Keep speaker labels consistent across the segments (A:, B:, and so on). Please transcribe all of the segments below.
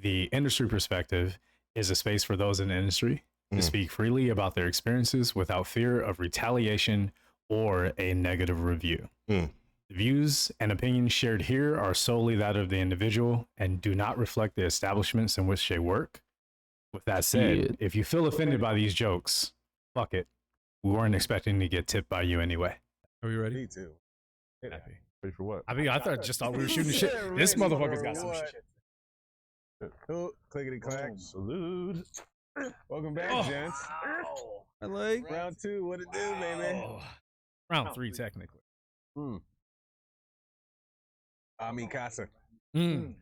A: The industry perspective is a space for those in the industry to speak freely about their experiences without fear of retaliation or a negative review. The views and opinions shared here are solely that of the individual and do not reflect the establishments in which they work. With that said, if you feel offended by these jokes, fuck it. We weren't expecting to get tipped by you anyway.
B: Are we ready?
C: Me too.
A: Happy.
D: Ready for what?
A: I mean, I thought we were shooting shit. This motherfucker's got some shit.
C: Oh, clickety clack.
D: Salute.
C: Welcome back, gents.
B: I like.
C: Round 2, what it do, baby?
A: Round 3, technically.
C: Ami Casa.
A: Mm.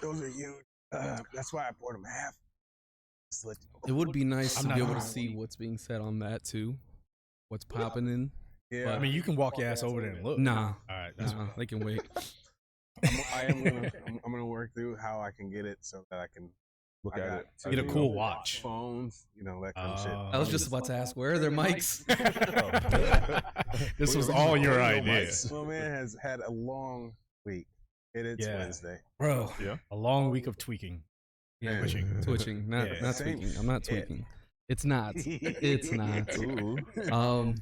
C: Those are huge. That's why I poured them half. Just let you
B: It would be nice
A: I'm
B: to
A: not
B: be able to
A: gonna
B: see what's being said on that too. What's popping in?
C: Yeah,
A: I mean, you can walk your ass over there and look.
B: Nah,
A: All right. That's
B: they can wait.
C: I'm gonna work through how I can get it so that I can
D: Look
C: I
D: at
C: got
D: it.
C: two
A: Get a cool watch.
C: phones, that kind of shit.
B: I was just about to ask, where are their mics?
A: This was all your idea.
C: My man has had a long week. It's
A: Yeah.
C: Wednesday.
A: Bro,
D: Yeah.
A: a long week of tweaking.
B: Yeah,
A: Twitching.
B: twitching, not
A: Yeah.
B: not
C: Same
B: tweaking. I'm not
C: shit.
B: tweaking. It's not. It's not.
D: Ooh.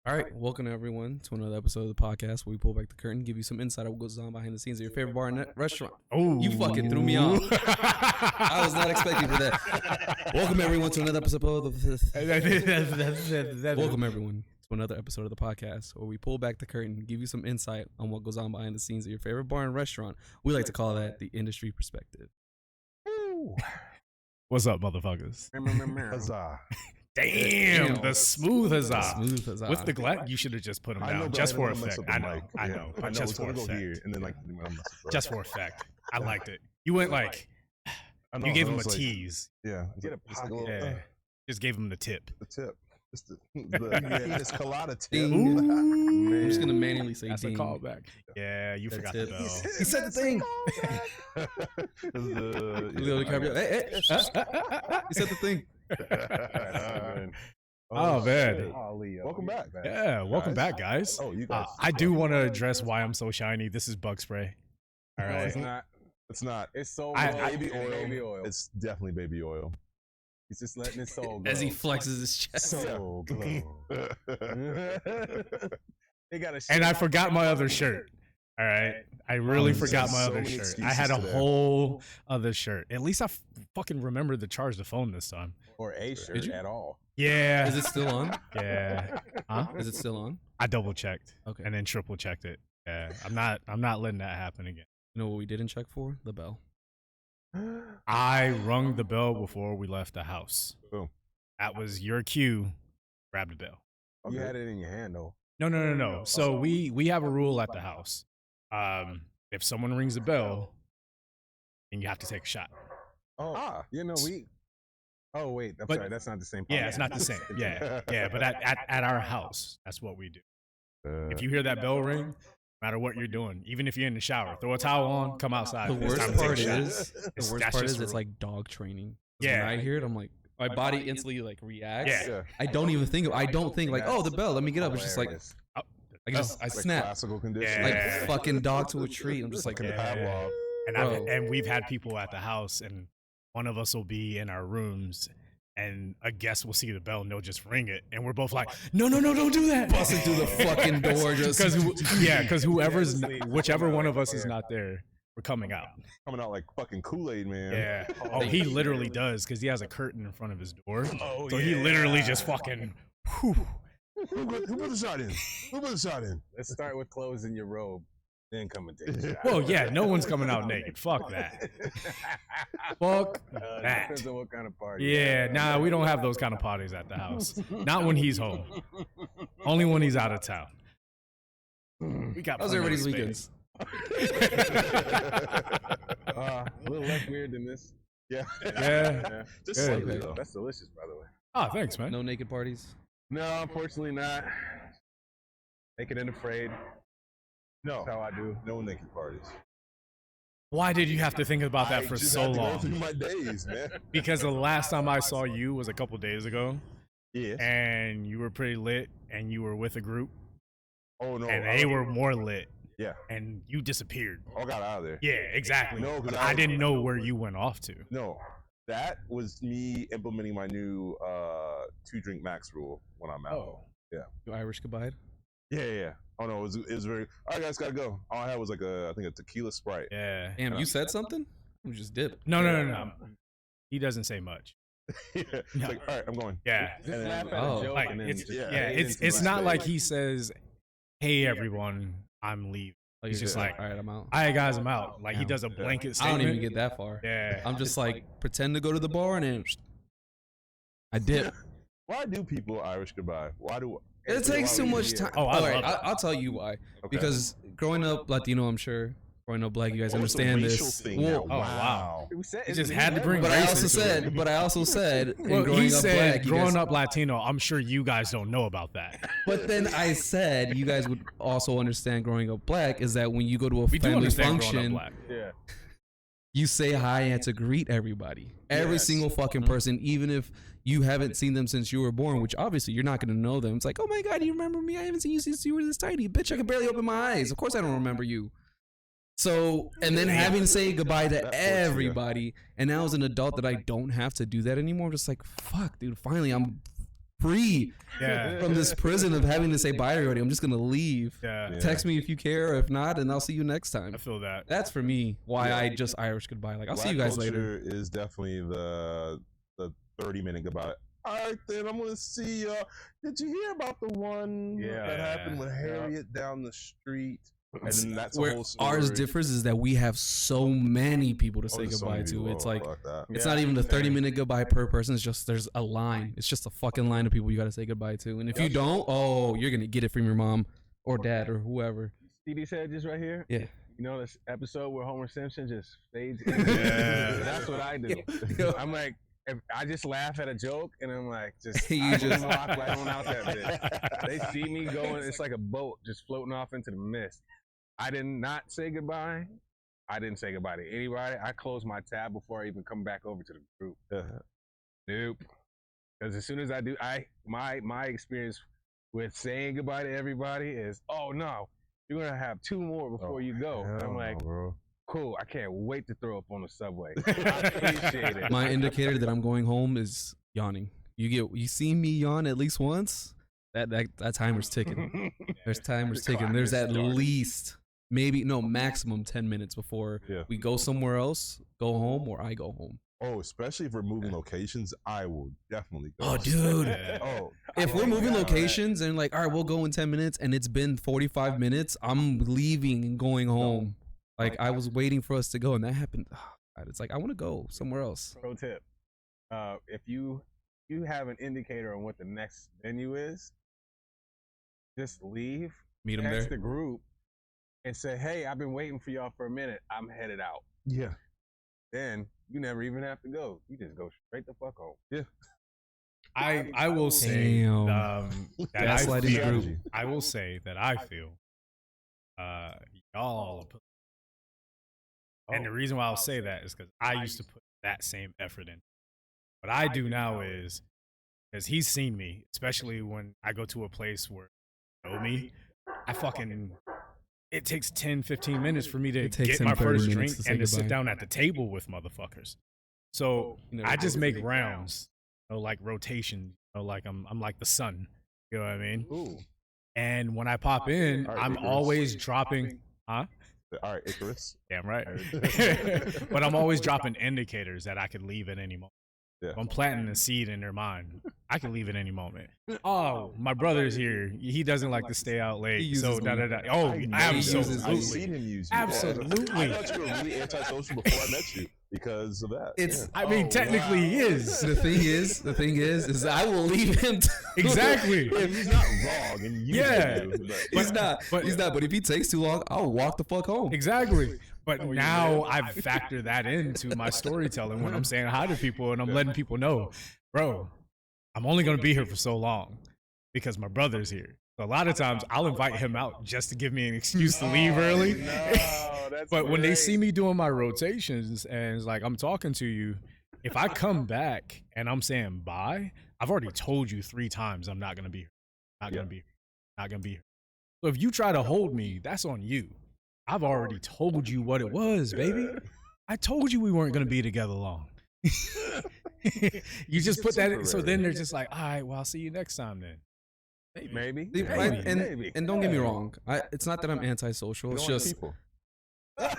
B: All right, welcome everyone to another episode of the podcast where we pull back the curtain, give you some insight on what goes on behind the scenes of your favorite bar and restaurant.
A: Oh,
B: You fucking threw me off. I was not expecting for that. Welcome everyone to another episode Welcome everyone to another episode of the podcast where we pull back the curtain, give you some insight on what goes on behind the scenes of your favorite bar and restaurant. We like to call that the industry perspective.
A: What's up, motherfuckers?
D: Huzzah.
A: Damn, the smooth huzzah.
B: Smooth as
A: With the glass, you should have just put them
D: I know,
A: down,
D: but
A: just
D: I
A: for
D: don't wanna mess
A: effect.
D: up
A: I
D: the
A: know,
D: mic.
A: I
D: Yeah.
A: know,
D: I
A: but
D: know,
A: just
D: it's
A: for
D: gonna go
A: effect.
D: here, and then like I'm mess up.
A: Just for effect. I liked it. You went like,
D: I know,
A: you gave
D: I
A: him a
D: was like,
A: tease.
D: Yeah.
C: Get a
D: just like
C: pocket.
D: little,
A: Yeah. Just gave him the tip.
D: the tip. Just the penis colada tip.
B: Ding.
A: Ooh.
B: I'm just gonna manually say
A: That's a
B: ding.
A: callback. Yeah, you
B: That's
A: forgot
B: it.
A: the bell.
B: He said the thing. Leo DiCaprio. Hey, he said the thing.
A: Oh, man.
D: Welcome back.
A: Yeah, welcome back, guys.
D: Oh, you guys.
A: I do want to address why I'm so shiny. This is bug spray. All
C: No,
A: right.
C: it's not.
D: It's not.
C: It's soul
A: I-
C: glow
D: Baby
C: and
D: oil.
C: baby oil.
D: It's definitely baby oil.
C: He's just letting his soul go.
B: As he flexes his chest.
C: soul glow. They got a
A: And I forgot my other shirt. All right. I really
D: you
A: forgot
D: said
A: my
D: so
A: other
D: many
A: shirt. I had a
D: excuses today.
A: whole other shirt. At least I fucking remembered to charge the phone this time.
C: or a shirt
B: you?
C: at all.
A: Yeah.
B: Is it still on?
A: Yeah. Huh?
B: Is it still on?
A: I double checked
B: Okay.
A: and then triple checked it. Yeah. I'm not letting that happen again.
B: You know what we didn't check for? The bell.
A: I rung the bell before we left the house.
D: Boom.
A: That was your cue. Grab the bell.
C: You had it in your hand though.
A: No. So we have a rule at the house. If someone rings the bell, then you have to take a shot.
C: Oh, we. Oh wait, I'm
A: But-
C: sorry. That's not the same.
A: Yeah, it's not the same. Yeah. But at our house, that's what we do. If you hear that bell ring, no matter what you're doing, even if you're in the shower, throw a towel on, come outside.
B: The
A: It's
B: worst
A: time to take a
B: part
A: shot.
B: is the worst
A: That's
B: part
A: just
B: is
A: the
B: it's
A: rule.
B: like dog training. 'Cause
A: Yeah.
B: When I hear it, I'm like, my body instantly like reacts.
A: Yeah.
B: I don't even think of. I don't think like, oh, the bell. Let me get up. It's just like
C: Hilarious.
B: I
D: Like
B: snap
D: classical condition.
B: like
A: Yeah.
B: fucking dog to a treat. I'm just like,
D: Fucking
A: Yeah.
D: Pavlov.
A: And
B: Bro.
A: we've had people at the house, and one of us will be in our rooms, and a guest will see the bell, and they'll just ring it, and we're both like, no, don't do that.
B: busting through the fucking door just
A: Because whoever's
C: Honestly,
A: whichever one of us
C: right
A: is
C: there.
A: not there, we're coming out.
D: Coming out like fucking Kool-Aid, man.
A: Yeah. Oh, he literally does because he has a curtain in front of his door.
C: Oh,
A: So he literally just fucking. Whew.
D: Who put the shot in? Who put the shot in?
C: Let's start with closing your robe, then come and take a shot.
A: Well, yeah, no one's coming out naked. Fuck that. Fuck that.
C: Depends on what kind of party.
A: Yeah, nah, we don't have those kind of parties at the house. Not when he's home. Only when he's out of town. We got.
B: How's
A: plenty of
B: everybody's
A: space.
B: weekends?
C: A little less weird than this.
D: Yeah.
A: Yeah.
D: Just
A: Good.
D: slightly,
B: Okay.
D: though.
C: That's delicious, by the way.
A: Oh, thanks, man.
B: No naked parties.
C: No, unfortunately not. Naked and afraid.
D: No.
C: That's how I do.
D: No naked parties.
A: Why did you have to think about that
D: I
A: for
D: just
A: so
D: had to go
A: long?
D: through my days, man.
A: Because the last time I saw you was a couple days ago,
D: Yes.
A: and you were pretty lit, and you were with a group,
D: Oh no.
A: and they were more lit.
D: Yeah.
A: And you disappeared.
D: I got out of there.
A: Yeah, exactly.
D: No, 'cause
A: I didn't know where you went off to.
D: No, that was me implementing my new 2-drink max rule when I'm out.
A: Oh.
B: You Irish goodbye.
D: Yeah. Oh no, it was very. All right, guys, gotta go. All I had was like I think a tequila Sprite.
A: Yeah.
B: Damn, you said something? We just dipped.
A: No. He doesn't say much.
D: Yeah. It's like, all right, I'm going.
A: Yeah.
C: Just
D: And
C: laugh
D: then-
C: at
B: Oh.
C: a joke
A: Like,
C: and then
A: it's,
C: just
D: yeah,
A: yeah,
C: fade
A: it's
C: into
A: not
C: my
A: like
C: space.
A: he says, "Hey everyone, I'm leaving."
B: Like,
A: He's
B: you're
A: just
B: like,
A: like,
B: all right, I'm out.
A: "All right, guys, I'm out." Like he
B: Yeah.
A: does a blanket
B: I
A: statement.
B: don't even get that far.
A: Yeah.
B: I'm just like pretend to go to the bar and then I dip.
D: Why do people Irish goodbye? Why do?
B: It takes too much time.
A: Oh, I
B: All right,
A: love it.
B: I'll tell you why.
D: Okay.
B: Because growing up Latino, I'm sure, growing up black, you guys
D: Oh, it's a
B: understand
D: racial
B: this.
D: thing
B: Well,
D: now.
A: Oh, wow.
C: We said
A: He
C: it's
A: just
C: the
A: had to bring
C: N-word.
B: but I
A: race
B: also
A: into it.
B: said, in
A: Well,
B: growing
A: he
B: up
A: said,
B: black, you
A: growing
B: guys,
A: up Latino, I'm sure you guys don't know about that.
B: But then I said you guys would also understand growing up black is that when you go to a
A: We do
B: family
A: understand growing
B: function,
A: up black.
C: Yeah.
B: you say hi and to greet everybody. Every
D: Yes.
B: single fucking person, even if you haven't seen them since you were born, which obviously you're not going to know them. It's like, oh my God, you remember me? I haven't seen you since you were this tiny. Bitch, I can barely open my eyes. Of course I don't remember you. So, and then having to say goodbye
D: That
B: to
D: puts you-
B: everybody. And now as an adult that I don't have to do that anymore, I'm just like, fuck, dude, finally I'm free
A: Yeah.
B: from this prison of having to say bye to everybody. I'm just going to leave.
A: Yeah.
D: Yeah.
B: Text me if you care. If not, and I'll see you next time.
A: I feel that.
B: That's for me why
D: Yeah.
B: I just Irish goodbye. Like, I'll see you
D: Black
B: guys later.
D: culture is definitely the 30-minute goodbye. All right, then I'm gonna see y'all. Did you hear about the one
C: Yeah.
D: that happened with
C: Yeah.
D: Harriet down the street? And then that's a
B: Where
D: whole story.
B: ours differs is that we have so many people to
D: Oh,
B: say
D: there's so
B: goodbye
D: many
B: to.
D: people.
B: It's
D: Oh,
B: like
D: fuck that.
B: it's
C: Yeah.
B: not even the 30-minute goodbye per person. It's just there's a line. It's just a fucking line of people you got to say goodbye to. And if you don't, oh, you're gonna get it from your mom or dad or whoever.
C: See these hedges right here?
B: Yeah.
C: You know this episode where Homer Simpson just fades in?
A: Yeah.
C: That's what I do. I'm like, if I just laugh at a joke and I'm like,
B: You
C: I
B: just-
C: walk right on out that bitch. They see me going, it's like a boat just floating off into the mist. I did not say goodbye. I didn't say goodbye to anybody. I closed my tab before I even come back over to the group. Nope. Because as soon as I do, my experience with saying goodbye to everybody is, oh no, you're gonna have 2 more before you go. And I'm like,
D: bro.
C: cool. I can't wait to throw up on the subway. I appreciate it.
B: My indicator that I'm going home is yawning. You see me yawn at least once. That timer's ticking. There's timers
C: The
B: ticking.
C: clock
B: There's
C: is
B: at
C: starting.
B: least maximum 10 minutes before
D: Yeah.
B: we go somewhere else, go home, or I go home.
D: Oh, especially if we're moving locations, I will definitely go.
B: Oh, dude.
A: Yeah.
D: Oh,
B: If we're
D: my
B: moving
D: God.
B: locations and like, all right, we'll go in 10 minutes and it's been 45 minutes, I'm leaving and going home. Like I was waiting for us to go and that happened. God, it's like, I want to go somewhere else.
C: Pro tip: if you have an indicator on what the next venue is, just leave,
B: Meet them
C: text
B: there.
C: the group, and say, "Hey, I've been waiting for y'all for a minute. I'm headed out."
D: Yeah.
C: Then you never even have to go. You just go straight the fuck home.
A: I will say
B: Damn.
A: that I
B: Gaslighting
A: feel,
D: group.
A: I will say that I feel y'all. And the reason why I'll say that is because I used to put that same effort in. What I do now is, because he's seen me, especially when I go to a place where you know me, it takes 10, 15 minutes for me to
B: It takes
A: get
B: him
A: my
B: 30
A: first
B: minutes
A: drink
B: to say
A: and to sit
B: goodbye.
A: down at the table with motherfuckers. So
B: You know,
A: I just make rounds, like rotation, like I'm like the sun. You know what I mean?
C: Ooh.
A: And when I pop in,
D: All right,
A: I'm
D: Icarus.
A: always dropping. Huh?
D: All right, Icarus.
A: Damn right. But I'm always dropping indicators that I could leave at any moment.
D: Yeah.
A: I'm planting a seed in their mind. I can leave at any moment. Oh, my brother's here. He doesn't like to stay out late.
B: He uses
A: So da da
B: me.
A: da. Oh,
D: I know
B: he uses
D: I've
A: absolutely.
D: seen him use you.
A: Absolutely.
D: I thought you were really antisocial before I met you because of that.
B: It's
A: I mean, technically he is.
B: the thing is I will leave him.
A: Exactly.
D: Yeah. He's not wrong, and you
A: Yeah.
D: do, but
B: He's not.
A: but-
B: He's not. But if he takes too long, I'll walk the fuck home.
A: Exactly. But now I've factored that into my storytelling when I'm saying hi to people and I'm letting people know, bro, I'm only going to be here for so long because my brother's here. So a lot of times I'll invite him out just to give me an excuse to leave early.
C: No, that's
A: But when they
C: great.
A: see me doing my rotations and it's like I'm talking to you, if I come back and I'm saying bye, I've already told you 3 times I'm not going to be here. Not going to be here. Not going to be here. So if you try to hold me, that's on you. I've already told you what it was, baby. I told you we weren't going to be together long. You just put that in. So then they're just like, all right, well, I'll see you next time then.
C: Maybe.
B: And don't get me wrong. It's not that I'm antisocial. It's just,
D: people.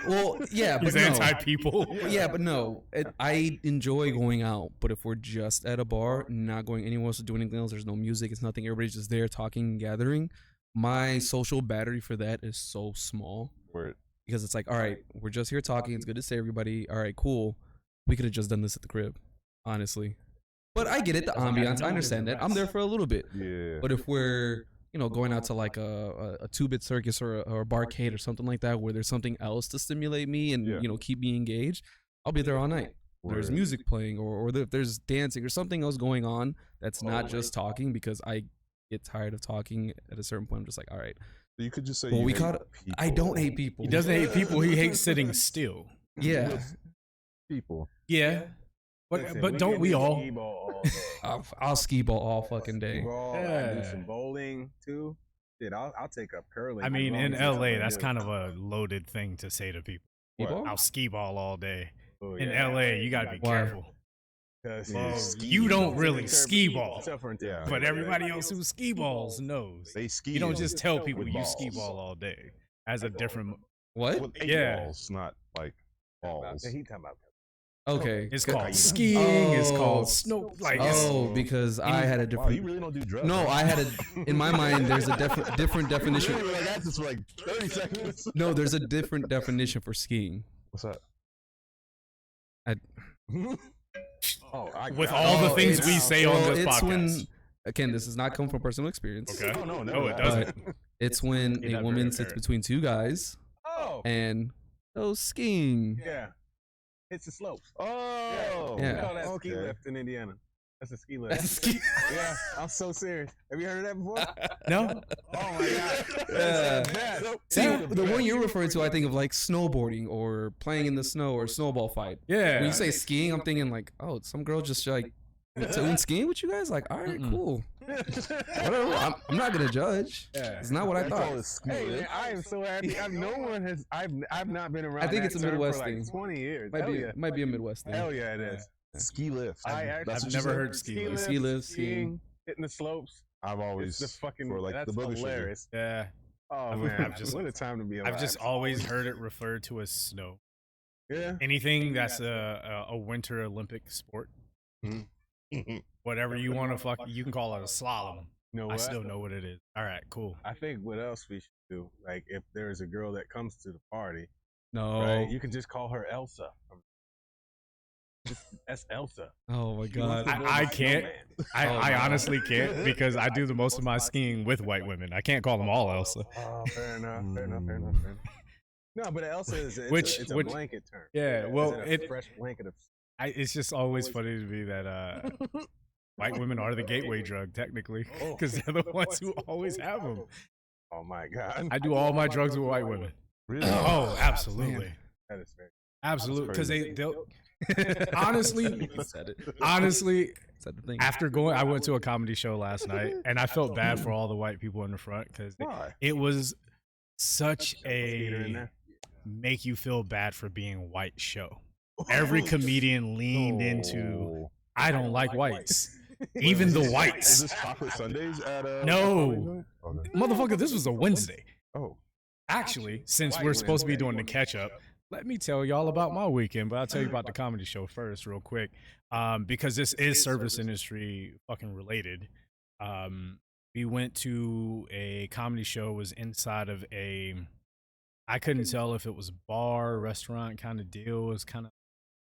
B: well, yeah, but
A: He's
B: no.
A: anti-people.
B: Yeah, but no. I enjoy going out, but if we're just at a bar, not going anywhere else to do anything else, there's no music, it's nothing, everybody's just there talking and gathering, my social battery for that is so small.
D: Word.
B: Because it's like, all right, we're just here talking. It's good to see everybody. All right, cool. We could have just done this at the crib, honestly. But I get it, the ambiance. I understand that. I'm there for a little bit.
D: Yeah.
B: But if we're, going out to like a two-bit circus or a barcade or something like that, where there's something else to stimulate me and keep me engaged, I'll be there all night. There's music playing or there's dancing or something else going on that's not just talking, because I get tired of talking at a certain point. I'm just like, all right.
D: You could just say,
B: Well,
D: people.
B: I don't hate people.
A: He doesn't hate people. He hates sitting still.
B: Yeah.
D: People.
A: Yeah. But don't we all?
B: I'll ski ball all fucking day.
C: I do some bowling too. Shit, I'll take up curling.
A: I mean, in LA, that's kind of a loaded thing to say to people.
B: What?
A: I'll ski ball all day.
C: Oh,
A: In
C: yeah.
A: LA, you gotta be
B: Why?
A: careful.
C: Well,
A: You don't really ski ball,
D: Yeah.
A: but everybody else who ski balls knows.
D: They ski.
A: You don't just tell people
D: with
A: you ski
D: balls.
A: ball all day. As a different,
B: What?
D: With 8
A: Yeah.
D: balls, not like balls.
C: He talking about.
B: Okay.
A: it's
D: Good.
A: called skiing. It's
B: Oh.
A: called snow. Like it's,
B: Oh, because I had a
D: Wow,
B: different.
D: you really don't do drugs.
B: No, I had a. In my mind, there's a different definition.
D: Literally, like, that's just for like 30 seconds.
B: No, there's a different definition for skiing.
D: What's that?
A: with all the things we say on this
B: it's
A: podcast.
B: when. Again, this does not come from personal experience.
A: Okay.
D: Oh, no,
A: No, it
D: that.
A: doesn't.
B: It's when
A: You're
B: a
A: not
B: woman
A: very
B: sits
A: apparent.
B: between two guys
C: Oh,
B: and goes skiing.
C: yeah. It's the slopes.
D: Oh.
B: Yeah.
C: We call that ski
D: Okay.
C: lift in Indiana. That's a ski lift.
B: That's ski.
C: Yeah, I'm so serious. Have you heard of that before?
A: No.
C: Oh my god.
B: Yeah. See, the one you're referring to, I think of like snowboarding or playing in the snow or snowball fight.
A: Yeah.
B: When you say skiing, I'm thinking like, oh, some girl just like doing skiing with you guys. Like, all right, cool, whatever. I'm not gonna judge.
A: Yeah.
B: It's not what I
D: They call
B: thought.
D: it ski
C: Hey man,
D: lift.
C: I am so happy. No one has. I've not been around.
B: I think
C: that
B: it's a
C: term
B: Midwest
C: for like
B: thing.
C: 20 years.
B: Might
C: Hell
B: be
C: yeah.
B: might be a Midwest thing.
C: Hell yeah, it is.
D: Ski lift.
C: I've
D: what you
A: never
D: said?
A: heard ski lift.
B: Ski lift,
C: skiing, hitting the slopes.
D: I've always
C: It's the fucking.
D: for like
C: That's
D: the booger sugar.
C: hilarious.
A: Yeah.
C: Oh
A: I've-
C: man,
A: I've just-
C: what a time to be alive.
A: I've just always heard it referred to as snow.
C: Yeah.
A: Anything that's a winter Olympic sport, whatever you want to fuck, you can call it a slalom.
C: You know
A: I
C: what?
A: still know what it is. All right, cool.
C: I think what else we should do, like if there is a girl that comes to the party,
B: No.
C: right, you can just call her Elsa. That's Elsa.
B: Oh my
C: She wants
B: god.
C: to
A: I-
C: build
A: I
C: a
A: can't.
C: snowman.
A: I honestly can't because I do the most of my skiing with white women. I can't call them all Elsa.
C: Oh, fair enough. Fair enough. No, but Elsa is it's
A: Which-
C: it's a
A: which-
C: blanket term.
A: Yeah, well,
C: it's a
A: it-
C: fresh blanket of.
A: It's just always funny to me that white women are the gateway drug, technically, because they're the ones who always have them.
C: Oh my god.
A: I do all my drugs with white women.
D: Really?
A: Oh, absolutely,
C: That is fair.
A: absolutely. Because
D: crazy.
A: they'll honestly,
B: Said it.
A: honestly,
B: Said the thing.
A: after going, I went to a comedy show last night, and I felt bad for all the white people in the front because
D: Why?
A: it was such
C: Skater in
A: a
C: there.
A: make you feel bad for being white show. Every comedian leaned into,
D: Oh.
A: I don't like whites. Even the
D: Is
A: whites.
D: this chocolate Sundays at
A: No.
D: Okay.
A: Motherfucker, this was a Wednesday.
D: Oh.
A: Actually, since we're supposed to be doing the catch up, let me tell y'all about my weekend, but I'll tell you about the comedy show first, real quick. Because this is service industry fucking related. We went to a comedy show, was inside of I couldn't tell if it was bar, restaurant kind of deal. It was kind of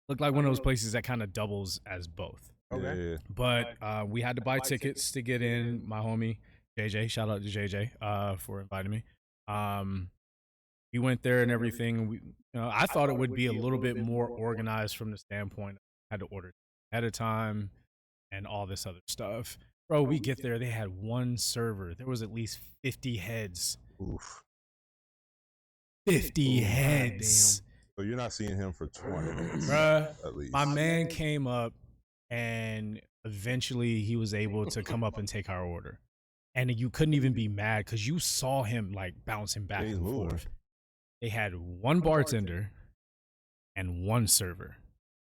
A: looked like one of those places that kind of doubles as both.
C: Okay.
D: Yeah.
A: But we had to buy tickets to get in. My homie JJ, shout out to JJ for inviting me. We went there and everything. We, I thought it would be a little bit more organized from the standpoint I had to order ahead of time and all this other stuff. Bro, we get there, they had one server. There was at least 50 heads.
D: Oof.
A: 50
D: Ooh,
A: heads.
D: So you're not seeing him for 20 minutes
A: Bruh,
D: at least.
A: my man came up and eventually he was able to come up and take our order. And you couldn't even be mad because you saw him like bouncing back
D: He's
A: and
D: moving.
A: forth. they had one bartender and one server.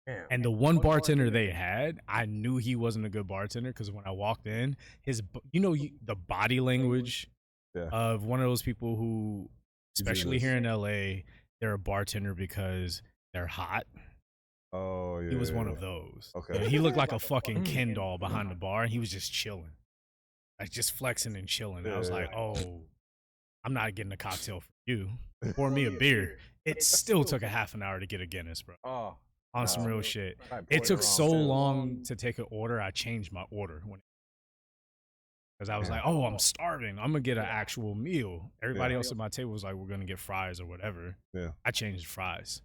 C: Damn.
A: And the one bartender they had, I knew he wasn't a good bartender because when I walked in, the body language of one of those people who, especially here in LA, they're a bartender because they're hot.
D: Oh, yeah.
A: He was one of those.
D: Okay.
A: He looked like a fucking Ken doll behind the bar, and he was just chilling. Like, just flexing and chilling. I was like, oh, I'm not getting a cocktail for you. Pour me a beer. It still took a half an hour to get a Guinness, bro.
C: Oh.
A: On some real shit. It took so long to take an order, I changed my order. Because I was like, oh, I'm starving. I'm going to get an actual meal. Everybody else at my table was like, we're going to get fries or whatever.
D: Yeah.
A: I changed fries.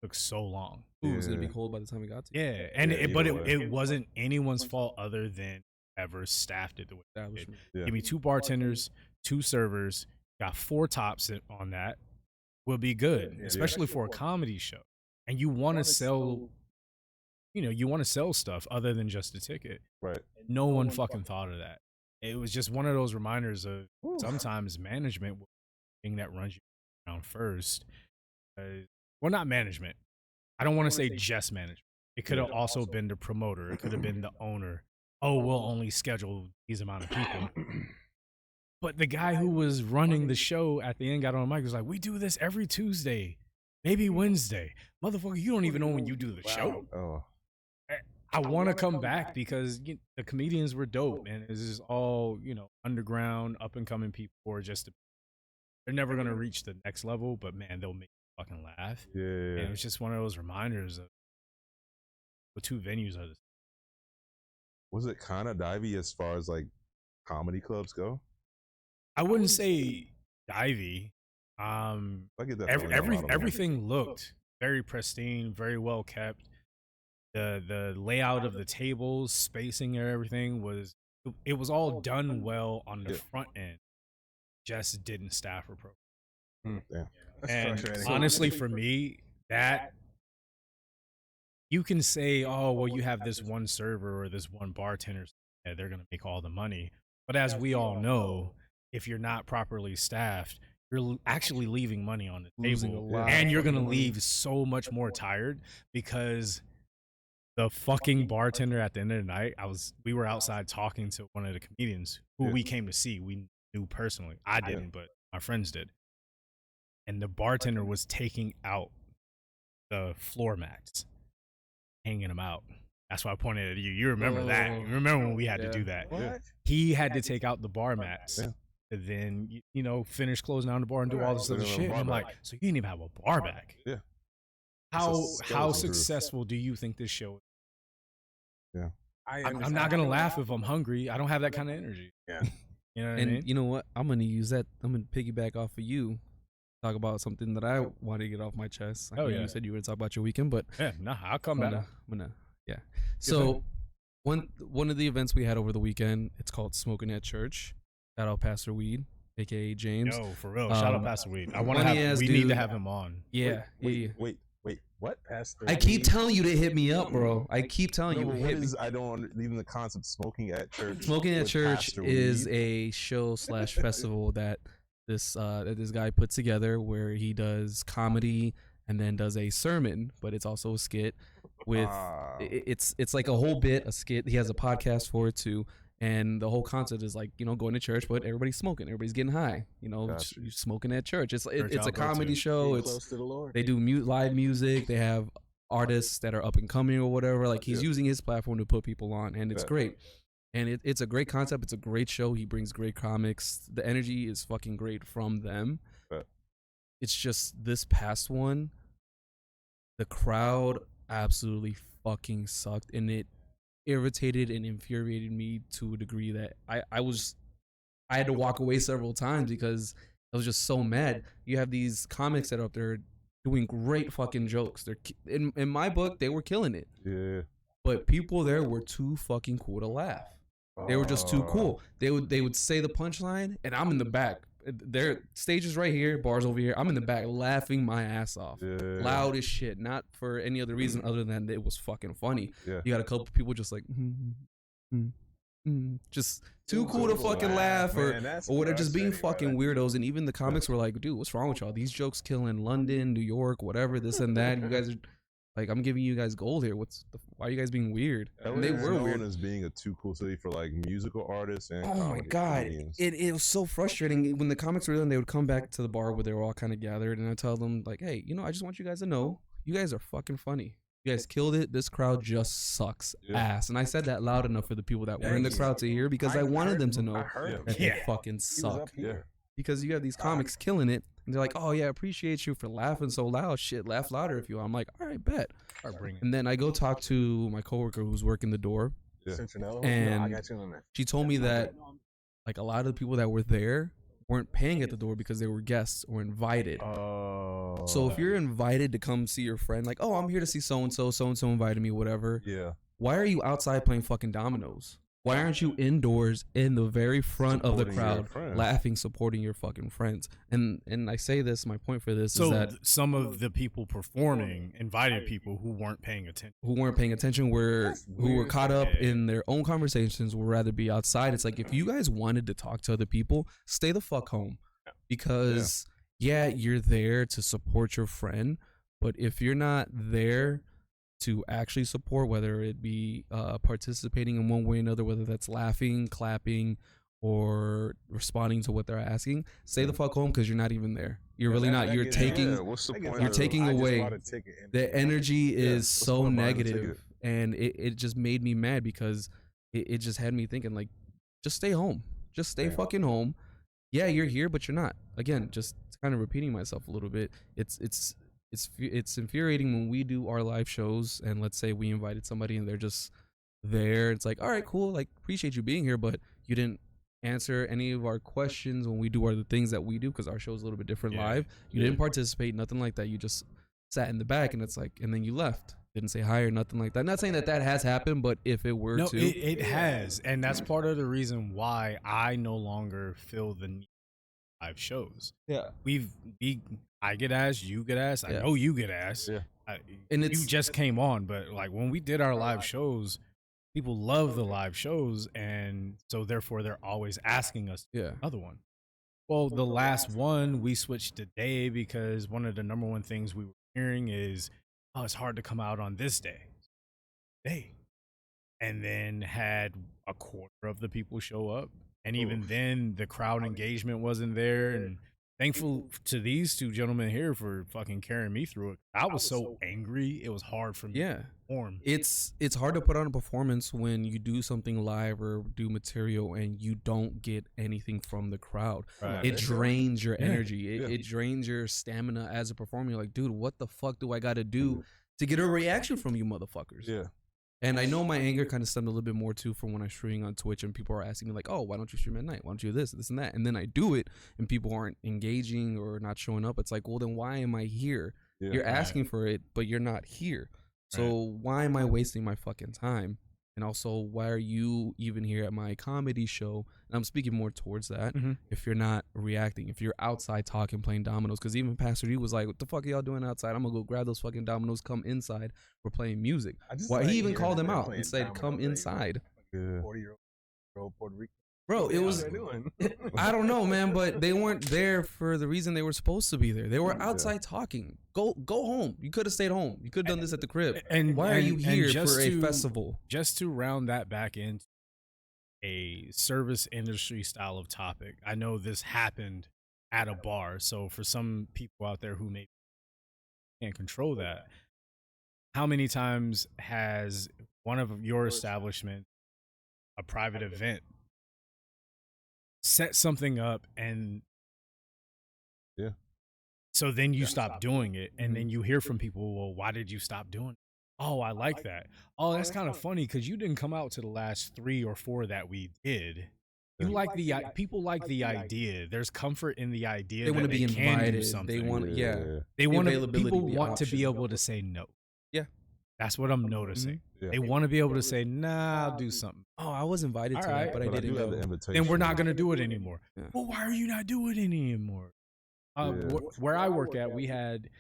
A: It took so long.
B: Ooh, it was going to be cold by the time we got to
A: it. Yeah. And it wasn't anyone's fault other than whoever staffed it the way they did. Give me 2 bartenders, 2 servers, got 4 tops on that. Will be good, especially for a comedy show. And you want to sell, you want to sell stuff other than just a ticket.
D: Right.
A: No one fucking thought of that. It was just one of those reminders of sometimes management thing that runs you around first. Well, not management. I don't want to say just management. It could have also been the promoter. It could have been the owner. Oh, we'll only schedule these amount of people. But the guy who was running the show at the end got on the mic, was like, we do this every Tuesday. Maybe Wednesday. Motherfucker, you don't even know when you do the show.
D: Oh.
A: I want to come back because the comedians were dope, man. This is all, underground, up-and-coming people who are just... They're never going to reach the next level, but, man, they'll make you fucking laugh.
D: Yeah.
A: And it was just one of those reminders of the 2 venues are the...
D: Was it kind of divey as far as, like, comedy clubs go?
A: I wouldn't say divey. Everything looked very pristine, very well kept. The layout of the tables, spacing and everything was all done well on the front end. Just didn't staff appropriately. And honestly, for me, that you can say, oh, well, you have this one server or this one bartender, they're gonna make all the money. But as we all know, if you're not properly staffed, you're actually leaving money on the table, and you're gonna leave so much more tired because the fucking bartender at the end of the night, we were outside talking to one of the comedians who we came to see. We knew personally. I didn't, but my friends did. And the bartender was taking out the floor mats, hanging them out. That's why I pointed at you. You remember that? You remember when we had to do that?
C: What?
A: He had to take out the bar mats. And then, finish closing down the bar and do all this other shit. And I'm like, so you didn't even have a bar back.
D: Yeah.
A: How successful do you think this show is?
D: Yeah.
A: I'm not going to laugh if I'm hungry. I don't have that kind of energy.
C: Yeah.
A: You know what
B: I mean?
A: And
B: you know what? I'm going to use that. I'm going to piggyback off of you. Talk about something that I want to get off my chest. I know you said you were going to talk about your weekend, but...
A: Yeah, I'll come back.
B: So, one of the events we had over the weekend, it's called Smoking at Church. Shout out Pastor Weed, aka James.
A: Yo, for real. Shout out Pastor Weed. We need to have him on.
B: Yeah.
D: Wait. What?
C: Pastor
B: I keep telling you to hit me up, bro. I keep telling you to hit me.
D: I don't even the concept smoking at church.
B: Smoking at Church
D: Pastor
B: is
D: Weed.
B: a show / festival that this guy put together where he does comedy and then does a sermon, but it's also a skit with it's like a whole bit, a skit. He has a podcast for it too. And the whole concept is like, going to church, but everybody's smoking, everybody's getting high. You're smoking at church. It's a comedy show.
C: Close to the Lord.
B: They do live music. They have artists that are up and coming or whatever. Like he's using his platform to put people on, and it's great. And it's a great concept. It's a great show. He brings great comics. The energy is fucking great from them. It's just this past one, the crowd absolutely fucking sucked, and it irritated and infuriated me to a degree that I had to walk away several times because I was just so mad. You have these comics that are up there doing great fucking jokes. They're in my book, they were killing it.
D: Yeah.
B: But people there were too fucking cool to laugh. They were just too cool. They would say the punchline, and I'm in the back. Their stage is right here, bars over here. I'm in the back laughing my ass off. Loud as shit. Not for any other reason other than it was fucking funny.
D: Yeah.
B: You got a couple people just like, just too cool to fucking laugh,
C: man,
B: or whatever,
C: what I
B: just being
C: say, bro.
B: fucking weirdos. And even the comics were like, dude, what's wrong with y'all? These jokes kill in London, New York, whatever, this and that. You guys are like, I'm giving you guys gold here. Why are you guys being weird? And they were weird.
D: As being a too cool city for like musical artists and
B: oh my god, it was so frustrating when the comics were done. They would come back to the bar where they were all kind of gathered, and I tell them like, hey, I just want you guys to know, you guys are fucking funny. You guys killed it. This crowd just sucks ass. And I said that loud enough for the people that were in the crowd to hear, because I wanted them to know that they fucking suck. Because you have these comics killing it, and they're like, oh yeah, appreciate you for laughing so loud. Shit, laugh louder if you want. I'm like, all right, bet. And then I go talk to my coworker who's working the door, and she told me that like a lot of the people that were there weren't paying at the door because they were guests or invited. So if you're invited to come see your friend, like, oh, I'm here to see so-and-so invited me, whatever.
D: Yeah.
B: Why are you outside playing fucking dominoes? Why aren't you indoors in the very front of the crowd laughing, supporting your fucking friends? And I say this, my point for this is that
A: some of the people performing invited people who weren't paying attention.
B: Who were caught up in their own conversations, would rather be outside. It's like, if you guys wanted to talk to other people, stay the fuck home. Because you're there to support your friend, but if you're not there to actually support, whether it be participating in one way or another, whether that's laughing, clapping, or responding to what they're asking, stay the fuck home, because you're not even there. You're really not. You're taking away. The energy is so negative, and it just made me mad, because it just had me thinking, like, just stay home. Just stay fucking home. Yeah, you're here, but you're not. Again, just kind of repeating myself a little bit. It's infuriating when we do our live shows, and let's say we invited somebody and they're just there. It's like, all right, cool, like, appreciate you being here, but you didn't answer any of our questions when we do the things that we do, because our show is a little bit different live. You didn't participate, nothing like that. You just sat in the back, and it's like, and then you left. Didn't say hi or nothing like that. Not saying that has happened, but if it were to,
A: it has, and that's part of the reason why I no longer feel the need for live shows. I get asked, you get asked. I know you get asked. And you just came on, but like when we did our live shows, people love the live shows, and so therefore they're always asking us to do another one. Well, the last one we switched to day because one of the number one things we were hearing is, oh, it's hard to come out on this day. And then had a quarter of the people show up, and even then the crowd engagement wasn't there. And thankful to these two gentlemen here for fucking carrying me through it. I was so angry, it was hard for me to perform.
B: It's hard to put on a performance when you do something live or do material and you don't get anything from the crowd. It drains your energy. It drains your stamina as a performer. You're like, dude, what the fuck do I got to do to get a reaction from you motherfuckers? And I know my anger kind of stemmed a little bit more too from when I was streaming on Twitch, and people are asking me like, oh, why don't you stream at night? Why don't you do this and that? And then I do it and people aren't engaging or not showing up. It's like, well, then why am I here? You're asking for it, but you're not here. So why am I wasting my fucking time? And also, why are you even here at my comedy show? And I'm speaking more towards that. If you're not reacting, if you're outside talking, playing dominoes, because even Pastor D was like, what the fuck are y'all doing outside? I'm going to go grab those fucking dominoes, come inside. We're playing music. He even called them out and said, come inside.
C: 40-year-old Puerto Rican.
B: Bro, it was, I don't know, man, but they weren't there for the reason they were supposed to be there. They were outside talking. Go home. You could have stayed home. You could have done this at the crib. And why are you here for a festival?
A: Just to round that back into a service industry style of topic, I know this happened at a bar. So for some people out there who maybe can't control that, how many times has one of your establishments, a private event, set something up and so then you stop doing it, and then you hear from people, well, why did you stop doing it? Oh, I like that. Oh, that's kind of funny because you didn't come out to the last 3 or 4 that we did. You like the people like the idea. There's comfort in the idea.
B: They want to be invited.
A: They
B: want
A: they want to, people want to be able to say no. That's what I'm noticing. They want to be able to say, nah, I'll do something.
B: Oh, I was invited to that, but I didn't go.
A: Then we're not going to do it anymore. Well, why are you not doing it anymore? Where I work at, we had,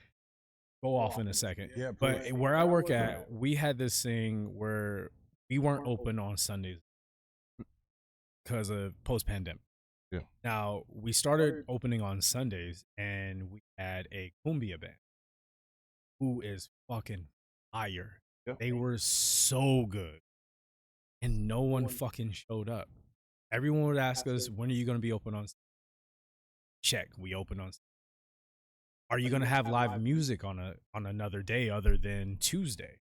A: go off in a second, but where I work at, we had this thing where we weren't open on Sundays. because of post-pandemic.
D: Yeah.
A: Now, we started opening on Sundays, and we had a cumbia band who is fucking fire.
D: Yeah.
A: They were so good, and no one fucking showed up. Everyone would ask us, when are you going to be open on Sunday? Check, we open on Sunday. Are you going to have live music on another day other than Tuesday?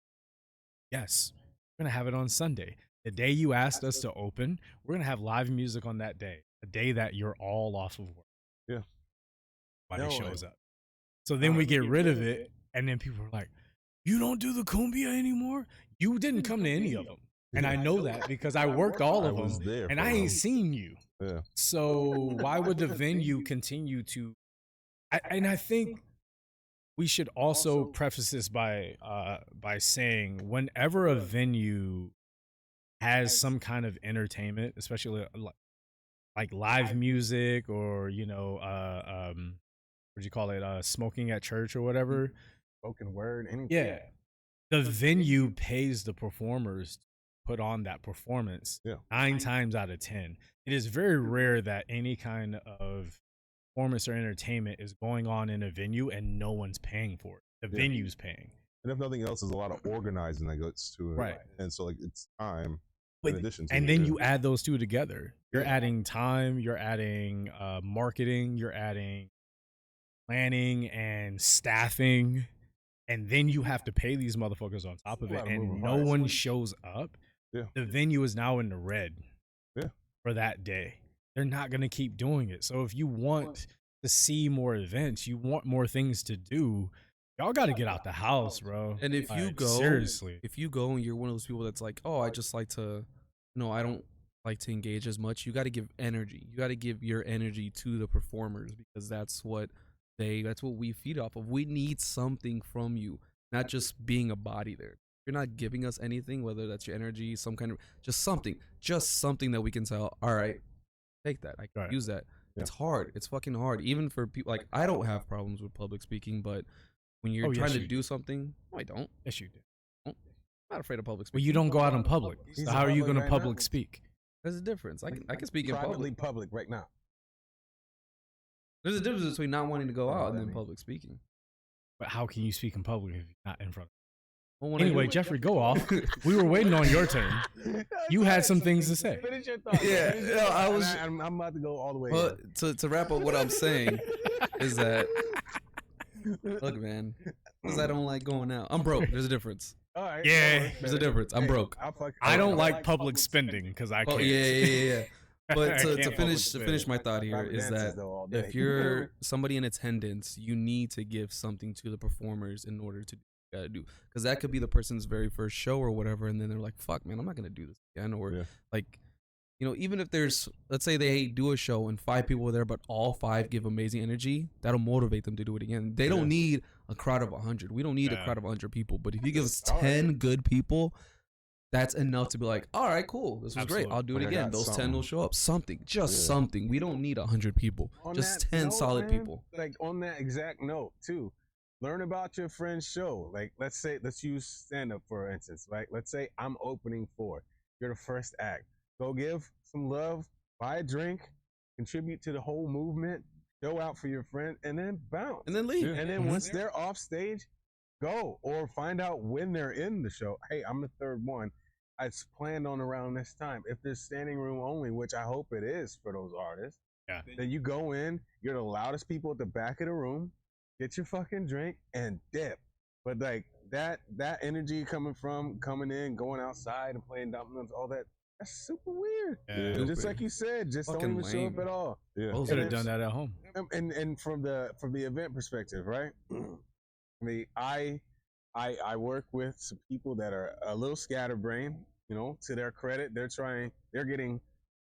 A: Yes, we're going to have it on Sunday. The day you asked us to open, we're going to have live music on that day, the day that you're all off of work.
D: Yeah.
A: Nobody shows up. So then we get rid of it, and then people are like, you don't do the cumbia anymore? You didn't come to any of them. And I know that because I worked all of them, and I ain't seen you.
D: Yeah.
A: So why would the venue continue to... And I think we should also preface this by saying, whenever a venue has some kind of entertainment, especially like live music or, you know, what do you call it, smoking at church or whatever,
C: spoken word, anything.
A: Yeah, the venue pays the performers to put on that performance. 9 times out of 10. It is very rare that any kind of performance or entertainment is going on in a venue and no one's paying for it. The venue's paying.
D: And if nothing else, there's a lot of organizing that goes to it.
A: Right.
D: And so like it's time
A: But,
D: in addition to
A: and
D: it,
A: then you add those two together. You're adding time, you're adding marketing, you're adding planning and staffing, and then you have to pay these motherfuckers on top of it, and no one shows up. The venue is now in the red for that day. They're not going to keep doing it. So if you want to see more events, you want more things to do, y'all got to get out the house, bro.
B: And if you go,
A: seriously,
B: if you go and you're one of those people that's like, oh, I just like to, no, I don't like to engage as much. You got to give energy. You got to give your energy to the performers, because that's what we feed off of. We need something from you, not just being a body there. You're not giving us anything, whether that's your energy, some kind of, just something that we can tell, all right, take that. I can use that. It's hard. It's fucking hard. Even for people, like, I don't have problems with public speaking, but when you're trying to do something, no, I don't.
A: Yes, you do.
B: I'm not afraid of public speaking.
A: Well, you don't go out in public. So how are you going to public speak?
B: There's a difference. I can speak in
C: privately
B: public.
C: right now.
B: There's a difference between not wanting to go out and then public speaking.
A: But how can you speak in public if you're not in front?
B: Well,
A: anyway, Jeffrey, go off. We were waiting on your turn. You had some things to say.
C: Finish your thoughts.
B: Yeah, no, I was.
C: I'm about to go all the way.
B: But to wrap up what I'm saying is that, look, man, because I don't like going out. I'm broke. There's a difference.
C: All right.
A: Yeah,
B: there's a difference. I'm broke.
A: I don't like public spending because I can't.
B: Oh, yeah. But to finish my thought here is that if you're somebody in attendance, you need to give something to the performers in order to do what you gotta do, because that could be the person's very first show or whatever, and then they're like, "Fuck, man, I'm not gonna do this again." Or like, you know, even if there's, let's say they do a show and 5 people are there, but all 5 give amazing energy, that'll motivate them to do it again. They don't need a crowd of 100. We don't need a crowd of 100 people, but if you give us 10 good people, that's enough to be like, all right, cool, this was great. I'll do it again. Those 10 will show up. Something. We don't need 100 people. Just 10 solid people.
C: Like on that exact note too, learn about your friend's show. Like let's use stand-up for instance. Like let's say I'm opening for, you're the first act. Go give some love, buy a drink, contribute to the whole movement, go out for your friend, and then bounce.
B: And then leave.
C: And then once they're off stage, go. Or find out when they're in the show. Hey, I'm the third one. It's planned on around this time. If there's standing room only, which I hope it is for those artists, then you go in, you're the loudest people at the back of the room, get your fucking drink, and dip. But like that energy coming in, going outside and playing dominoes, all that, that's super weird. Yeah. Just like you said, just
B: fucking
C: don't even show up at all.
A: Yeah. Could have done that at home.
C: And from the event perspective, right? I mean, I work with some people that are a little scatterbrained, you know, to their credit. They're getting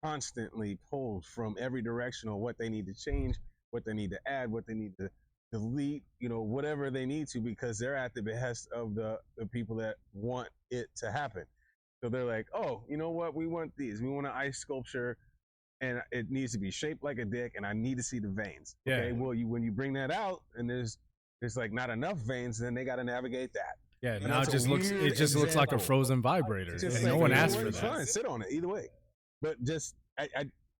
C: constantly pulled from every direction on what they need to change, what they need to add, what they need to delete, you know, whatever they need to, because they're at the behest of the people that want it to happen. So they're like, oh, you know what? We want these. We want an ice sculpture, and it needs to be shaped like a dick, and I need to see the veins.
A: Yeah.
C: Okay, well, when you bring that out, and there's like not enough veins, then they got to navigate that.
A: Yeah,
C: and
A: now it just looks like a frozen vibrator.
C: Just
A: no one asked for
C: that. Fine,
A: that.
C: sit on it either way. But just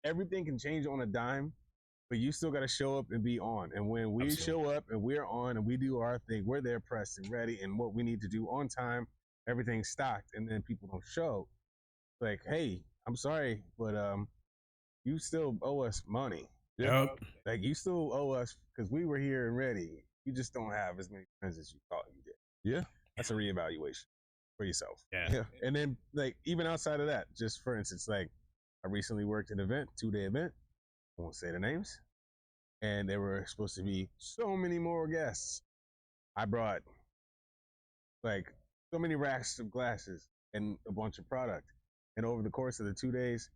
C: everything can change on a dime, but you still got to show up and be on. And when we show up and we're on and we do our thing, we're there pressed and ready and what we need to do on time, everything's stocked, and then people don't show. Like, hey, I'm sorry, but you still owe us money.
A: Yep.
C: Like, you still owe us because we were here and ready. You just don't have as many friends as you thought you did.
D: Yeah.
C: That's a reevaluation for yourself.
A: Yeah.
C: And then, like, even outside of that, just for instance, like, I recently worked an event, 2-day event. I won't say the names. And there were supposed to be so many more guests. I brought, like, so many racks of glasses and a bunch of product. And over the course of the 2 days,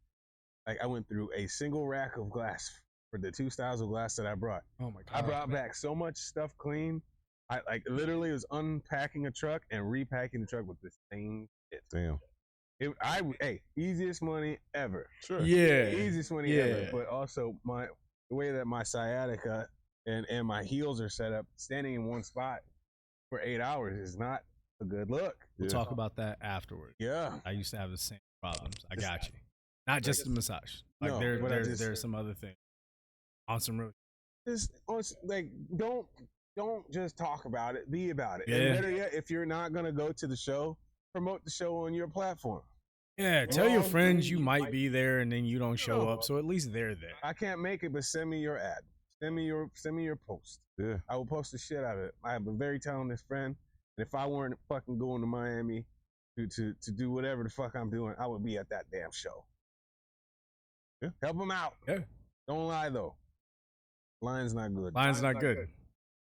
C: like, I went through a single rack of glass for the 2 styles of glass that I brought.
B: Oh my god!
C: I brought back so much stuff clean. I like literally was unpacking a truck and repacking the truck with the same shit.
D: Damn.
C: Hey, easiest money ever.
D: Sure.
A: Yeah.
C: Easiest money ever. But also the way that my sciatica and my heels are set up, standing in one spot for 8 hours is not a good look.
B: We'll talk about that afterwards.
C: Yeah.
B: I used to have the same problems. I got you. Not just the massage. Like
C: No,
B: there's some other things. On some real.
C: Just like don't just talk about it, be about it.
A: Yeah.
C: And better yet, if you're not gonna go to the show, promote the show on your platform.
A: Yeah. Tell your friends you might be there and then you don't show up. So at least they're there.
C: I can't make it, but send me your ad. Send me your post.
D: Yeah.
C: I will post the shit out of it. I have a very talented friend, and if I weren't fucking going to Miami to do whatever the fuck I'm doing, I would be at that damn show.
D: Yeah.
C: Help them out.
A: Yeah.
C: Don't lie though. Lying's not good.
A: Line's not good.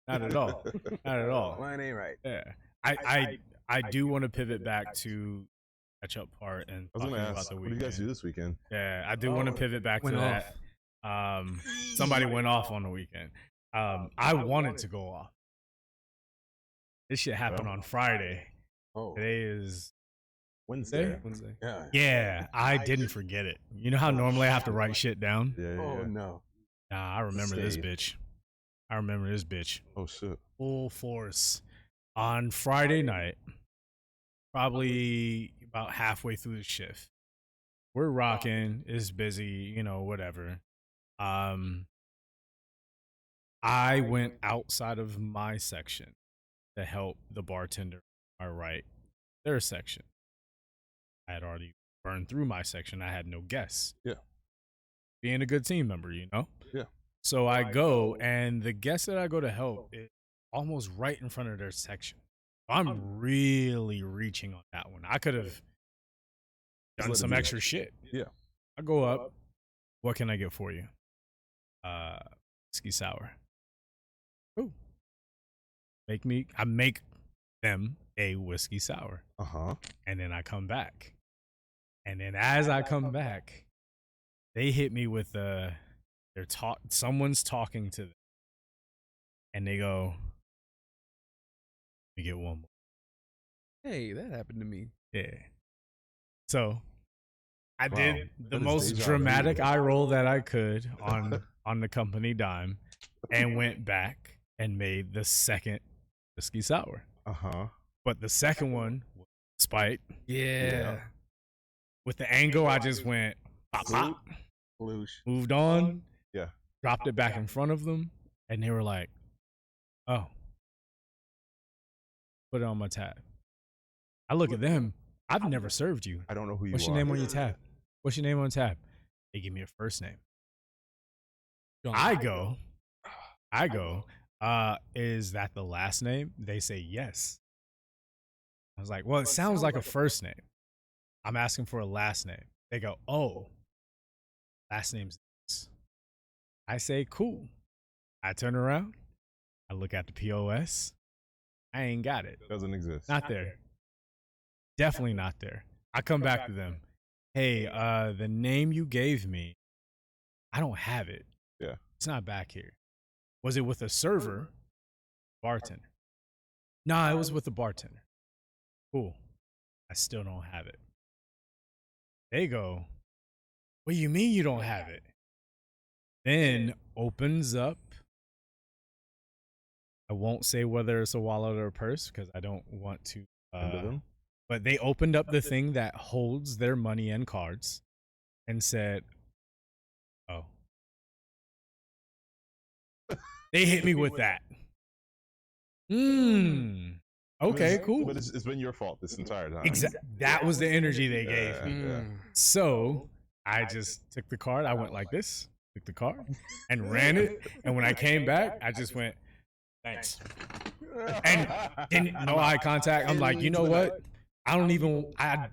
A: Not at all. Not at all.
C: Line ain't right.
A: Yeah. I do want to pivot back to catch up part and
D: I was
A: talking
D: gonna
A: about
D: ask,
A: the
D: what do
A: weekend.
D: you guys do this weekend?
A: Yeah, I do want to pivot back to
B: Went
A: that. Somebody went off on the weekend. I wanted to go off. This shit happened on Friday.
C: Oh,
A: Today is
D: Wednesday.
B: Wednesday.
C: yeah.
A: yeah. I didn't forget it. You know how normally I have to write shit down?
D: Yeah.
C: Oh no.
A: Nah, I remember this
D: Stay.
A: bitch. I remember this bitch.
D: Oh shit.
A: Full force on Friday night. Probably about halfway through the shift. We're rocking. It's busy, you know, whatever. I went outside of my section to help the bartender on my right, their section. I had already burned through my section. I had no guests.
D: Yeah.
A: Being a good team member, you know?
D: Yeah.
A: So I go, and the guest that I go to help is almost right in front of their section. I'm really reaching on that one. I could have done some extra shit.
D: Yeah.
A: I go up. What can I get for you? Whiskey sour. Ooh. I make them a whiskey sour.
D: Uh-huh.
A: And then I come back. And then as I come back, they hit me with someone's talking to them. And they go, "We get one more."
B: Hey, that happened to me.
A: Yeah. So I
D: Wow.
A: did the
D: That is
A: most
D: deja vu.
A: dramatic eye roll that I could on the company dime and went back and made the second whiskey sour.
D: Uh-huh.
A: But the second one, spite,
B: Yeah.
A: with the angle, I just went pop, pop,
C: Bloosh.
A: moved on,
D: Yeah.
A: dropped it back in front of them, and they were like, "Oh, put it on my tab." I look at them. I've never served you.
D: I don't know who you
A: What's
D: are.
A: your name on your tab? What's your name on tab? They give me a first name. I go, is that the last name? They say yes. I was like, well, it sounds like a first name. I'm asking for a last name. They go, oh, last name's this. I say, cool. I turn around. I look at the POS. I ain't got it.
D: Doesn't exist.
A: Not there. Definitely not there. I come back to them. Hey, the name you gave me, I don't have it.
D: Yeah.
A: It's not back here. Was it with a server? Bartender. Nah, it was with the bartender. Cool. I still don't have it. They go, what do you mean you don't have it? Then opens up. I won't say whether it's a wallet or a purse because I don't want to. But they opened up the thing that holds their money and cards and said, Oh. They hit me with that. Okay, cool.
D: But it's been your fault this entire time.
A: Exactly. That was the energy they gave me.
D: Yeah.
A: So I just took the card. I went like this, took the card, and ran it. And when I came back, I just went, thanks. And no eye contact. I'm like, you know what? I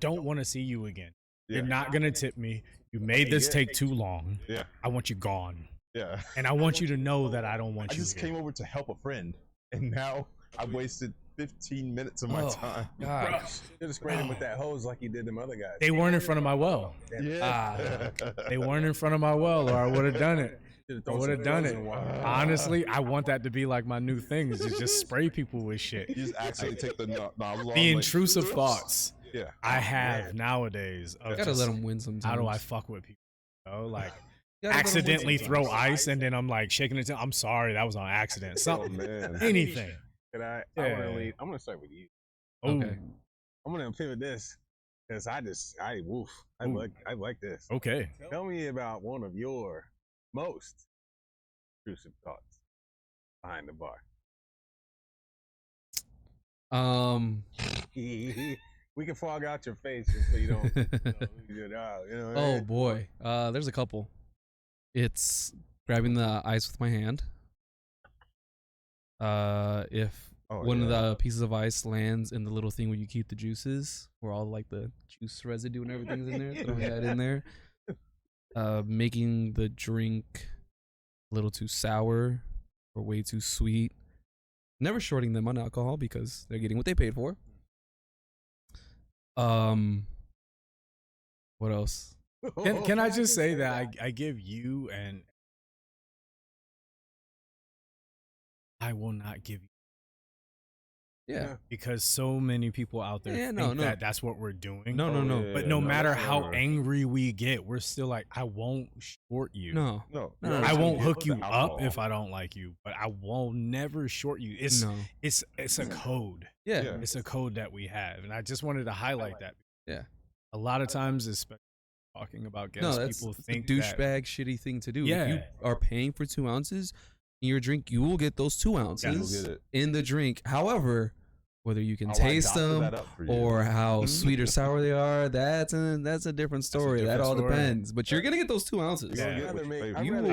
A: don't want to see you again.
D: Yeah.
A: You're not gonna tip me. You made this take too long.
D: Yeah.
A: I want you gone.
D: Yeah.
A: And I want you to know that I don't want
D: I
A: you.
D: just came over to help a friend, and now I wasted 15 minutes of my time.
B: God.
C: Should have sprayed him with that hose like he did them other guys.
A: They weren't in front of my well.
D: Yeah.
A: They weren't in front of my well, or I would have done it.
C: Should've
A: I
C: thrown
A: would have
C: some
A: done
C: frozen
A: it.
C: water.
A: Honestly, I want that to be like my new thing, is to just spray people with shit.
D: You just accidentally take the nozzle off,
A: The
D: like,
A: intrusive
D: oops.
A: thoughts
D: Yeah.
A: I have nowadays of
B: Gotta
A: just,
B: let them win sometimes.
A: how do I fuck with people? You know, like
B: Gotta let 'em win
A: accidentally
B: sometimes.
A: throw ice and then I'm like shaking it. I'm sorry, that was on accident.
D: Oh,
A: Something,
D: man.
A: anything.
C: Can I
A: Yeah.
C: want to lead. I'm gonna start with you.
B: Okay.
C: I'm gonna pivot this because I
A: Ooh.
C: like this.
A: Okay.
C: Tell me about one of your most intrusive thoughts behind the bar. We can fog out your face just so you don't. You know,
B: Oh boy, there's a couple. It's grabbing the ice with my hand. If one of the pieces of ice lands in the little thing where you keep the juices, where all like the juice residue and everything's in there, throwing that in there. Making the drink a little too sour or way too sweet. Never shorting them on alcohol because they're getting what they paid for. What else?
A: Can I just say that I give you, and I will not give you,
B: Yeah.
A: because so many people out there
B: Yeah,
A: think
B: no.
A: that that's what we're doing.
B: No.
A: But no matter how
D: angry,
A: angry we get, we're still like, I won't short you.
B: No.
D: No.
B: No,
A: I won't hook
D: the
A: you up
D: alcohol.
A: if I don't like you, but I will never short you. It's
B: No.
A: it's a code.
B: Yeah.
D: Yeah.
A: It's a code that we have, and I just wanted to highlight that.
B: Yeah.
A: A lot of times, especially talking about guests,
B: No, that's
A: people
B: a
A: think that
B: douchebag shitty thing to do. If you
A: Yeah.
B: are paying for 2 ounces in your drink, you will get those 2
D: You'll
B: ounces
D: get it.
B: in the drink. However, whether you can
D: How I
B: taste
D: doctor
B: them
D: that up for you.
B: or how sweet or sour they are, that's a different story.
A: different
B: that all
A: story.
B: depends. But you're gonna get those 2 ounces.
A: Yeah.
C: I'd rather make- I'd
B: You
C: rather
B: will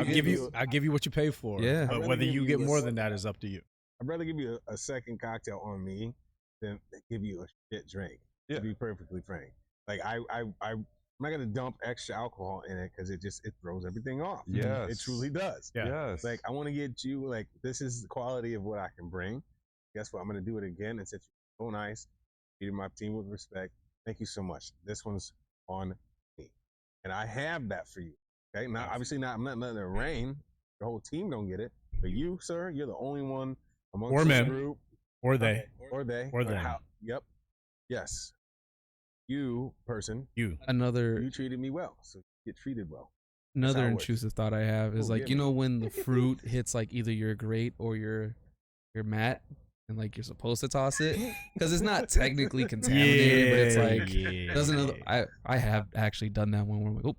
A: I'll give you what you pay for.
B: Yeah.
C: I'd
A: But
C: rather
A: whether
C: give
A: you
C: you
A: get
C: this-
A: more than that is up to you.
C: I'd rather give you a second cocktail on me than give you a shit drink.
D: Yeah.
C: To be perfectly frank, like I'm not gonna dump extra alcohol in it because it throws everything off.
D: Yes.
C: It truly does.
A: Yeah.
D: Yes.
C: Like I want to get you like this is the quality of what I can bring. Guess what? I'm gonna do it again and since you're so nice, treated my team with respect. Thank you so much. This one's on me, and I have that for you. Okay, now obviously not. I'm not letting it rain. The whole team don't get it, but you, sir, you're the only one amongst
A: Or
C: this
A: men.
C: group.
A: Or they.
C: Or they.
A: Or them.
C: Yep. Yes. You, person,
A: You.
B: Another
C: you treated me well, so you get treated well.
B: another
C: how it works.
B: intrusive thought I have is
C: Oh,
B: like,
C: yeah,
B: you know,
C: man.
B: when the fruit hits like either your grate or your mat, and like you're supposed to toss it because it's not technically contaminated, but it's like doesn't. I have actually done that one where I'm like, oh,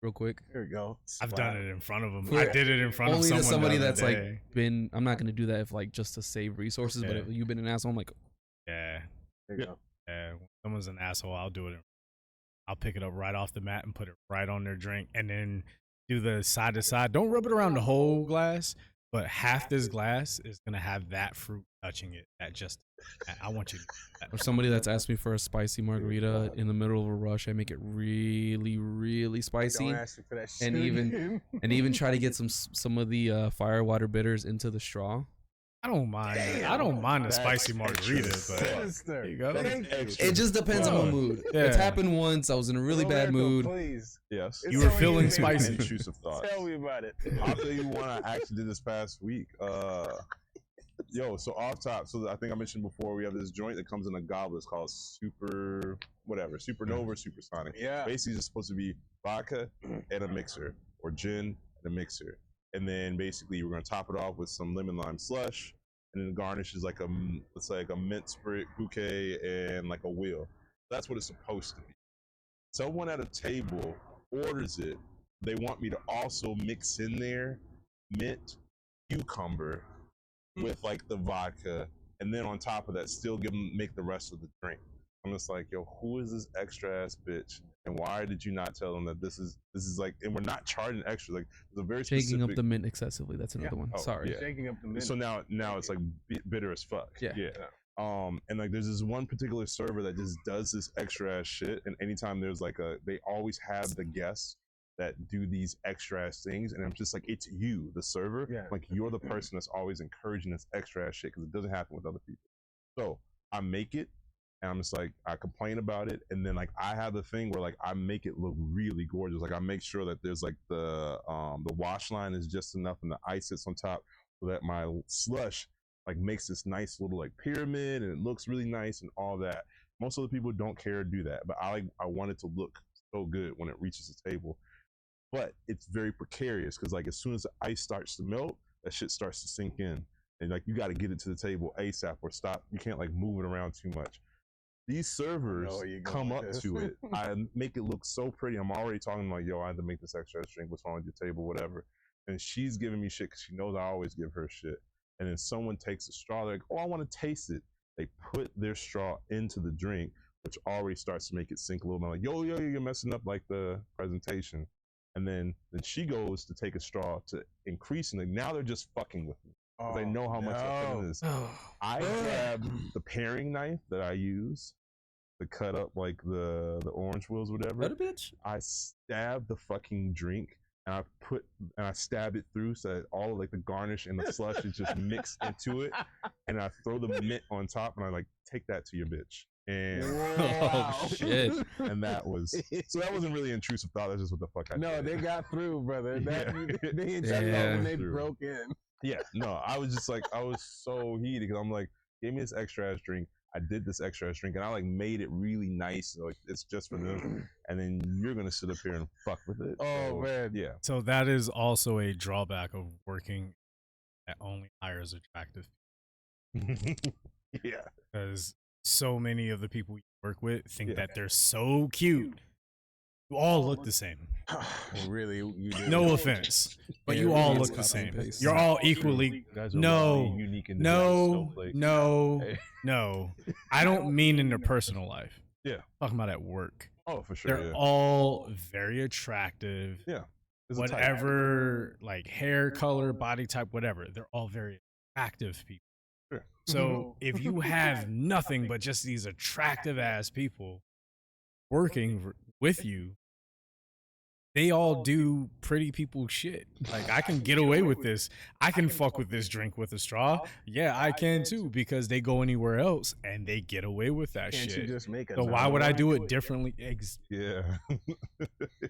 B: real quick.
C: Here we go.
A: I've done it in front of them.
B: Yeah.
A: I did it in front of
B: Only
A: someone
B: to somebody
A: the other
B: that's
A: day.
B: like been. I'm not gonna do that if like just to save resources. But
A: Yeah.
B: if you've been an asshole, I'm like,
A: Yeah.
C: There you go.
A: Yeah. When someone's an asshole, I'll do it. I'll pick it up right off the mat and put it right on their drink, and then do the side to side. Don't rub it around the whole glass, but half this glass is gonna have that fruit touching it. I want you to do that.
B: or somebody that's asked me for a spicy margarita in the middle of a rush. I make it really, really spicy,
C: Don't ask me for that shit
B: and even-
C: again.
B: and even try to get some of the fire water bitters into the straw.
A: I don't mind. I don't mind the
D: That's
A: spicy margarita,
D: extra.
A: but
C: Sinister.
A: there you go.
C: Thank you.
B: It just depends on my
A: Bro.
B: mood.
A: Yeah.
B: It's happened once. I was in a really bad
C: Roberto,
B: mood.
C: Please.
D: Yes.
C: It's
A: You were
C: so
A: feeling
C: easy.
A: spicy.
D: Intrusive thoughts.
C: Tell me about it.
D: I'll tell you one I actually did this past week. So off top, so I think I mentioned before, we have this joint that comes in a goblet. It's called Supernova, Supersonic.
C: Yeah.
D: Basically, it's supposed to be vodka and a mixer, or gin and a mixer. And then basically, we're going to top it off with some lemon lime slush. And then the garnish is like it's like a mint spirit bouquet and like a wheel. That's what it's supposed to be. Someone at a table orders it, they want me to also mix in there mint, cucumber with like the vodka, and then on top of that, still make the rest of the drink. I'm just like, yo, who is this extra ass bitch? And why did you not tell them that this is like, and we're not charging extra. Like, there's a very
B: Shaking
D: specific.
B: up the mint excessively. That's another one.
D: Oh,
B: Sorry.
D: yeah.
C: Shaking up the mint.
D: So now it's like bitter as fuck.
B: Yeah.
D: And like there's this one particular server that just does this extra ass shit, and anytime there's like they always have the guests that do these extra ass things, and I'm just like, it's you, the server.
C: Yeah.
D: Like, you're the person that's always encouraging this extra ass shit, because it doesn't happen with other people. So I make it, and I'm just like, I complain about it, and then like I have the thing where like I make it look really gorgeous. Like, I make sure that there's like the wash line is just enough, and the ice sits on top, so that my slush like makes this nice little like pyramid, and it looks really nice and all that. Most of the people don't care to do that, but I want it to look so good when it reaches the table. But it's very precarious, because like as soon as the ice starts to melt, that shit starts to sink in, and like you got to get it to the table ASAP or stop. You can't like move it around too much. These servers come up to it. I make it look so pretty. I'm already talking like, yo, I had to make this extra drink. What's wrong with your table? Whatever. And she's giving me shit because she knows I always give her shit. And then someone takes a straw. They're like, oh, I want to taste it. They put their straw into the drink, which already starts to make it sink a little bit. I'm like, yo, you're messing up like the presentation. And then she goes to take a straw to increase it. Now they're just fucking with me. They know how much it is. I grab the paring knife that I use to cut up like the orange wheels, whatever.
B: What a bitch.
D: I stab the fucking drink, and I stab it through so that all of like the garnish and the slush is just mixed into it. And I throw the mint on top, and I like, take that to your bitch. And
B: oh shit.
D: And that wasn't really intrusive thought. That's just what the fuck I did.
C: No, they got through, brother. They broke in.
D: Yeah, no, I was just like, I was so heated, because I'm like, give me this extra ass drink. I did this extra ass drink, and I like made it really nice, like it's just for them. And then you're gonna sit up here and fuck with it.
C: Oh man,
D: yeah.
A: So that is also a drawback of working that only hires attractive
D: Yeah,
A: because so many of the people you work with think that they're so cute. You all look the same.
C: Really? You do.
A: No offense, but you all look the same. You're all equally. No. I don't mean in their personal life.
D: Yeah.
A: Talking about at work.
D: Oh, for sure.
A: They're all very attractive.
D: Yeah.
A: Whatever, like hair color, body type, whatever. They're all very attractive people.
D: Sure.
A: So if you have nothing but just these attractive ass people working with you, they all do pretty people shit. Like, I can get away with this. I can fuck with this drink with a straw. Yeah, I can too, because they go anywhere else and they get away with that
C: Can't
A: shit.
C: you just make
A: So why would I do it differently?
D: Yeah.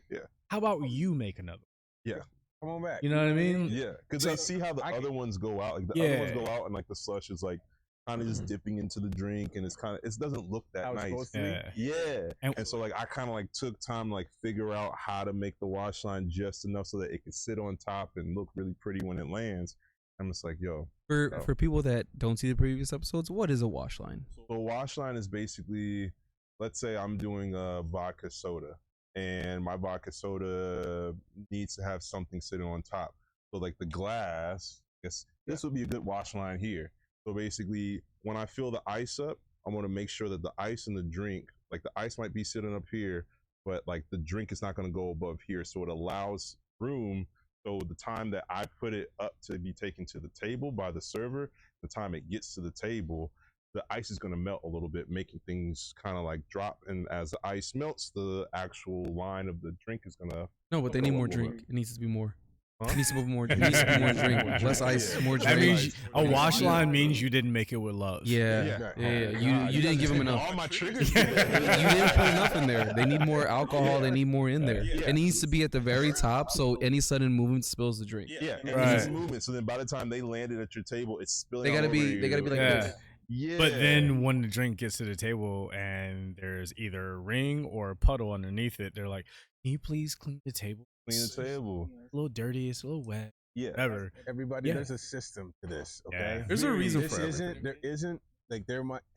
D: Yeah.
A: How about you make another?
D: Yeah.
C: Come on back.
A: You know what I mean?
D: Yeah, because they see how the other ones go out. Like the other ones go out, and like the slush is like kind of just dipping into the drink, and it doesn't look that nice. Yeah. And so like I kind of like took time to like figure out how to make the wash line just enough so that it can sit on top and look really pretty when it lands. I'm just like, yo.
B: For people that don't see the previous episodes, what is a wash line?
D: So a wash line is basically, let's say I'm doing a vodka soda, and my vodka soda needs to have something sitting on top. So like the glass, I guess this would be a good wash line here. So basically, when I fill the ice up, I want to make sure that the ice in the drink, like the ice might be sitting up here, but like the drink is not going to go above here. So it allows room. So the time that I put it up to be taken to the table by the server, the time it gets to the table, the ice is going to melt a little bit, making things kind of like drop. And as the ice melts, the actual line of the drink is going to...
B: No, but they need more drink. It needs to be more. Huh? It needs to be more. It needs to be more drink. Less ice, more drink.
A: That means a wash line means you didn't make it with love.
B: Yeah. You didn't give them enough.
D: All my triggers.
B: You didn't put enough in there. They need more alcohol. They need more in there. It needs to be at the very top, so any sudden movement spills the drink.
D: Yeah, it needs movement. So then by the time they landed at your table, it's spilling.
B: They gotta be like this.
D: Yeah.
A: But then when the drink gets to the table and there's either a ring or a puddle underneath it, they're like, "Can you please clean the table?
D: Clean the table.
A: It's a little dirty. It's a little wet."
D: Yeah.
A: Whatever.
C: Everybody, there's a system to this. Okay.
A: Yeah.
B: There's a reason for everything.
C: There isn't like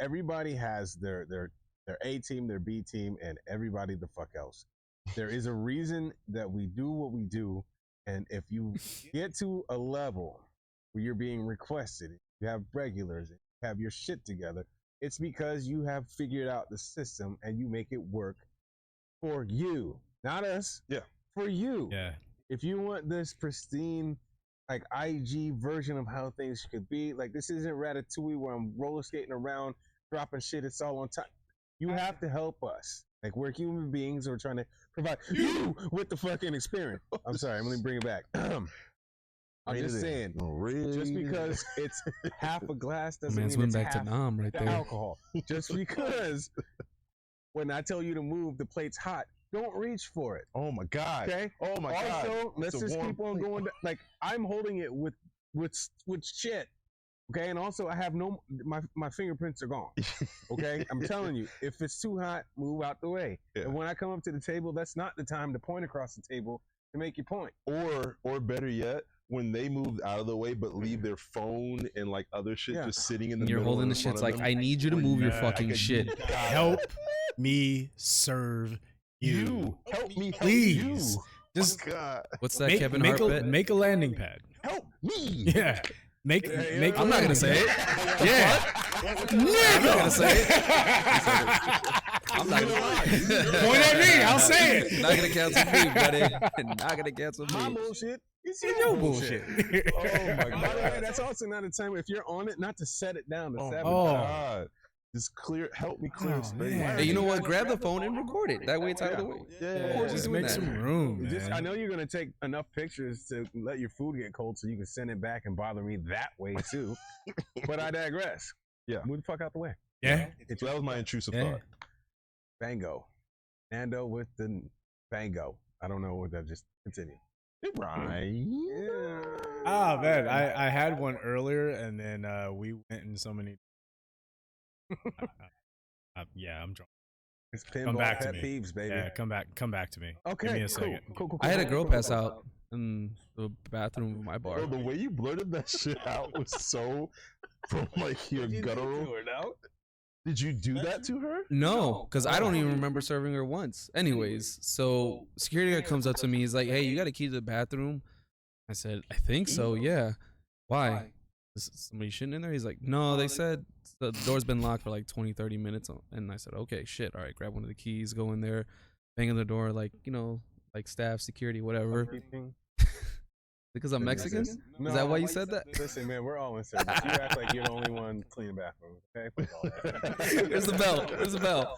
C: everybody has their A team, their B team, and everybody the fuck else. There is a reason that we do what we do. And if you get to a level where you're being requested, you have regulars, you have your shit together, it's because you have figured out the system and you make it work for you. Not us.
D: Yeah.
C: For you.
A: Yeah.
C: If you want this pristine, like IG version of how things could be, like this isn't Ratatouille where I'm roller skating around, dropping shit, it's all on time. You have to help us. Like we're human beings who are trying to provide you with the fucking experience. I'm sorry, I'm gonna bring it back. I'm just saying, just because it's half a glass doesn't
B: Man's
C: mean
B: went
C: it's
B: back to
C: half
B: Nam right
C: the
B: there.
C: alcohol. Just because when I tell you to move, the plate's hot, don't reach for it.
D: Oh my god.
C: Okay.
D: Oh my god.
C: Also, let's
D: It's a
C: just
D: warm
C: keep on
D: plate.
C: going. Like I'm holding it with shit. Okay, and also I have my fingerprints are gone. Okay, I'm telling you, if it's too hot, move out the way.
D: Yeah.
C: And when I come up to the table, that's not the time to point across the table to make your point.
D: Or better yet, when they move out of the way but leave their phone and like other shit
C: Yeah.
D: just sitting in the
B: You're
D: middle
B: holding
D: in
B: the
D: front
B: shits
D: of
B: like,
D: them.
B: I need you to
D: Well,
B: move your
D: yeah,
B: fucking
D: I
B: shit.
D: could-
A: Help me serve you.
D: Help me, help
A: Please.
D: you.
A: Just
D: God.
B: What's that
A: make,
B: Kevin
A: make
B: Hart
A: a,
B: bit?
A: make a landing pad.
D: Help me.
A: Yeah. Make
C: Yeah, yeah,
A: make.
C: yeah.
A: a
B: I'm not gonna
A: landing
B: say it.
A: pad.
B: Yeah. I'm not gonna say it. I'm not gonna
A: Point at me. I'll say it.
B: Not gonna cancel me, buddy. Not gonna cancel
C: My
B: me.
C: bullshit. It's
A: It's
C: your
A: your
C: bullshit.
A: bullshit.
D: Oh my
C: By the way,
D: god.
C: that's also not a time if you're on it, not to set it down to
D: Oh,
C: sabotage.
A: Oh.
D: god. Just clear. Help me clear
A: Oh,
D: space.
A: man.
B: Hey, you know what? Grab the phone and record it. That way it's out of the way.
D: Yeah.
B: Of course,
A: just
B: doing
A: make
B: that.
A: some room, man.
C: I know you're gonna take enough pictures to let your food get cold so you can send it back and bother me that way too. But I digress.
D: Yeah.
C: Move the fuck out the way.
A: Yeah.
D: So that was my intrusive
A: Yeah.
D: thought.
C: Bango. Nando with the bango. I don't know what that just continue.
D: Right.
C: Yeah.
A: Ah, man, I had one earlier, and then we went in so many. Yeah, I'm drunk.
C: It's pinball
A: back to
C: pet
A: me.
C: peeves, baby.
A: Yeah, come back to me.
C: Okay,
A: Give me a
C: cool.
A: second.
C: Cool.
B: I had a girl pass out in the bathroom of my bar.
D: Bro, the way you blurted that shit out was so from like your guttural. Did you do that to her?
B: No, because I don't even remember serving her once. Anyways, so security guard comes up to me. He's like, "Hey, you got a key to the bathroom?" I said, "I think so. Yeah. Why? Is somebody shitting in there?" He's like, "No, they said the door's been locked for like 20, 30 minutes." And I said, "Okay, shit. All right, grab one of the keys, go in there, bang on the door, like, you know, like staff, security, whatever." Because I'm Mexican? Is that why you said that?
C: Listen, man, we're all in service. You act like you're the only one cleaning bathrooms, okay? Fuck all that.
B: There's the bell. There's the bell.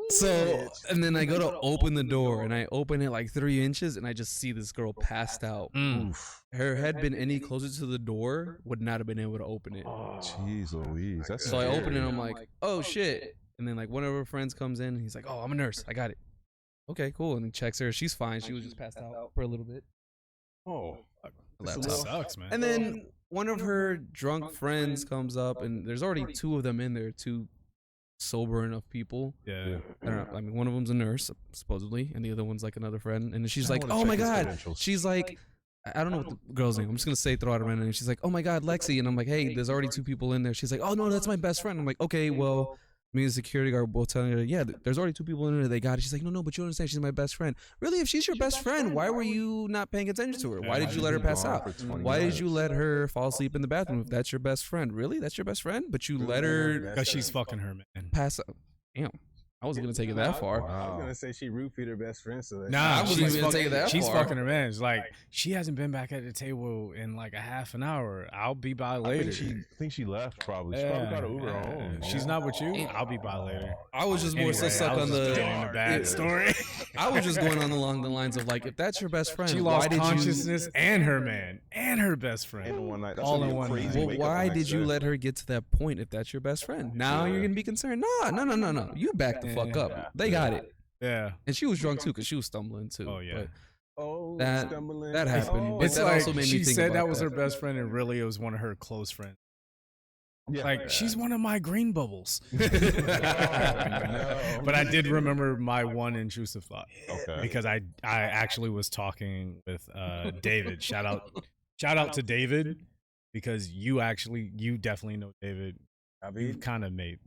B: So, and then I go to open the door, and I open it like 3 inches, and I just see this girl passed out.
A: Mm.
B: Her head been any closer to the door, would not have been able to open it.
D: Jeez Louise. That's
B: So I
D: scary.
B: open it, and I'm like, oh shit. And then like one of her friends comes in, and he's like, oh, I'm a nurse. I got it. Okay, cool. And he checks her. She's fine. She was just passed out for a little bit.
C: Oh,
A: That
B: Laptop.
A: sucks, man.
B: And then one of her drunk friends comes up, and there's already 2 of them in there, 2 sober enough people.
A: yeah.
B: I don't know. I mean, one of them's a nurse, supposedly, and the other one's like another friend. And she's
D: I
B: like,
D: wanna
B: "Oh
D: check
B: my
D: his
B: god!"
D: credentials.
B: She's like, I don't know what the girl's name. I'm just gonna say throw out a random name. She's like, "Oh my god, Lexi," and I'm like, "Hey, there's already 2 people in there." She's like, "Oh no, that's my best friend." I'm like, "Okay, well." Me and the security guard both telling her, yeah, there's already 2 people in there. They got it. She's like, no, but you don't understand. She's my best friend. Really? If she's your best friend, why were you not paying attention to her? Why did you let her pass out? Why did you let her fall asleep in the bathroom if that's your best friend? Really? That's your best friend? But you let her
A: Because she's fucking her, man.
B: pass out. Damn. I wasn't going to take it that far.
C: I was gonna say she roofied her best friend, so that
A: Nah,
B: I wasn't
A: she's
B: even gonna take it that
A: she's
B: far.
A: fucking her, man. It's like she hasn't been back at the table in like a half an hour. I'll be by
D: I
A: later.
D: think she left probably. She probably got an Uber home.
A: If she's not with you, I'll be by later.
B: I was just more so
A: Anyway,
B: stuck
A: I was
B: on
A: just
B: the.
A: getting the bad
B: Yeah.
A: story.
B: I was just going on along the lines of like, if that's your best friend,
A: She
B: why
A: lost
B: did
A: consciousness and her man and her best friend.
D: In one night. That's
A: All
D: gonna
A: in
D: be a
A: one
D: crazy
A: night.
B: Well,
D: wake up
B: why
D: the
B: did
D: next
B: you
D: day.
B: let her get to that point if that's your best friend? Now you're gonna be concerned. No. You back the fuck up. They got it.
A: Yeah.
B: And she was drunk too, because she was stumbling too.
A: Oh, yeah.
B: But
C: that
B: that happened, but
A: It's
B: that
A: like
B: also made me
A: she
B: think
A: said
B: about
A: that was
B: that.
A: her best friend, and really it was one of her close friends.
D: Yeah.
A: Like she's one of my green bubbles.
C: no.
A: But I did remember my one intrusive thought
D: Okay.
A: because I actually was talking with David. Shout out to David, because you definitely know David. You've kind of made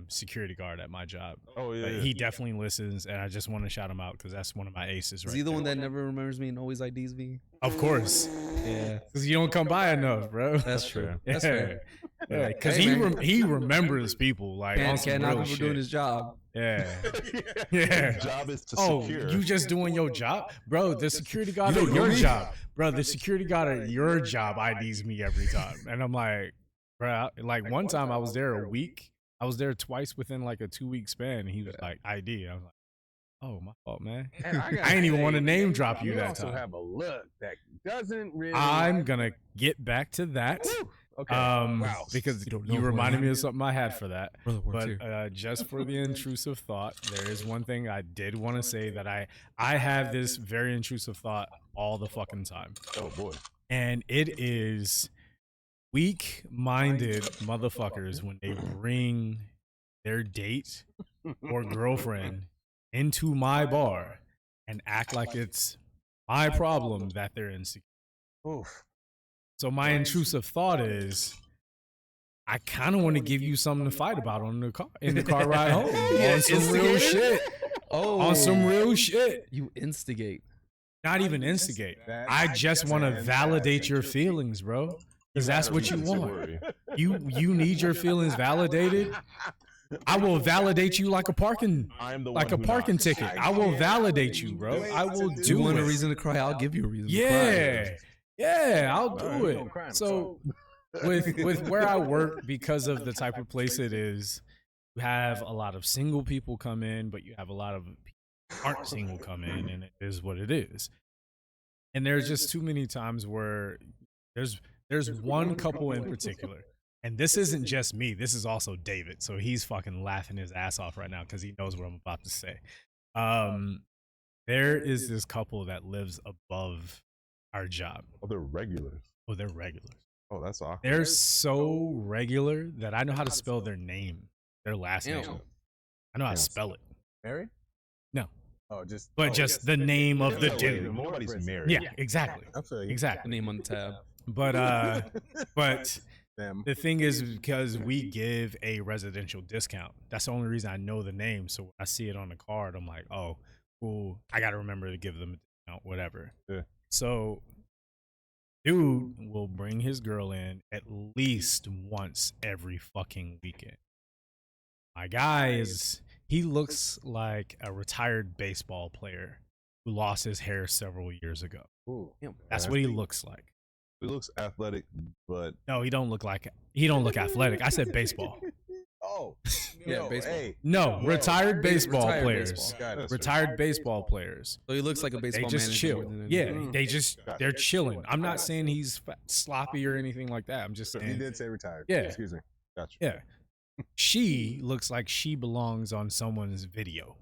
A: security guard at my job.
D: Oh yeah,
A: But
D: yeah.
A: he definitely listens, and I just want to shout him out because that's one of my aces.
B: Is
A: Right
B: he the
A: there.
B: one that never remembers me and always IDs me?
A: Of course,
B: Yeah,
A: because you don't come by enough, bro.
B: that's true. That's fair.
A: Yeah, because
B: Hey, man.
A: he remembers people like on some
B: Can't knock
A: real
B: him for
A: shit.
B: doing his job.
A: Yeah, yeah.
D: His job is to
A: Oh,
D: secure.
A: you just doing your job, bro? The security guard
B: You
A: at
B: don't know
A: your
B: me?
A: job, bro. The security guard at your job IDs me every time, and I'm like, bro. Like one time I was there a week. I was there twice within like a 2-week span, and he was like ID. I was like, oh, my fault, man.
C: And gotta
A: I ain't even
C: say,
A: want to name drop you that
C: also
A: time.
C: have a look that doesn't really.
A: I'm gonna get back to that.
C: Woo! Okay.
A: Wow, because
B: You don't know
A: you
B: who I
A: reminded
B: am.
A: me of something I had for that.
B: Brother works
A: But
B: here.
A: just for the intrusive thought, there is one thing I did want to say that I have this very intrusive thought all the fucking time,
D: Oh boy.
A: and it is weak-minded motherfuckers when they bring their date or girlfriend into my bar and act like it's my problem that they're insecure.
C: Oof.
A: So my intrusive thought is, I kind of want to give you something to fight about in the car ride home
B: Yeah,
A: on some real
B: instigator?
A: shit.
B: Oh,
A: On some real shit.
B: You instigate.
A: Not even instigate.
C: That-
A: I just want to
C: that's
A: validate your feelings, bro. Because that's what you
D: That's your
A: want.
D: worry.
A: You need your feelings validated. I will validate you like a parking
D: I'm the
A: like a
D: one who
A: parking
D: knocks.
A: ticket. I will validate you, bro. I will
B: You
A: do
B: want a
A: it.
B: reason to cry? I'll give you a reason. To
A: Yeah.
B: cry.
A: Yeah, I'll
C: All
A: do
C: right, we
A: it.
C: don't cry,
A: So with where I work, because of the type of place it is, you have a lot of single people come in, but you have a lot of people who aren't single come in, and it is what it is. And there's just too many times where there's one couple in particular, and this isn't just me. This is also David, so he's fucking laughing his ass off right now because he knows what I'm about to say. There is this couple that lives above our job.
D: Oh, they're regulars.
A: Well, they're regulars.
D: Oh, that's awkward.
A: They're so regular that I know how to spell their name, their last
B: Damn.
A: name. I know how to spell it.
C: Mary?
A: No.
C: Oh, just.
A: But just the name of the
D: No,
A: dude.
D: wait, nobody's married.
A: Yeah, exactly.
C: I feel you.
A: Exactly.
B: Name on the tab.
A: But
C: Them.
A: the thing is, because we give a residential discount, that's the only reason I know the name. So when I see it on the card, I'm like, oh, cool. I got to remember to give them a discount, whatever.
D: Yeah.
A: So dude will bring his girl in at least once every fucking weekend. My guy he looks like a retired baseball player who lost his hair several years ago.
C: Ooh.
A: That's what he looks like.
D: He looks athletic, but
A: No, he don't look athletic. I said baseball.
C: Oh.
B: Yeah,
C: yo,
B: baseball.
C: Hey.
A: No, retired baseball
B: Retired
A: players.
B: baseball.
C: Got it.
A: Retired baseball players.
B: So he looks like a
A: They
B: baseball
A: just
B: manager
A: chill.
B: more than
A: Yeah,
B: anything.
A: they're chilling. I'm not saying he's sloppy or anything like that. I'm just
C: He
A: saying.
C: did say retired.
A: Yeah.
C: Excuse me.
D: gotcha.
A: Yeah. She looks like she belongs on someone's video.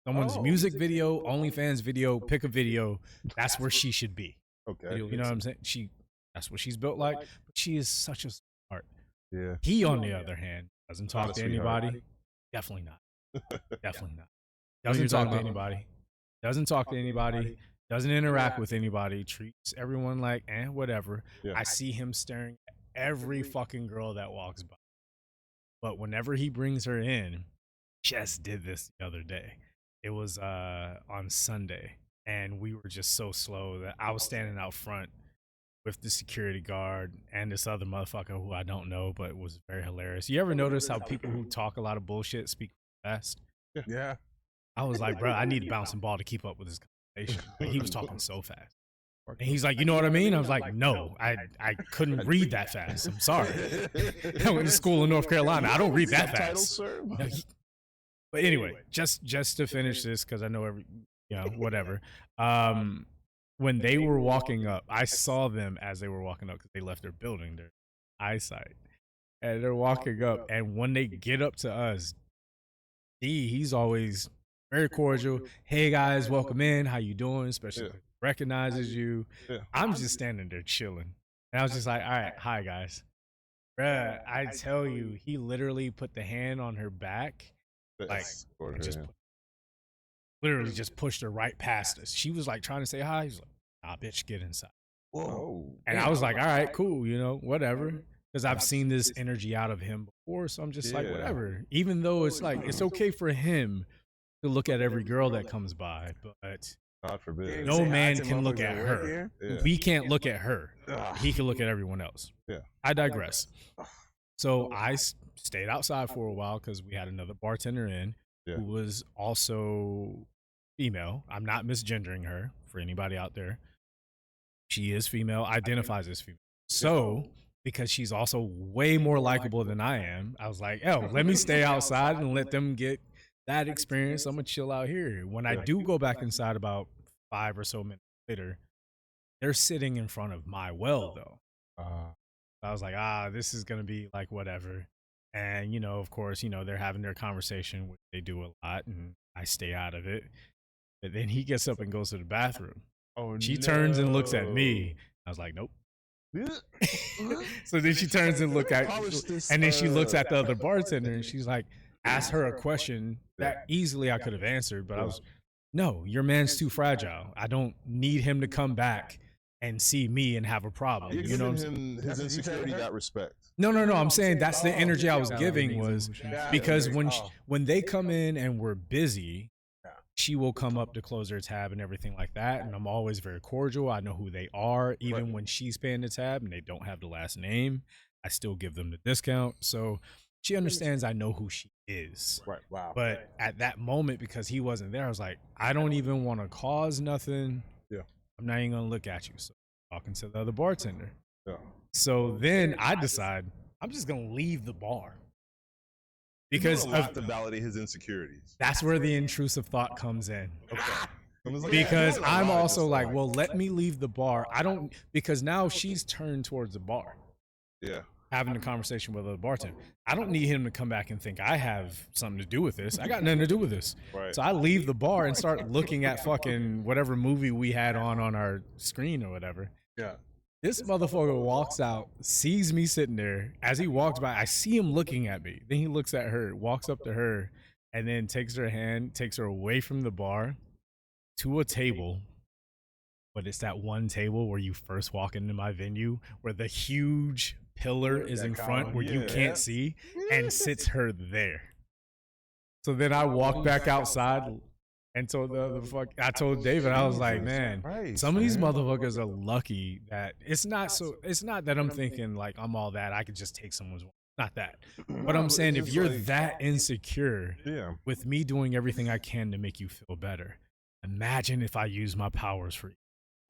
A: Someone's
C: Oh.
A: music video, OnlyFans video, pick a video. That's where she should be.
D: Okay.
A: You know what I'm saying? That's what she's built like. But she is such a sweetheart.
D: Yeah.
A: He, on the other hand, doesn't talk
D: Not
A: to
D: a sweetheart.
A: anybody. Definitely not. Definitely not.
B: What are
A: Doesn't
B: you
A: talk
B: talking
A: to
B: about?
A: anybody. Doesn't talk to anybody. Doesn't interact with anybody. Treats everyone like, whatever.
D: Yeah.
A: I see him staring at every fucking girl that walks by. But whenever he brings her in, just did this the other day. It was on Sunday, and we were just so slow that I was standing out front with the security guard and this other motherfucker who I don't know, but it was very hilarious. You ever notice how people who talk a lot of bullshit speak fast?
C: Yeah.
A: I was like, bro, I need a bouncing ball to keep up with this conversation. Like, he was talking so fast. And he's like, you know what I mean? I was like, no, I couldn't read that fast. I'm sorry. I went to school in North Carolina. I don't read that
D: Subtitles,
A: fast.
D: sir?
A: No, but anyway, just to finish this, because I know whatever. When they were walking up, I saw them as they were walking up because they left their building, their eyesight, and they're walking up. And when they get up to us, he's always very cordial. Hey guys, welcome in. How you doing? Especially if he recognizes you.
D: Yeah.
A: I'm just standing there chilling, and I was just like, all right, hi guys. Bruh, I tell you, he literally put the hand on her back.
D: That's for
A: And
D: her,
A: just
D: yeah.
A: literally just pushed her right past us. She was like trying to say hi. He's like, nah, bitch, get inside.
D: Whoa.
A: And I was like, all right, cool, whatever. because I've seen this energy out of him before. So I'm just like,
D: Yeah.
A: whatever. Even though it's like it's okay for him to look at every girl that comes by, but
D: God forbid.
A: no
C: Say hi
A: man
C: to
A: can look
C: motherfuckers
A: at
C: that work
A: her.
C: here.
D: Yeah.
A: We can't look at her.
C: Ugh.
A: He can look at everyone else.
D: Yeah.
A: I digress. So I stayed outside for a while because we had another bartender in
D: Yeah.
A: who was also female. I'm not misgendering her for anybody out there. She is female, identifies as female. So, because she's also way more likable than I am, I was like, oh, let me stay outside and let them get that experience. I'm going to chill out here. When I do go back inside about 5 or so minutes later, they're sitting in front of my well, though. I was like, this is going to be like whatever. And, you know, of course, you know, they're having their conversation, which they do a lot, and I stay out of it. But then he gets up and goes to the bathroom.
D: Oh,
A: She turns and looks at me. I was like, nope. So then she turns and look at, and then she looks at the other bartender, and she's like, ask her a question that easily I could have answered, but I was, no, your man's too fragile. I don't need him to come back and see me and have a problem.
D: You're
A: You know what I'm
D: giving
A: saying?
D: him his insecurity that respect.
A: No. I'm saying that's the energy I was giving was because when
C: Oh.
A: when they come in and we're busy, she will come up to close their tab and everything like that. And I'm always very cordial. I know who they are. Even when she's paying the tab and they don't have the last name, I still give them the discount. So she understands I know who she is.
D: Right.
C: Wow.
A: But at that moment, because he wasn't there, I was like, I don't even want to cause nothing.
D: Yeah.
A: I'm not even going to look at you. So talking to the other bartender.
D: Yeah.
A: So then I decide I'm just going to leave the bar. Because
D: You have to validate his insecurities.
A: that's where the intrusive thought comes in.
D: Okay.
A: Because I'm also like, well, let me leave the bar. I don't, because now she's turned towards the bar,
D: Yeah.
A: having a conversation with the bartender. I don't need him to come back and think I have something to do with this. I got nothing to do with this.
D: Right.
A: So I leave the bar and start looking at fucking whatever movie we had on our screen or whatever.
C: Yeah.
A: This motherfucker walks out, sees me sitting there. As he walks by, I see him looking at me. Then he looks at her, walks up to her, and then takes her hand, takes her away from the bar to a table. But it's that one table where you first walk into my venue where the huge pillar is in front where you can't see, and sits her there. So then I walk back outside and told I told David, I was like, man, some of these motherfuckers are lucky that it's not that I'm thinking like I'm all that, I could just take someone's, not that. But I'm saying if you're that insecure with me doing everything I can to make you feel better, imagine if I use my powers for you.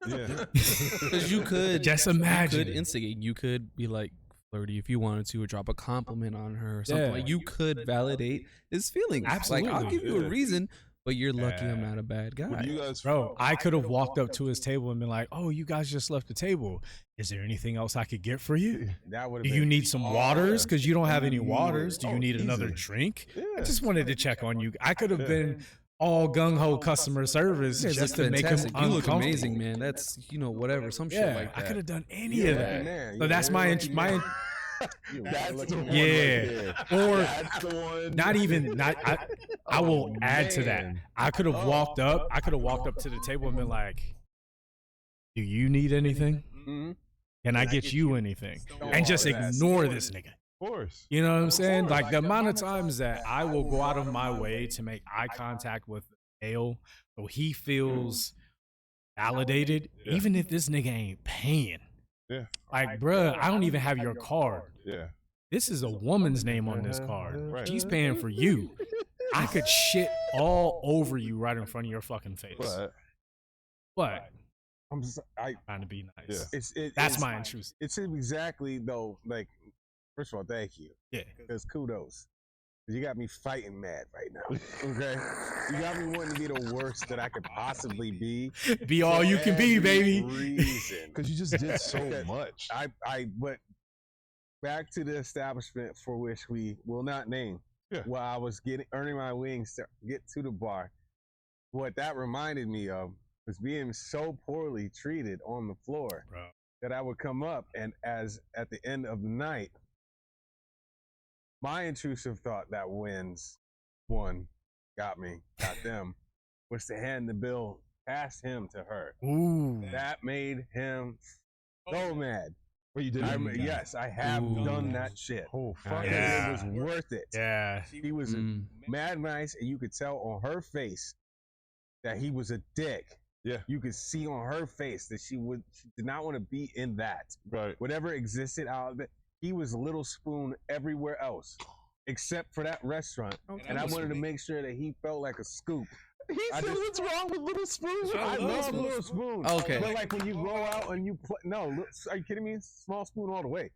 D: Yeah.
B: Because you could
A: Just imagine.
B: You could instigate. You could be like flirty if you wanted to, or drop a compliment on her or something.
A: Yeah.
B: Like you could validate his feelings.
A: Absolutely.
B: Like I'll give you a
D: Yeah.
B: reason, but you're lucky I'm
A: Yeah.
B: not a bad guy.
D: Would you guys,
A: Bro, I could have walked up to his table and been like, oh, you guys just left the table. Is there anything else I could get for you?
C: That would
A: Do
C: have
A: you
C: been.
A: need some waters? Because you don't have any waters. Do you
D: Oh,
A: need another
D: easy.
A: drink? I
D: Yeah.
A: just wanted to check on you. I could have been all gung-ho customer service
B: You guys
A: just
B: look
A: to make him
B: fantastic. You look
A: uncomfortable.
B: amazing, man. That's whatever, some shit
A: Yeah,
B: like that.
A: I could have done any of that.
C: Man,
A: So that's my
D: That's the one.
A: Yeah.
D: Right
A: Or
D: That's the one.
A: not even I will add to that. I could have walked up to the table and been like, do you need anything?
C: Mhm.
A: Can I get you anything? And just ignore this nigga.
D: Of course.
A: You know what I'm saying? Like the amount of times that I will go out of my way to make eye contact with Dale so he feels validated,
D: Yeah.
A: even if this nigga ain't paying.
D: Yeah.
A: Like, bruh, I don't even have your card.
D: Yeah.
A: This is a woman's name on this card.
D: Right.
A: She's paying for you. I could shit all over you right in front of your fucking face. But
C: I'm just,
A: trying to be nice.
D: Yeah.
A: That's my intrusive.
C: It's exactly though. Like, first of all, thank you.
A: Yeah.
C: Because kudos. 'Cause you got me fighting mad right now. Okay. You got me wanting to be the worst that I could possibly be.
A: Be all you can be, baby.
C: Reason.
D: Because you just did so much.
C: But back to the establishment for which we will not name.
D: Yeah.
C: While I was earning my wings to get to the bar, what that reminded me of was being so poorly treated on the floor
A: Bro.
C: that I would come up and as at the end of the night, my intrusive thought that got them, was to hand the bill past him to her.
A: Ooh.
C: That made him so mad.
D: Well, you did.
C: Yes, I have done that shit.
D: Oh, fuck
C: And
A: Yeah.
C: it was worth it.
A: Yeah.
C: He was mad nice, and you could tell on her face that he was a dick.
D: Yeah.
C: You could see on her face that she did not want to be in that.
D: Right.
C: Whatever existed out of it, he was Little Spoon everywhere else, except for that restaurant. And I wanted to make sure that he felt like a scoop.
D: He said, "What's wrong with Little Spoon?"
C: I love Little Spoon.
B: Okay.
C: But like when you go out and you put are you kidding me? Small Spoon all the way.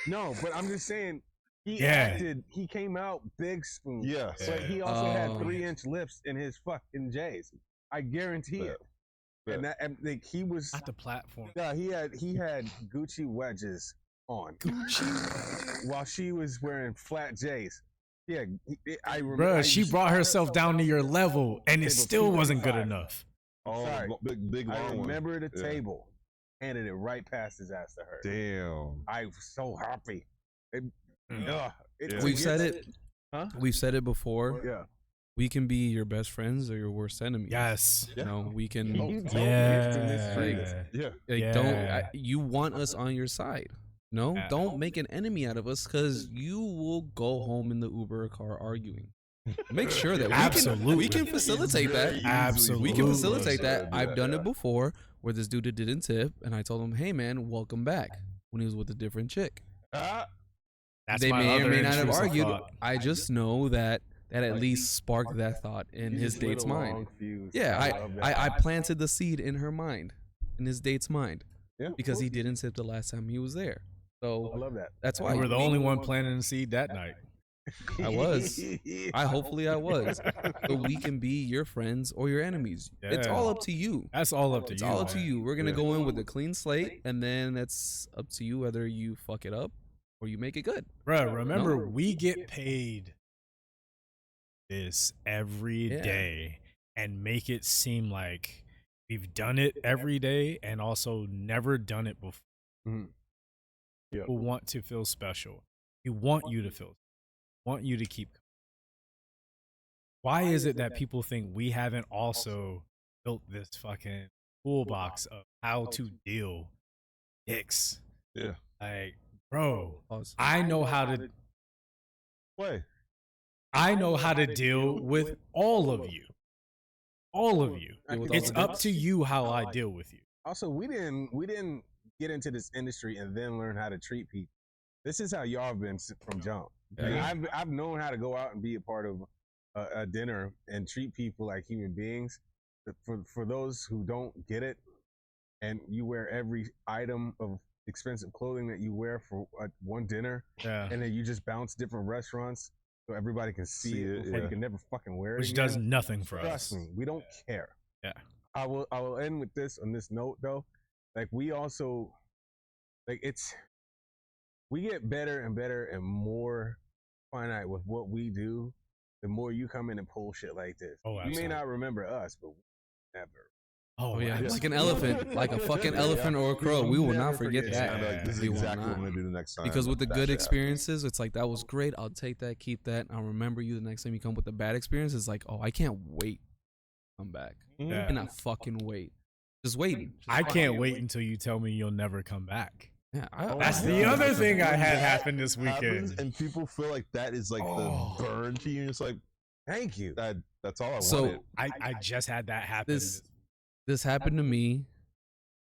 C: No, but I'm just saying he came out Big Spoon.
D: Yeah.
C: But he also had
B: Oh.
C: 3-inch lips in his fucking J's. I guarantee it. And that and like he was
A: Not the platform.
C: yeah, he had Gucci wedges on. While she was wearing flat J's. Yeah, I remember.
A: Bruh, she brought herself down to your level, and it still wasn't good enough.
D: Oh,
C: Sorry.
D: big
C: I
D: long one.
C: remember the
D: Yeah.
C: table, handed it right past his ass to her.
D: Damn.
C: I was so happy.
B: We've said it.
C: Huh?
B: We've said it before.
C: Yeah.
B: We can be your best friends or your worst enemies.
A: Yes.
B: You know, we can.
A: Yeah.
D: Yeah.
B: Like,
A: Yeah.
B: you want us on your side. No,
A: Yeah.
B: don't make an enemy out of us, because you will go home in the Uber car arguing. Make sure that
A: Absolutely.
B: we can facilitate that.
A: Absolutely.
B: We can facilitate
D: So,
B: that. I've done
D: yeah.
B: it before where this dude didn't tip, and I told him, "Hey man, welcome back," when he was with a different chick.
D: Ah,
A: That's
B: They
A: my
B: may or
A: other
B: may not have
A: intrusive
B: argued.
A: thought.
B: I just know that at least sparked that thought in his date's mind. Yeah, I planted the seed in her mind, in his date's mind, because he didn't tip the last time he was there.
C: I
B: So
C: love that.
B: that's why
A: You were the only one planting the seed that night.
B: I was. Hopefully I was. So we can be your friends or your enemies. It's
A: Yeah.
B: all up to you.
A: That's all up to
B: It's
A: you.
B: all up to
A: man.
B: you. We're gonna
D: Yeah.
B: go in with a clean slate, and then it's up to you whether you fuck it up or you make it good.
A: Bruh, remember, we get paid this every day
B: Yeah.
A: and make it seem like we've done it every day and also never done it before.
C: Mhm. Yeah.
A: People want to feel special. We want you to feel, want you to keep. Why is it that people think we haven't also built this fucking toolbox of how to deal dicks?
D: Yeah.
A: Like, bro,
B: Pause.
A: I know how to.
D: Play.
A: I know how to deal with all of you. All of you.
B: Deal with
A: It's
B: all of
A: up to you how I deal with you.
C: Also, we didn't get into this industry and then learn how to treat people. This is how y'all have been from jump. Like,
B: Yeah.
C: I've known how to go out and be a part of a dinner and treat people like human beings. But for those who don't get it, and you wear every item of expensive clothing that you wear for one dinner,
A: Yeah.
C: and then you just bounce different restaurants so everybody can see it before
D: yeah.
C: you can never fucking wear it.
A: Which
C: again.
A: does nothing for
C: Trust
A: us.
C: me, we don't care.
A: Yeah.
C: I will end with this on this note though. Like we also we get better and better and more finite with what we do, the more you come in and pull shit like this.
A: Oh,
C: You may
A: absolutely.
C: not remember us, but we never.
A: Oh,
B: Oh yeah,
A: absolutely.
B: like an elephant, like a fucking elephant or a crow. We will not forget
C: forget
B: that.
D: Kinda like, this is
B: We will
D: exactly what
B: not.
D: I'm gonna do the next time.
B: Because with the
D: That
B: good
D: shit
B: experiences, it's like, that was great. I'll take that, keep that. I'll remember you the next time you come with the bad experience. It's like, oh, I can't wait to come back.
D: happens.
A: Yeah.
B: I cannot fucking wait. Just waiting.
A: I can't wait until you tell me you'll never come back.
B: Yeah,
A: That's
D: my
A: the
D: God.
A: other thing I had
D: That
A: happen this
D: happens,
A: weekend.
D: and people feel like that is like
A: Oh.
D: the burn to you. And it's like
C: Thank you.
D: that's all I
B: So-
D: wanted.
A: I just had that happen.
B: This happened to me.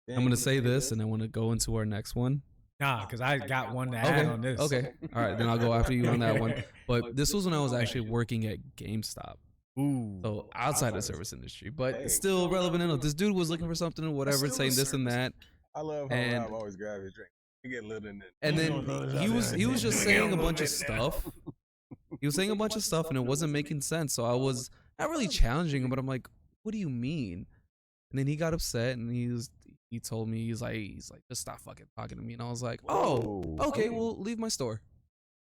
B: I'm gonna say this, and I want to go into our next one.
A: Nah, because I got one to add on this.
B: Okay. All right, then I'll go after you on that one. But this was when I was actually working at GameStop.
A: Ooh.
B: So outside the service industry, but it's still relevant enough. This dude was looking for something or whatever,
C: Still
B: saying
C: a
B: this and
C: service.
B: that.
C: I love how
B: And-
C: Rob always grab his drink. You get lit in it.
B: And then he was just saying a bunch of stuff. He was saying a bunch of stuff, and it wasn't making sense. So I was not really challenging him, but I'm like, "What do you mean?" And then he got upset, and he told me he's like, just stop fucking talking to me. And I was like, "Oh, okay, well, leave my store."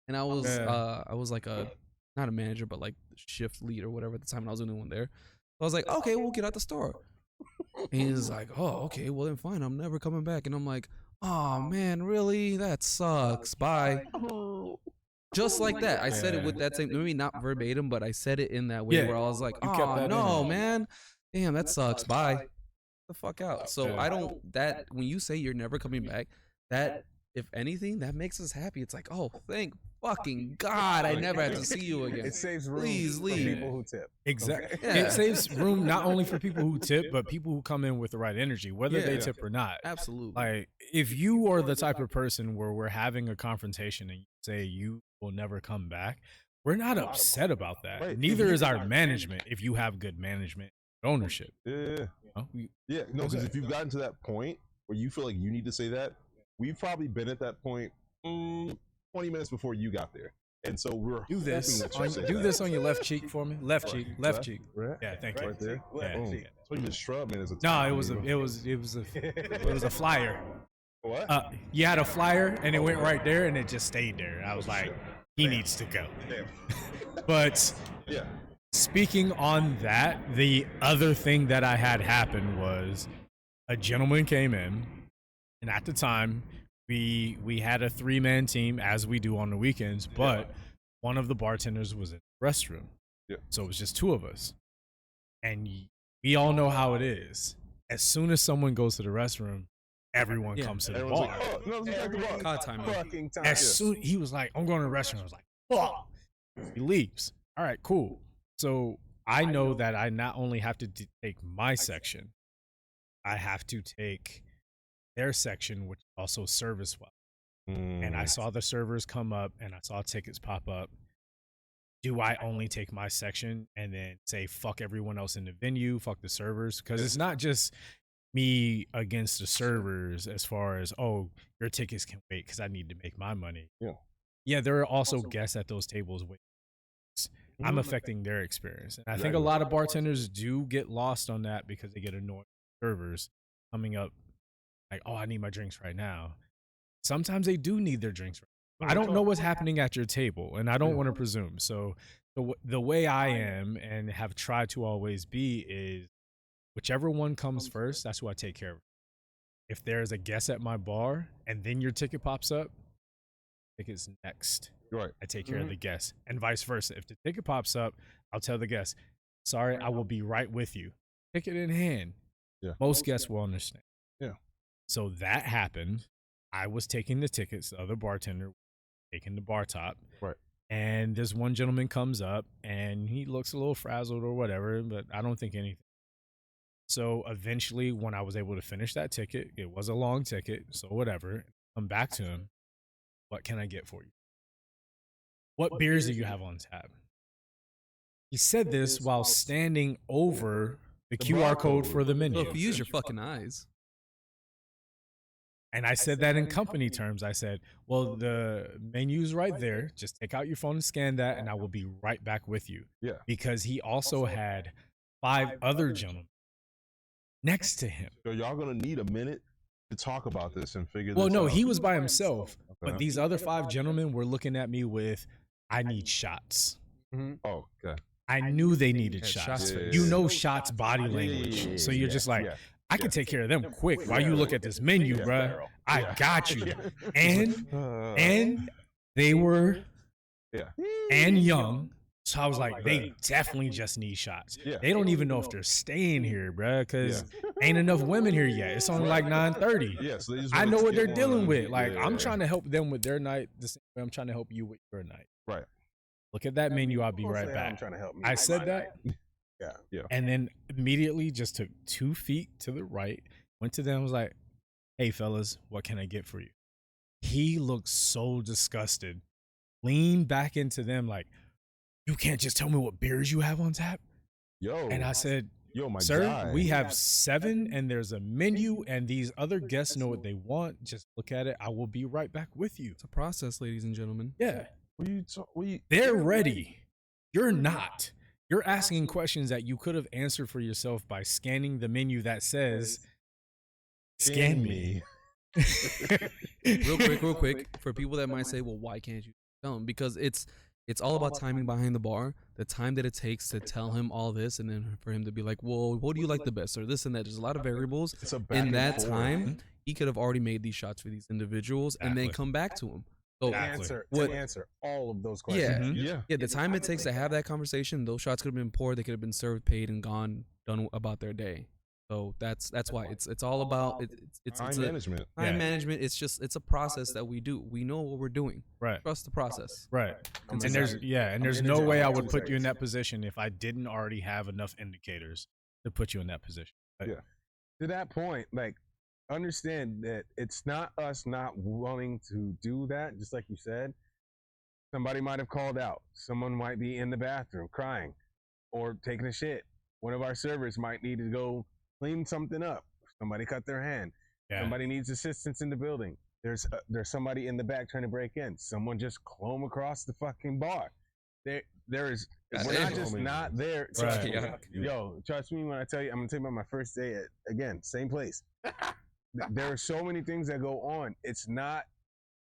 B: And I was
A: Yeah.
B: I was like not a manager, but like shift lead or whatever at the time, and I was the only one there. So I was like, "Okay, we'll get out the store." And he's like, "Oh, okay, well then fine, I'm never coming back." And I'm like, "Oh man, really? That sucks. Bye." Just like that. I said it with that same, maybe not verbatim, but I said it in that way
A: Yeah.
B: where I was like,
A: You kept
B: "Oh
A: that in
B: no,
A: there.
B: man, damn, that sucks. Bye." The fuck out. So
A: Yeah.
B: I don't, that when you say you're never coming back, that if anything, that makes us happy. It's like, oh, thank fucking God, I never have to see you again.
C: It saves room
B: Please
C: for
B: leave.
C: people who tip.
A: Exactly.
B: Okay. Yeah.
A: It saves room not only for people who tip, but people who come in with the right energy, whether they
B: Yeah.
A: tip or not.
B: Absolutely.
A: Like, if you are the type of person where we're having a confrontation and you say you will never come back, we're not upset about that.
D: Right.
A: Neither is our management if you have good management ownership.
D: Yeah.
A: You know?
D: Yeah, no, because if you've gotten to that point where you feel like you need to say that, we've probably been at that point 20 minutes before you got there. And so we're
A: Do this.
D: hoping that you say
A: Do
D: that.
A: this on your left cheek for me. Left cheek. Left cheek.
D: Right?
A: Yeah, thank you.
D: Right there.
A: Yeah.
D: Boom. So you just shrub man as a
A: No,
D: top,
A: it was
D: bro.
A: a flyer.
D: What?
A: You had a flyer and it went right there and it just stayed there. I was like, he needs to go.
D: Damn.
A: But
D: Yeah.
A: speaking on that, the other thing that I had happen was a gentleman came in, and at the time we had a 3-man team as we do on the weekends, but one of the bartenders was in the restroom.
D: Yeah.
A: So it was just 2 of us. And we all know how it is. As soon as someone goes to the restroom, everyone
B: Yeah.
A: comes to the
D: Everyone's
A: bar.
D: like, oh, no, let's back the bar.
B: Call time.
C: Fucking time.
A: As soon he was like, I'm going to the restroom. I was like, fuck. He leaves. All right, cool. So I know that I not only have to take my section, I have to take their section, which is also service well. And I saw the servers come up and I saw tickets pop up. Do I only take my section and then say fuck everyone else in the venue, fuck the servers? Because it's not just me against the servers as far as, oh, your tickets can wait because I need to make my money. Yeah, there are also guests at those tables waiting. I'm affecting their experience. And I think a lot of bartenders do get lost on that because they get annoyed with servers coming up like, oh, I need my drinks right now. Sometimes they do need their drinks right now. I don't know what's happening at your table, and I don't want to presume. So the way I am and have tried to always be is whichever one comes first, that's who I take care of. If there's a guest at my bar and then your ticket pops up, ticket's next.
D: Right.
A: I take care of the guest, and vice versa. If the ticket pops up, I'll tell the guest, sorry, I will be right with you. Ticket in hand.
D: Yeah.
A: Most guests will understand.
D: Yeah.
A: So that happened. I was taking the tickets. The other bartender was taking the bar top.
D: Right.
A: And this one gentleman comes up, and he looks a little frazzled or whatever, but I don't think anything. So eventually, when I was able to finish that ticket, it was a long ticket, so whatever. Come back to him. What can I get for you? What beers do you have on tap? He said this while standing over the QR code for the
B: So
A: menu.
B: if you use your fucking eyes.
A: And I said that in company terms. I said, well, the menu's right there. Just take out your phone and scan that, and I will be right back with you.
D: Yeah.
A: Because he also had 5 other gentlemen next to him.
D: So y'all gonna need a minute to talk about this and figure this
A: Well,
D: out.
A: no, he was by himself.
D: Okay.
A: But these other 5 gentlemen were looking at me with, I need shots.
D: Oh, okay.
A: I knew they needed
B: Had
A: shots.
B: shots
D: face.
A: You know shots body language. So you're just like, I can take care of them quick while you look at this menu, bruh. I got you. And they were and young. So I was like, they definitely just need shots.
D: Yeah.
A: They don't even know if they're staying here, bruh, because ain't enough women here yet. It's only like 9:30.
D: Yeah, so they just
A: I
D: wanna
A: know what
D: get
A: they're dealing
D: one.
A: with. Like,
D: Yeah,
A: I'm
D: yeah.
A: trying to help them with their night the same way I'm trying to help you with your night.
D: Right.
A: Look at that menu. I'll be
C: Don't
A: right
C: say I'm
A: back.
C: trying to help me
A: I
C: with
A: said
C: my
A: that.
C: night.
A: And then immediately just took 2 feet to the right, went to them, was like, hey, fellas, what can I get for you? He looked so disgusted, leaned back into them like, you can't just tell me what beers you have on tap?
D: Yo.
A: And I said,
D: yo, my
A: sir,
D: guy.
A: we have 7 and there's a menu and these other guests know what they want. Just look at it. I will be right back with you.
B: It's a process, ladies and gentlemen.
A: Yeah.
D: What you
A: They're ready. You're not. You're asking questions that you could have answered for yourself by scanning the menu that says, scan me.
B: Real quick, for people that might say, well, why can't you tell him? Because it's all about timing behind the bar, the time that it takes to tell him all this, and then for him to be like, well, what do you like the best, or this and that. There's a lot of variables.
D: It's a back
B: In
D: and
B: that
D: forth.
B: time, he could have already made these shots for these individuals and then
A: Exactly.
B: come back to him. So
A: Exactly.
B: What-
C: To answer all of those
B: yeah,
C: questions.
D: Yeah.
B: yeah, the time it takes to have that conversation, those shots could have been poured, they could have been served, paid, and gone, done about their day. So that's why it's all about it's
D: Time
B: it's
D: management.
B: time management. It's a process that we do. We know what we're doing.
A: Right.
B: Trust the process.
A: Right.
C: I'm
A: And there's
C: excited.
A: there's
C: I'm
A: no way I
C: energetic.
A: would put you in that position if I didn't already have enough indicators to put you in that position. Right?
C: Yeah. To that point, like, understand that it's not us not wanting to do that. Just like you said, somebody might have called out. Someone might be in the bathroom crying or taking a shit. One of our servers might need to go clean something up. Somebody cut their hand.
A: Yeah.
C: Somebody needs assistance in the building. There's somebody in the back trying to break in. Someone just clomb across the fucking bar. There is. We're not just not there.
A: Right.
C: Yo, trust me when I tell you. I'm gonna tell you about my first day again, same place. There are so many things that go on. It's not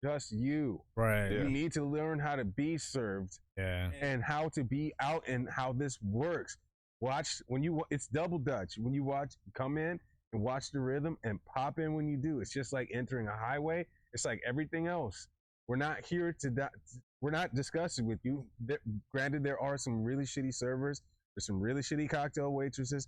C: just you.
A: Right.
C: You need to learn how to be served
A: Yeah.
C: and how to be out and how this works. Watch it's double Dutch. When you come in and watch the rhythm and pop in when you do. It's just like entering a highway. It's like everything else. We're not here we're not discussing with you. Granted, there are some really shitty servers. There's some really shitty cocktail waitresses.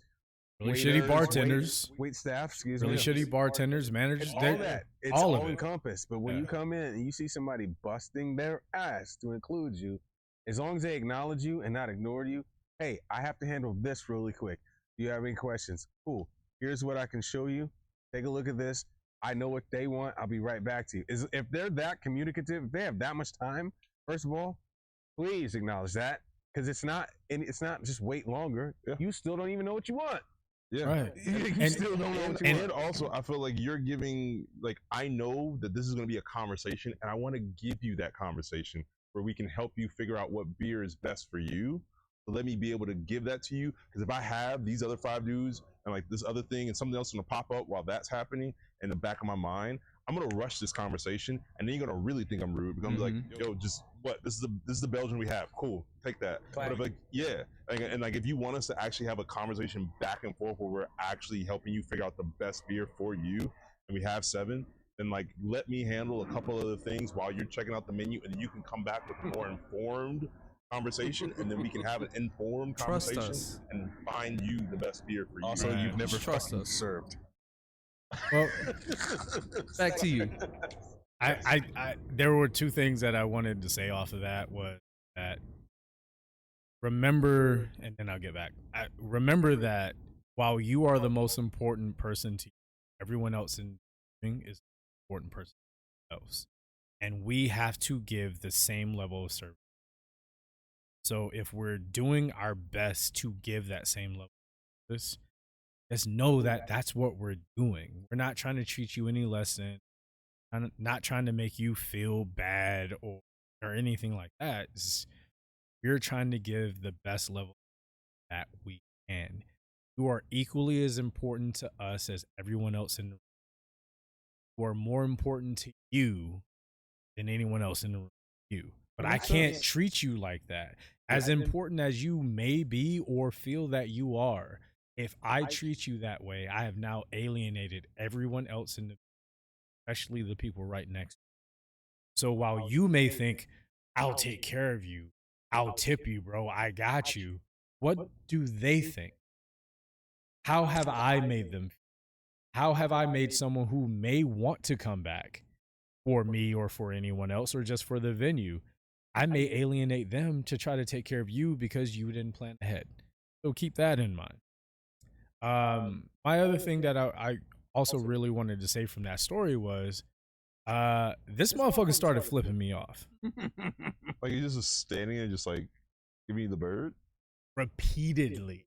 A: Really
C: waiters,
A: shitty bartenders.
C: wait staff, excuse
A: Really
C: me.
A: shitty bartenders, managers.
C: It's all that. It's
A: all
C: all
A: of it.
C: encompassed. But when
A: Yeah.
C: you come in and you see somebody busting their ass to include you, as long as they acknowledge you and not ignore you, hey, I have to handle this really quick. Do you have any questions? Cool. Here's what I can show you. Take a look at this. I know what they want. I'll be right back to you. If they're that communicative, if they have that much time, first of all, please acknowledge that, because it's not just wait longer.
D: Yeah.
C: You still don't even know what you want.
D: Yeah.
A: Right.
C: You still don't know what you want.
D: And also, I feel like you're giving, like, I know that this is going to be a conversation, and I want to give you that conversation where we can help you figure out what beer is best for you. So let me be able to give that to you, because if I have these other 5 dudes and like this other thing and something else going to pop up while that's happening in the back of my mind, I'm going to rush this conversation, and then you're going to really think I'm rude, because I'm like, yo, just what? This is the Belgian we have. Cool, take that. But if, like, yeah, and like if you want us to actually have a conversation back and forth where we're actually helping you figure out the best beer for you, and we have 7, then like let me handle a couple other things while you're checking out the menu, and then you can come back with a more informed conversation, and then we can have an informed
B: Trust
D: conversation
B: us.
D: and find you the best beer for you.
C: Also,
A: Right.
C: you've never
B: Trust
C: fucking
B: us.
C: served.
A: Well,
B: Back to you.
A: I there were 2 things that I wanted to say off of that. Was that remember, and then I'll get back. Remember that while you are the most important person to you, everyone else in the thing is an important person to themselves, and we have to give the same level of service. So if we're doing our best to give that same level of service, just know that that's what we're doing. We're not trying to treat you any less than, not trying to make you feel bad or anything like that. We're trying to give the best level that we can. You are equally as important to us as everyone else in the room. You are more important to you than anyone else in the room. You. But I can't treat you like that. As important as you may be or feel that you are, if I treat you that way, I have now alienated everyone else in the, especially the people right next to you. So while you may think, I'll take care of you, I'll tip you, bro, I got you, what do they think? How have I made them? How have I made someone who may want to come back for me or for anyone else or just for the venue? I may alienate them to try to take care of you because you didn't plan ahead. So keep that in mind. My other thing that I also really wanted to say from that story was, this motherfucker started flipping me off
D: Like, he just was standing there, just like giving you the bird.
A: repeatedly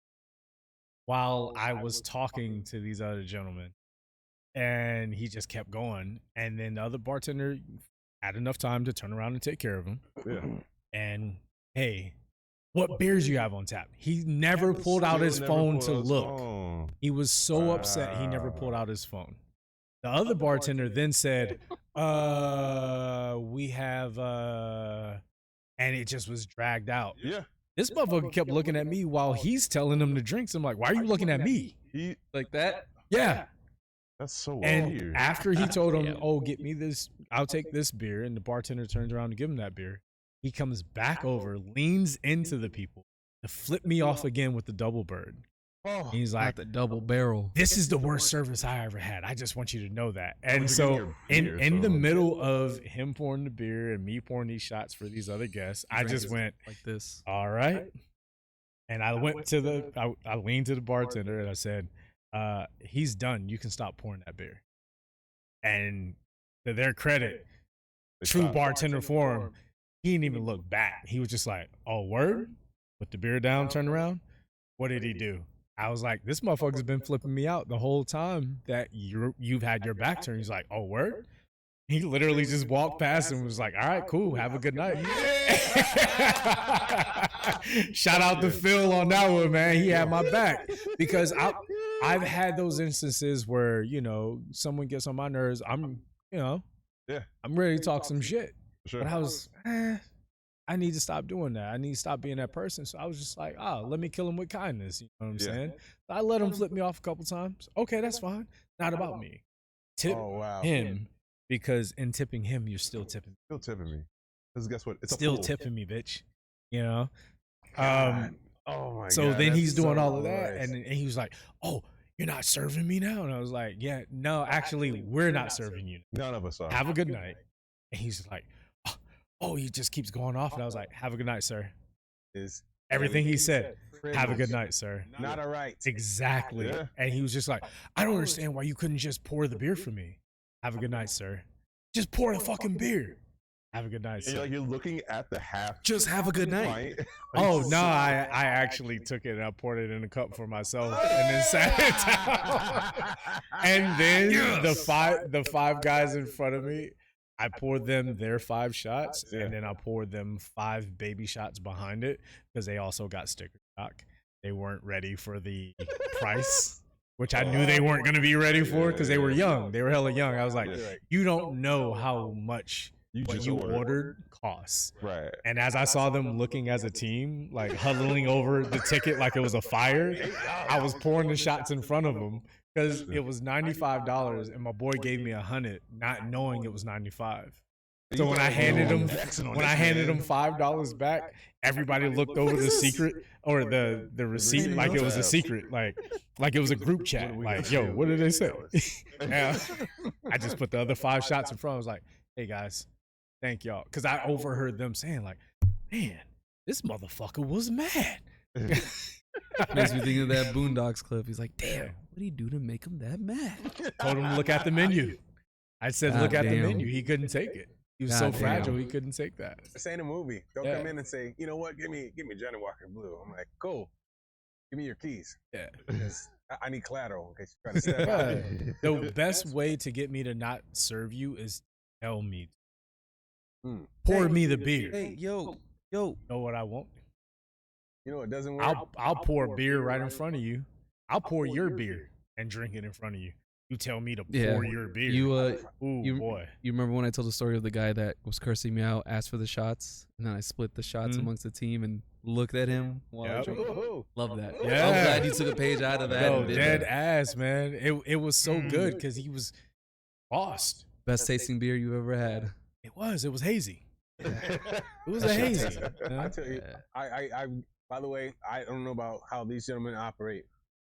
A: while I was talking to these other gentlemen, and he just kept going. And then the other bartender had enough time to turn around and take care of him.
D: Yeah.
A: And hey, what beers you have on tap? He never pulled out his phone to look. He was so upset he never pulled out his phone. The other bartender then said, we have, and it just was dragged out.
D: Yeah.
A: This motherfucker kept looking at me while he's telling him to drink. So I'm like, why are you looking at me?
D: He.
B: Like that?
A: Yeah.
D: That's so
A: And
D: weird.
A: after he told him, oh, get me this, I'll take this beer. And the bartender turns around to give him that beer. He comes back over, leans into the people to flip me off again with the double bird.
C: Oh,
A: He's
B: Like
A: like,
B: the double barrel.
A: this is the worst service I ever had. I just want you to know that. And
D: you're
A: so
D: getting your beer,
A: in the
D: so-
A: middle of him pouring the beer and me pouring these shots for these other guests, I just went,
B: like this.
A: all right. And I went to I leaned to the bartender and I said, he's done. You can stop pouring that beer. And to their credit, true bartender form, he didn't even look back. He was just like, oh, word? Put the beer down, turn around. What did he do? I was like, this motherfucker's been flipping me out the whole time that you've had your back turned. He's like, oh, word? He literally just walked past and was like, all right, cool. Have a good night. Shout out to Phil on that one, man. He had my back because I've had those instances where, you know, someone gets on my nerves. I'm ready to talk some shit.
D: Sure.
A: But I was, I need to stop doing that. I need to stop being that person. So I was just like, let me kill him with kindness. You know what I'm saying? So I let him flip me off a couple times. Okay, that's fine. Not about me. Tip him, because in tipping him, you're still tipping me.
D: Still tipping me. Because guess what? It's
A: Still
D: a pool.
A: tipping me, bitch. You know?
C: God. Oh my
A: So
C: God,
A: then
C: that's
A: he's doing
C: so
A: all of that.
C: nice.
A: And he was like, oh, you're not serving me now? And I was like, yeah, no, actually, we're not serving you.
D: None of us are.
A: Have a good night. And he's like, oh, he just keeps going off. And I was like, have a good night, sir.
C: Is
A: Everything he said, have a good
C: privilege.
A: night, sir.
C: Not a right.
A: Exactly.
D: Yeah.
A: And he was just like, I don't understand why you couldn't just pour the beer for me. Have a good night, sir. Just pour the fucking beer. Have a good night,
D: And
A: sir.
D: you're looking at the half.
B: Just have a good night.
D: pint.
A: Oh no! I actually took it and I poured it in a cup for myself and then sat it down. And then the five guys in front of me, I poured them their 5 shots,
D: Yeah.
A: and then I poured them 5 baby shots behind it because they also got sticker shock. They weren't ready for the price, which I knew they weren't going to be ready for because they were young. They were hella young. I was like, you don't know how much what
D: just
A: you ordered costs.
D: Right.
A: And as I saw them looking as a team, like huddling over the ticket like it was a fire, I was pouring the shots in front of them because it was $95 and my boy gave me $100, not knowing it was $95. So when I handed him $5 back, everybody looked over the secret or the receipt like it was a secret, like it was a group chat. Like, yo, what did they say? And I just put the other 5 shots in front. I was like, hey guys, thank y'all. Because I overheard them saying, like, man, this motherfucker was mad.
B: Makes me think of that Boondocks clip. He's like, damn, what did he do to make him that mad?
A: Told him to look at the menu. I said, look at the
B: Goddamn.
A: menu. He couldn't take it. He was so
B: Goddamn.
A: fragile, he couldn't take that.
C: This ain't a movie. Don't
A: Yeah.
C: come in and say, you know what? Give me Johnny Walker Blue. I'm like, cool. Give me your keys.
A: Yeah.
C: 'Cause I need collateral in case you try to step
A: Yeah.
C: out.
A: The best way to get me to not serve you is tell me.
C: Pour
A: me the beer.
B: Hey, yo.
A: Know what I want?
C: You know what doesn't work?
A: I'll pour beer right in front of you. I'll pour your beer and drink it in front of you. You tell me to
B: Yeah.
A: pour your beer.
B: You
A: Ooh,
B: you-
A: boy.
B: you remember when I told the story of the guy that was cursing me out, asked for the shots, and then I split the shots
A: Mhm.
B: amongst the team and looked at him while I
A: Yep.
B: drank?
C: Ooh.
B: Love that.
A: Yeah.
B: I'm glad you took a page out of that.
A: Yo,
B: and did
A: dead
B: that.
A: ass, man. It was so good because he was lost.
B: Best tasting beer you've ever had.
A: It was hazy. It was a
C: That shit
A: hazy.
C: tastes good.
A: you know?
C: I tell you,
B: Yeah.
C: I by the way, I don't know about how these gentlemen operate,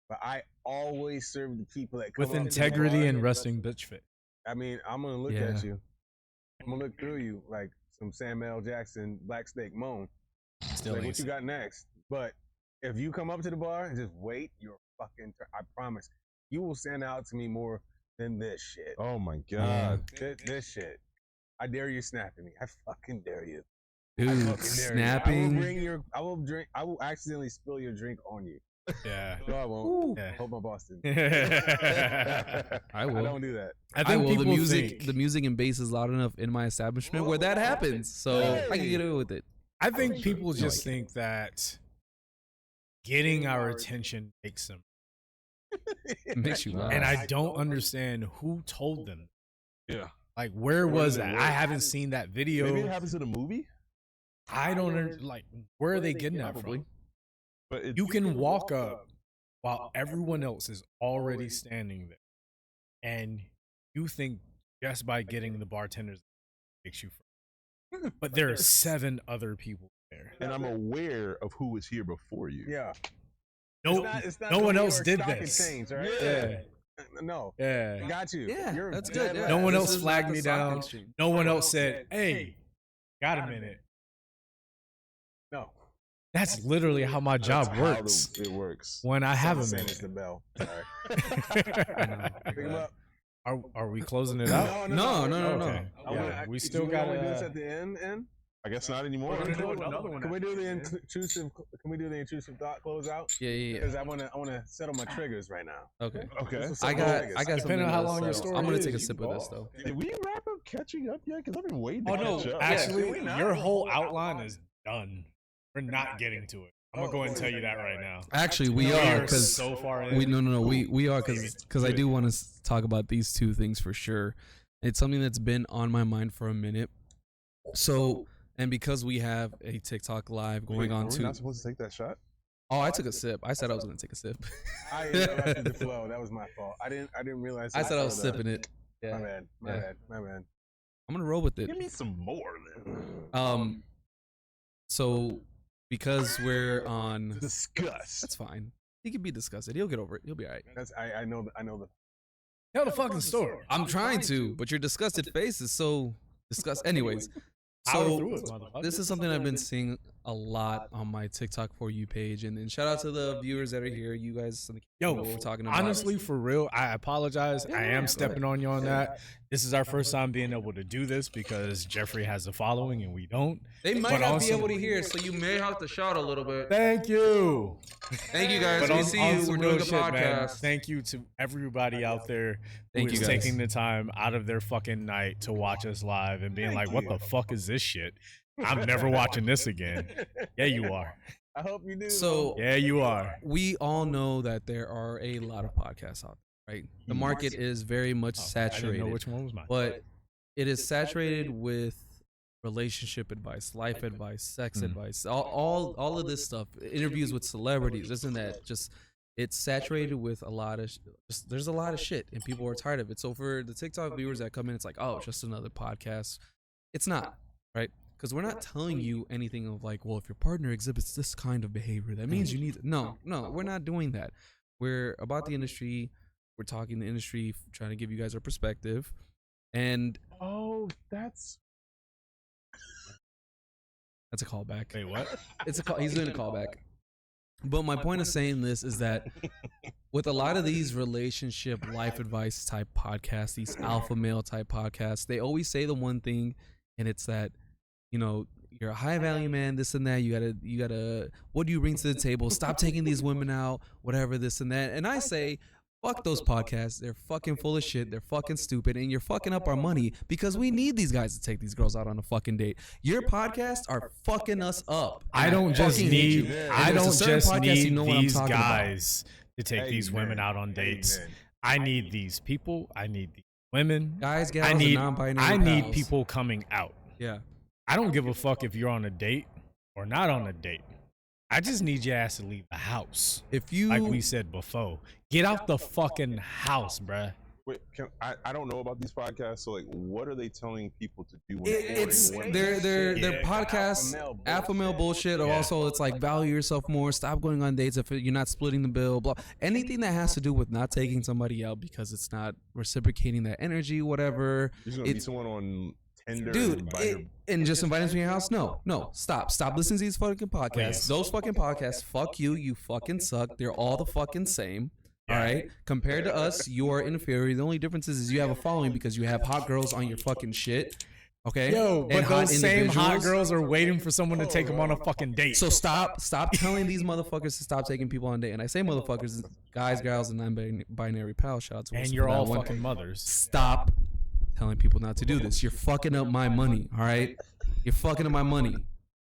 C: but I always serve the people that come
A: With
C: up to the
A: integrity
C: bar.
A: and resting bitch fit.
C: I mean, I'm gonna look
B: Yeah.
C: at you. I'm gonna look through you like some Samuel Jackson Black Snake Moan.
A: Still
C: Like,
A: ain't
C: what you
A: seen-
C: got next? But if you come up to the bar and just wait your fucking turn, I promise, you will stand out to me more than this shit.
D: Oh my God.
C: This shit. I dare you snap at me. I fucking dare you. I
B: Dude,
C: fucking dare you. I will
B: snapping.
C: bring your. I will drink. I will accidentally spill your drink on you.
A: Yeah.
C: No, I won't.
A: Yeah.
C: Hope my boss didn't.
B: I
C: I
B: will.
C: don't do that.
A: I
B: I
A: think
B: will. The
A: people
B: music,
A: think,
B: the music and bass is loud enough in my establishment where that happens, so I can get away with it.
A: I think people just think that getting our attention makes them.
B: It makes you laugh.
A: And I don't understand who told them.
D: Yeah.
A: Like, where was that? I haven't seen that
D: Maybe it
A: video.
D: happens in a movie.
A: I don't like. Where are they getting that
B: Probably.
A: from?
D: But it,
A: You can walk up while everyone else is already standing there, and you think just by getting the bartenders makes you free. But there are 7 other people there.
D: and I'm aware of who was here before you.
C: Yeah.
A: no one else did this.
C: Exchange, right?
A: Yeah.
C: No.
A: Yeah.
C: Got you.
B: Yeah,
C: You're
B: that's
C: dead
B: good.
C: right.
A: No one
B: This
A: else
B: is not
A: flagged
B: the
A: me
B: stock
A: down.
B: exchange.
A: No one else said, "Hey, got a minute."
C: No.
A: That's literally how my job
D: That's how
A: works.
D: it works.
A: When I have a
C: Same as
A: minute.
C: the bell. Sorry.
B: I know.
C: Pick 'em up.
A: Are we closing it out?
B: No.
A: Okay.
C: I wanna-
A: Yeah, we
C: do
A: still
C: we
A: got
C: only do this
A: to.
C: at the end.
D: I guess not anymore.
C: Can we do the intrusive? Can we do the intrusive thought close out?
B: Yeah.
C: Because I wanna settle my triggers right now.
B: Okay.
D: Okay.
C: This will
B: I
C: settle my
B: got
C: triggers.
B: something
A: Depending on how
B: to
A: long your
B: settle.
A: story
B: I'm gonna
A: is,
B: take a
A: you
B: sip
A: can
B: of this
A: pause.
B: though.
D: Did we wrap up catching up yet? Because I've been waiting to
A: Oh no!
D: catch up.
A: Actually,
C: Yeah.
A: your whole outline is done. We're not getting to it. I'm gonna go ahead and tell you that right now.
B: Actually, we
A: We
B: are
A: are
B: because
A: so far in.
B: we are because I do want to talk about these two things for sure. It's something that's been on my mind for a minute. So, and because we have a TikTok live going on
D: Were we
B: too.
D: not supposed to take that shot?
B: Oh, I took a sip. I said I was gonna take a sip.
C: I interrupted the flow. That was my fault. I didn't realize.
B: I said I was
C: saw that.
B: sipping it.
C: My
B: Yeah,
C: bad. My
B: Yeah.
C: bad. My bad.
B: I'm gonna roll with it.
D: Give me some more then.
B: So because we're on,
D: Discuss.
B: that's fine. He can be disgusted. He'll get over it. He'll be all right.
C: That's I know the.
A: Tell the fucking story.
B: I'm trying to, but your disgusted face is so disgust. Anyways,
A: Power
B: so
A: through it, motherfucker.
B: this is something I've been seeing a lot on my TikTok For You page, and shout out to the viewers that are here. You guys know what we're talking about.
A: Honestly, for real, I apologize. I am stepping on you on that. This is our first time being able to do this because Jeffrey has a following and we don't.
B: They might
A: But
B: not
A: on
B: be
A: some-
B: able to hear, so you may have to shout a little bit.
A: Thank you.
B: Thank you guys.
A: But
B: We
A: on,
B: see
A: on
B: you.
A: some
B: We're
A: real
B: doing a
A: shit, man,
B: podcast.
A: thank you to everybody out there
B: Thank
A: who
B: you
A: is
B: guys.
A: taking the time out of their fucking night to watch us live and being like, what the fuck is this shit? I'm never watching this again. Yeah, you are.
C: I hope you do.
B: So
A: Yeah, you are.
B: we all know that there are a lot of podcasts out there, right? The market is very much
A: I didn't
B: saturated,
A: know which one was mine.
B: but it is saturated with relationship advice, life advice, sex advice, all of this stuff. Interviews with celebrities, isn't that just? It's saturated with a lot of there's a lot of shit, and people are tired of it. So for the TikTok viewers that come in, it's like, oh, it's just another podcast. It's not, right? Because we're not telling you anything of like, well, if your partner exhibits this kind of behavior, that means you need to. No, we're not doing that. We're about the industry. We're talking the industry, trying to give you guys our perspective. And
D: Oh, that's
B: that's a callback.
A: Wait, what?
B: It's a call. He's doing a callback. But my point of saying this is that with a lot of these relationship life advice type podcasts, these alpha male type podcasts, they always say the one thing, and it's that, you know, you're a high value man, this and that. You gotta, what do you bring to the table? Stop taking these women out, whatever, this and that. And I say, fuck those podcasts. They're fucking full of shit. They're fucking stupid. And you're fucking up our money because we need these guys to take these girls out on a fucking date. Your podcasts are fucking us up.
A: I
B: And
A: don't just
B: fucking hate
A: need.
B: you. And
A: I
B: there's a
A: don't
B: certain
A: just
B: podcast
A: need
B: you know what I'm
A: these
B: talking about.
A: guys to take these women out on dates. I need these people. I need these women.
B: Guys, gals,
A: I
B: and
A: need.
B: non-binary
A: I need
B: pals.
A: people coming out.
B: Yeah.
A: I don't give a fuck if you're on a date or not on a date. I just need your ass to leave the house.
B: If you
A: Like we said before, get out the fucking house, bruh.
D: wait. I don't know about these podcasts. So like, what are they telling people to do? When
B: it's
D: when-
B: their
A: Yeah.
B: podcasts, alpha male bullshit, or
A: Yeah.
B: also it's like value yourself more, stop going on dates if you're not splitting the bill, blah. Anything that has to do with not taking somebody out because it's not reciprocating that energy, whatever.
D: You're gonna meet
B: It's
D: someone on Tinder,
B: dude,
D: and invite her-
B: and just invite them to your house. No, stop listening to these fucking podcasts.
A: Please.
B: Those fucking podcasts, fuck you. You fucking suck. They're all the fucking same. All right. Compared to us, you are inferior. The only difference is you have a following because you have hot girls on your fucking shit. Okay.
A: Yo, but
B: And hot
A: those same hot
B: individuals.
A: girls are waiting for someone to take them on a fucking date.
B: So stop telling these motherfuckers to stop taking people on date. And I say motherfuckers, guys, gals, and non-binary pals. Shout out to
A: and
B: Wilson
A: you're
B: for that
A: all
B: one.
A: fucking mothers.
B: Stop telling people not to do this. You're fucking up my money. All right. You're fucking up my money.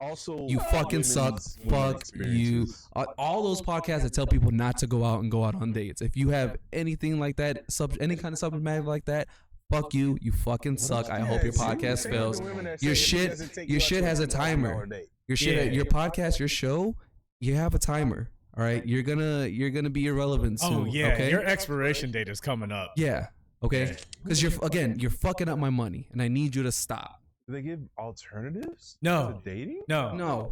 D: Also,
B: You fucking suck.
D: women's
B: Fuck you.
D: experiences.
B: All those podcasts that tell people not to go out and go out on dates. If you have anything like that, any kind of subject matter like that, fuck you. You fucking suck. I hope your podcast fails. Your shit has a timer. Your shit,
A: Yeah.
B: your podcast, your show, you have a timer. All right. You're gonna be irrelevant soon.
A: Oh yeah,
B: Okay.
A: your expiration date is coming up.
B: Yeah. Okay. Because you're fucking up my money, and I need you to stop.
C: Do they give alternatives
A: No.
C: to dating?
B: No.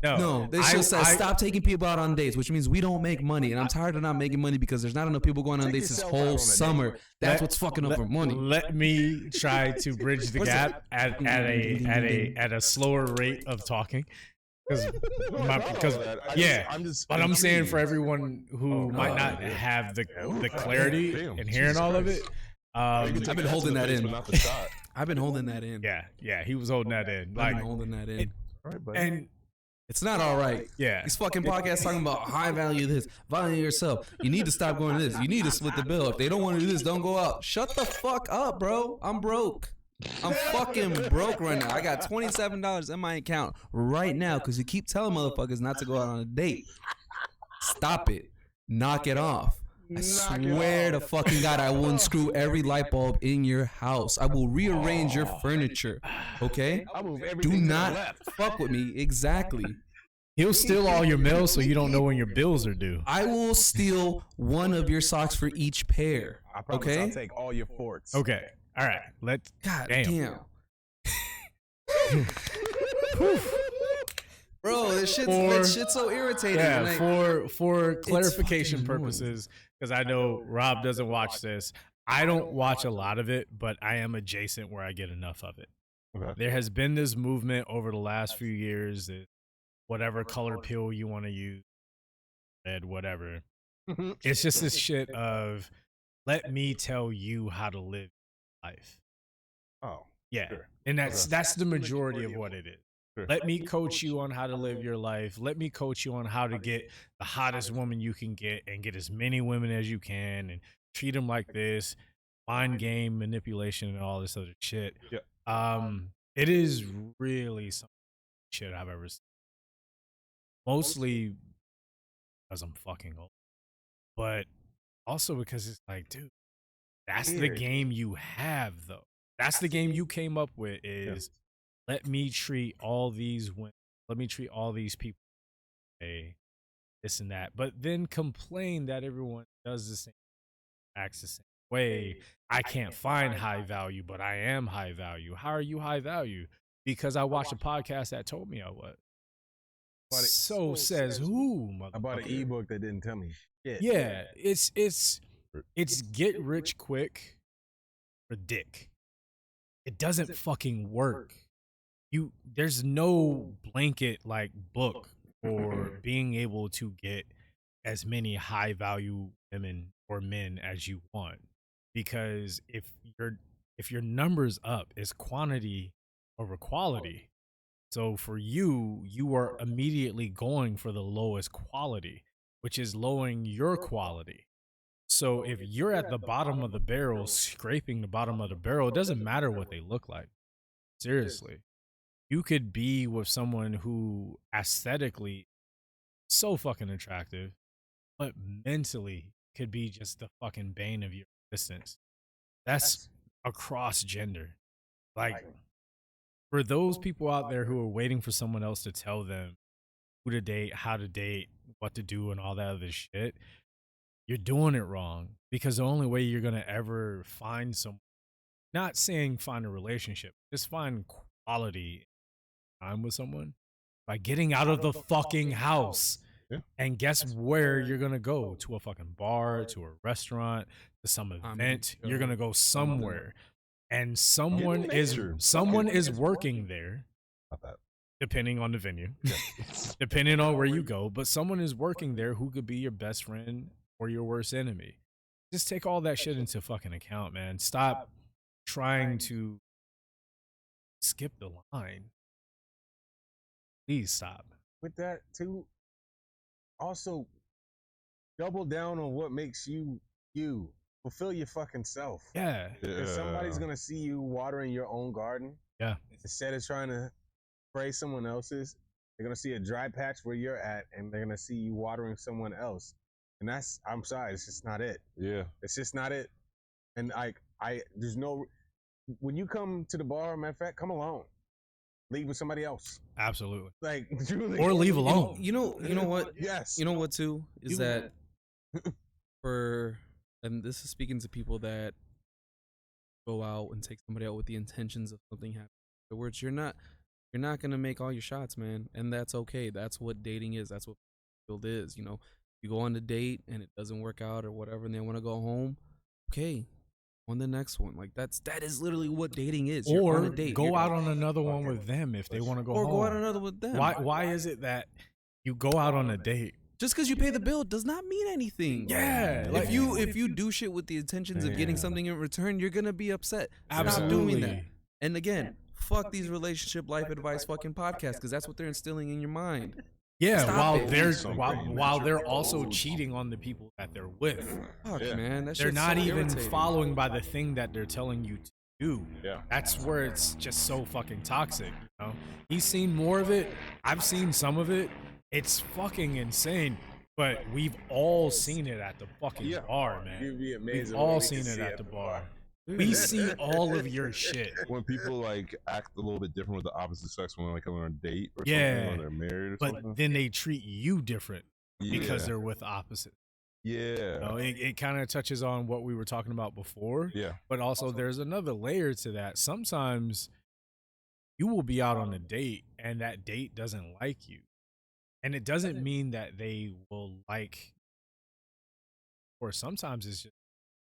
B: This just says stop taking people out on dates, which means we don't make money. And I'm tired of not making money because there's not enough people going on dates this whole summer. That's what's fucking up our money.
A: Let me try to bridge the gap at a slower rate of talking. But I'm saying for everyone who might not have the clarity in hearing all of it,
B: I've been holding that in. I've been holding that in.
A: Yeah, he was holding that in.
B: I've been holding that in.
A: And
B: it's not all right.
A: Yeah.
B: These fucking podcasts talking about high value this, value yourself. You need to stop going to this. You need to split the bill. If they don't want to do this, don't go out. Shut the fuck up, bro. I'm broke. I'm fucking broke right now. I got $27 in my account right now because you keep telling motherfuckers not to go out on a date. Stop it. Knock it off. I swear to fucking God, I will unscrew every light bulb in your house. I will rearrange your furniture. Okay? Do not fuck with me. Exactly.
A: He'll steal all your mail so you don't know when your bills are due.
B: I will steal one of your socks for each pair.
C: I promise
B: Okay?
C: I'll take all your forts.
A: Okay. All right.
B: God
A: Damn.
B: damn. Bro, this shit's so irritating.
A: Yeah,
B: Like,
A: for clarification
B: fucking annoying.
A: purposes, because I know Rob doesn't watch this. I don't watch a lot of it, but I am adjacent where I get enough of it.
D: Okay.
A: There has been this movement over the last few years that whatever color pill you want to use, red, whatever. It's just this shit of let me tell you how to live life.
C: Oh,
A: Yeah.
C: sure.
A: And that's the majority of what it is.
D: Sure.
A: Let me coach you on how to live your life. Let me coach you on how to get the hottest woman you can get and get as many women as you can and treat them like this, mind game manipulation and all this other shit.
D: Yeah.
A: It is really some shit I've ever seen. Mostly because I'm fucking old, but also because it's like, dude, that's the game you have though. That's the game you came up with is let me treat all these women, let me treat all these people, this and that, but then complain that everyone does the same, acts the same way. I can't find high value, but I am high value. How are you high value? Because I watched a podcast that told me I was. So says who, motherfucker?
C: I bought an ebook that didn't tell me shit.
A: Yeah, it's get rich quick for dick. It doesn't fucking work. There's no blanket like book for being able to get as many high value women or men as you want. Because if your numbers up, it's quantity over quality. So for you are immediately going for the lowest quality, which is lowering your quality. So if you're at the bottom of the barrel, scraping the bottom of the barrel, it doesn't matter what they look like. Seriously. You could be with someone who aesthetically so fucking attractive, but mentally could be just the fucking bane of your existence. That's across gender. Like, for those people out there who are waiting for someone else to tell them who to date, how to date, what to do, and all that other shit, you're doing it wrong. Because the only way you're going to ever find someone, not saying find a relationship, just find quality time with someone by getting out of the fucking house.
D: Yeah.
A: And guess where you're going to go? To a fucking bar, to a restaurant, to some event. You're going to go somewhere. And someone is working there.
D: Not that.
A: Depending on the venue, depending on where you go, but someone is working there who could be your best friend or your worst enemy. Just take all that shit into fucking account, man. Stop trying to skip the line. Please stop.
C: With that too, also double down on what makes you you. Fulfill your fucking self.
A: Yeah.
C: If somebody's gonna see you watering your own garden,
A: Yeah.
C: instead of trying to spray someone else's, they're gonna see a dry patch where you're at, and they're gonna see you watering someone else. And I'm sorry, it's just not it.
D: Yeah.
C: It's just not it. And there's no. When you come to the bar, matter of fact, come alone. Leave with somebody else.
A: Absolutely.
C: Like, truly.
A: Or leave alone.
B: You know what?
C: Yes.
B: You know what too is that and this is speaking to people that go out and take somebody out with the intentions of something happening. other words, you're not gonna make all your shots, man, and that's okay. That's what dating is. That's what field is. You know, you go on a date and it doesn't work out or whatever, and they want to go home. Okay, on the next one. Like that is literally what dating is. You're
A: Or
B: on a date.
A: go out on another one with them if they want to go
B: or
A: home.
B: go out another with them.
A: Why is it that you go out on a date?
B: Just because you pay the bill does not mean anything.
A: Yeah, like-
B: if you do shit with the intentions of getting something in return, you're gonna be upset. Stop
A: Absolutely.
B: doing that. And again, fuck these relationship life advice fucking podcasts, because that's what they're instilling in your mind.
A: Yeah,
B: Stop
A: while
B: it.
A: they're
D: Something
A: while they're
D: natural.
A: also cheating on the people that they're with.
B: Fuck,
D: Yeah.
B: man. That
A: They're
B: shit's
A: not
B: so
A: even
B: irritating.
A: following by the thing that they're telling you to do.
D: Yeah.
A: That's where it's just so fucking toxic. You know, he's seen more of it. I've seen some of it. It's fucking insane. But we've all seen it at the fucking bar, man.
C: You'd be amazed.
A: We've all seen it at the bar. We see all of your shit.
D: When people like act a little bit different with the opposite sex when like on a date or
A: Yeah.
D: something, when they're married or
A: But
D: something.
A: then they treat you different because
D: Yeah.
A: they're with opposites.
D: Yeah.
A: You know, it kind of touches on what we were talking about before.
D: Yeah.
A: But also, there's another layer to that. Sometimes you will be out on a date and that date doesn't like you. And it doesn't mean that they will like, or sometimes it's just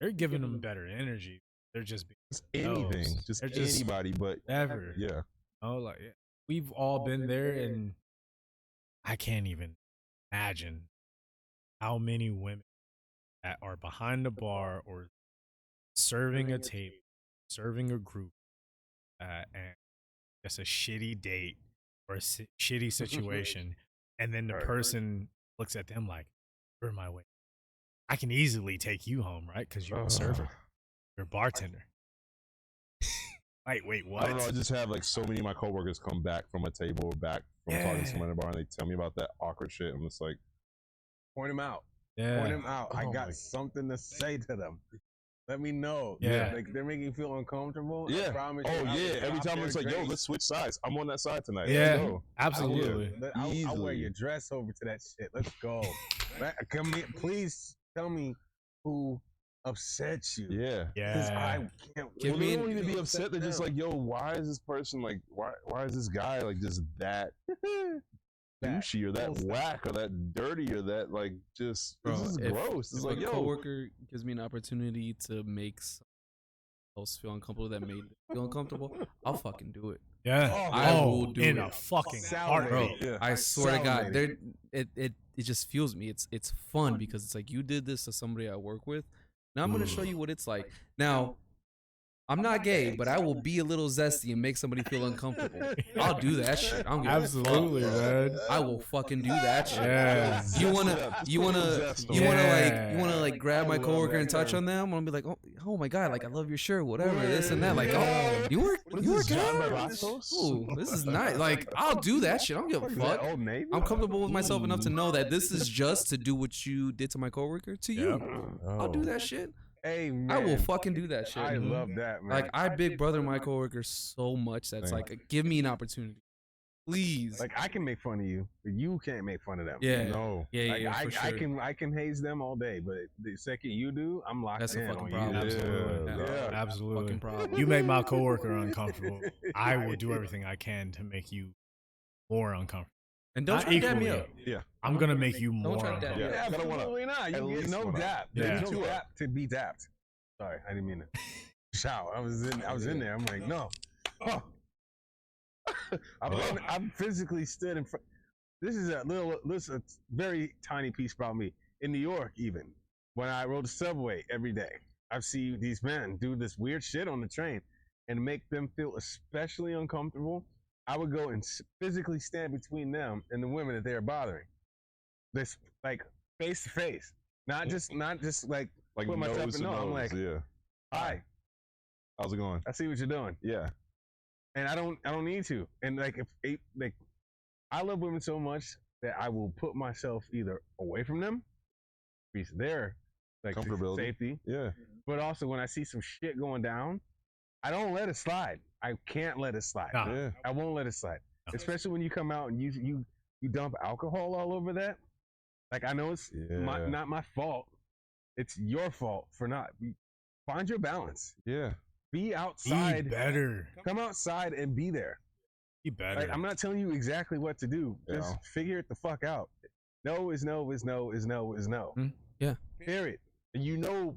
A: they're giving them better energy. They're just being
D: Just anything.
A: those.
D: Just
A: They're just
D: anybody, but
A: ever.
D: yeah.
A: Oh, like we've all been there, and I can't even imagine how many women that are behind the bar or serving a tape, serving a group, and just a shitty date or a shitty situation, and then the person looks at them like, "You're my way. I can easily take you home, right? Because you're a server, you're a bartender." Wait, what?
D: I don't know. I just have like so many of my coworkers come back from a table or back from talking to someone in the bar and they tell me about that awkward shit. I'm just like,
C: Point him out.
A: Yeah.
C: Point him out. I
D: Oh
C: got
D: my-
C: something to say to them. Let me know.
A: Yeah.
C: Like they're making you feel uncomfortable. I
D: yeah.
C: promise
D: Oh
C: you, I
D: yeah.
C: will
D: Every
C: drop
D: time
C: their
D: it's like, yo,
C: drink.
D: let's switch sides. I'm on that side tonight.
A: Yeah.
D: Let's go.
A: Absolutely.
C: I'll wear
D: Easily.
C: your dress over to that shit. Let's go. Come here, please tell me who upset you.
D: Yeah.
C: Because
A: Yeah.
C: I can't.
B: Give
D: Well,
B: me
D: they
B: an-
D: don't need to be upset. They're just like, yo, why is this person like, why is this guy like just that douchey or that
C: bullshit.
D: whack or that dirty or that like just
B: Bro,
D: this is
B: if-
D: gross. It's
B: If
D: like,
B: a
D: yo,
B: coworker gives me an opportunity to make someone else feel uncomfortable that made them feel uncomfortable, I'll fucking do it.
A: Yeah.
B: I
A: Oh,
B: will do
A: in
B: it.
A: a fucking
C: Salivate.
A: heartbeat.
D: yeah.
B: I swear to God,
C: Salivating.
B: it just fuels me. It's fun because it's like you did this to somebody I work with. Now I'm gonna show you what it's like. Now, I'm not gay, but I will be a little zesty and make somebody feel uncomfortable. I'll do that shit. I don't give a fuck.
A: Absolutely, man.
B: I will fucking do that shit.
A: Yeah.
B: You wanna
A: Yeah.
B: like grab my coworker and touch on them? I'm gonna be like, oh my God, like I love your shirt, whatever, this and that. Like, oh, you work out? Ooh, this is nice. Like, I'll do that shit. I don't give a fuck.
C: Old Navy?
B: I'm comfortable with myself enough to know that this is just to do what you did to my coworker to you. I'll do that shit.
C: Hey, man.
B: I will fucking do that shit.
C: I love that, man.
B: Like I big brother my coworker so much that's
D: Same.
B: like, give me an opportunity, please.
C: Like I can make fun of you, but you can't make fun of them.
B: Yeah.
D: No.
B: Yeah,
C: Like,
B: yeah, for sure.
C: I can haze them all day, but the second you do, I'm locked
B: That's a
C: in
B: fucking
C: on
B: problem.
C: you.
A: Absolutely.
B: Yeah.
A: Absolutely.
B: Fucking problem.
A: You make my coworker uncomfortable. I will do everything I can to make you more uncomfortable.
B: And don't
A: Not
B: try to dab me
A: equally.
B: up.
D: Yeah.
A: I'm gonna make you more
B: try to dab me
A: uncomfortable.
D: Yeah. I don't wanna-
C: Absolutely not.
D: at
C: You get
D: least
C: no
D: wanna-
C: dap.
A: Yeah.
C: There's no dap to be dapped. Sorry, I didn't mean to shout. I was in there. I'm like, no. Oh. I've physically stood in front. This is a very tiny piece about me. In New York, even when I rode the subway every day, I've seen these men do this weird shit on the train and make them feel especially uncomfortable. I would go and physically stand between them and the women that they are bothering. This like face to face, not just like put myself
D: nose
C: in.
D: to
C: No, I'm
D: nose,
C: like,
D: yeah.
C: hi,
D: How's it going?
C: I see what you're doing.
D: Yeah.
C: And I don't need to. And like I love women so much that I will put myself either away from them, because their like
D: Comfortability.
C: safety,
D: Yeah.
C: but also when I see some shit going down, I don't let it slide. I can't let it slide.
A: Nah.
D: Yeah.
C: I won't let it slide.
A: No.
C: Especially when you come out and you dump alcohol all over that. Like I know it's
D: Yeah.
C: not my fault. It's your fault for not. Find your balance.
D: Yeah.
C: Be outside.
A: Be better.
C: Come outside and be there.
A: Be better.
C: Like, I'm not telling you exactly what to do. Just figure it the fuck out. No is no is no is no is no.
B: Yeah.
C: Period.
D: And you know,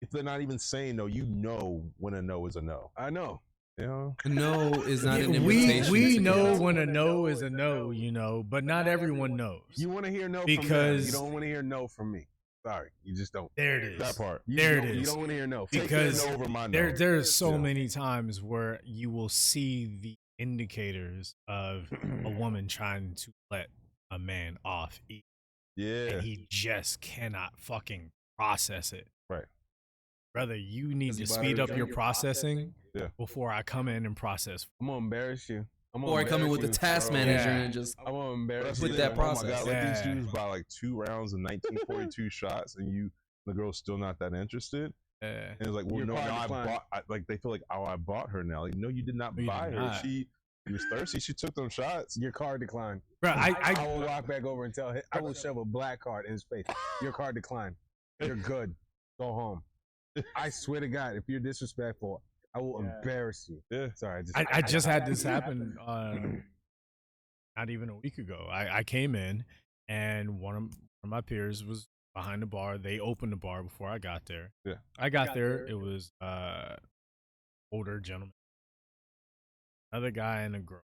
D: if they're not even saying no, you know when a no is a no.
C: I know.
D: You know?
B: A no is not an invitation.
A: We
B: to
A: know
B: get.
A: when a no is a no, but not everyone knows.
C: You want to hear no
A: Because-
C: from them. You don't want to hear no from me. Sorry. You just don't.
A: There it is.
D: That part.
A: There it
C: You
A: is.
C: don't want to hear no.
D: Take
A: Because
D: that no over my no.
A: There's so many times where you will see the indicators of a woman trying to let a man off eat,
D: Yeah.
A: and he just cannot fucking process it.
D: Right.
A: Brother, you need
B: Does
A: to
B: he
A: speed
B: bother
A: up your processing
D: Yeah.
A: before I come in and process.
C: I'm going to embarrass you.
B: Or I come in with the task manager
A: Yeah.
B: and just
C: I want to embarrass
B: With
C: you.
B: that
D: Oh
B: process.
D: my God, like
A: Yeah.
D: these dudes buy like 2 rounds of 1942 shots, and the girl's still not that interested. And it's like, well,
C: Your
D: no,
C: card
D: I
C: declined.
D: bought. Like they feel like, oh, I bought her now. Like, no, you did not
A: No, you
D: buy
A: did
D: her.
A: not.
D: She was thirsty. She took them shots.
C: Your card declined.
A: Bro,
C: I
A: I
C: will walk back over and tell him. I will shove a black card in his face. Your card declined. You're good. Go home. I swear to God, if you're disrespectful, I will embarrass you.
D: Yeah.
C: Sorry,
A: I just had this happen not even a week ago. I came in and one of my peers was behind the bar. They opened the bar before I got there.
D: Yeah.
A: I got there. It was older gentleman, another guy and a girl.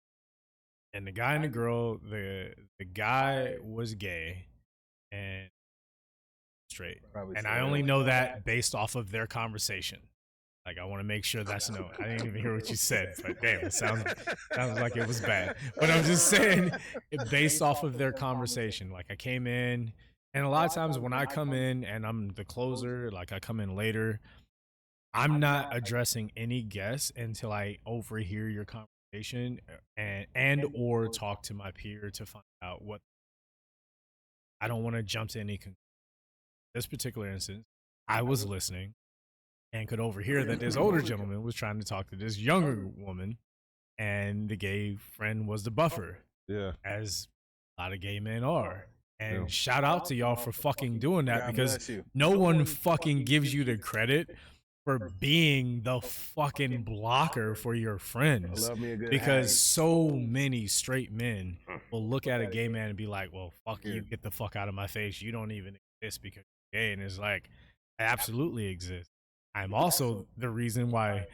A: And the guy and the girl, the guy was gay and straight.
C: Probably
A: And
C: so.
A: I only know that based off of their conversation. Like, I want to make sure that's no. I didn't even hear what you said, but damn, it sounds like it was bad. But I'm just saying, based off of their conversation. Like, I came in, and a lot of times when I come in and I'm the closer, like I come in later, I'm not addressing any guests until I overhear your conversation and or talk to my peer to find out what. I don't want to jump to any conclusion. This particular instance, I was listening and could overhear that this older gentleman was trying to talk to this younger woman, and the gay friend was the buffer,
D: Yeah.
A: as a lot of gay men are. And
D: Yeah.
A: shout out to y'all for fucking doing that,
C: God
A: because
C: bless you.
A: no one fucking gives you the credit for being the fucking blocker for your
C: I
A: friends.
C: love me a good
A: Because
C: hag.
A: so many straight men will look at a gay man and be like, well, fuck you, get the fuck out of my face. You don't even exist because you're gay. And it's like, I absolutely exist. I'm also the reason why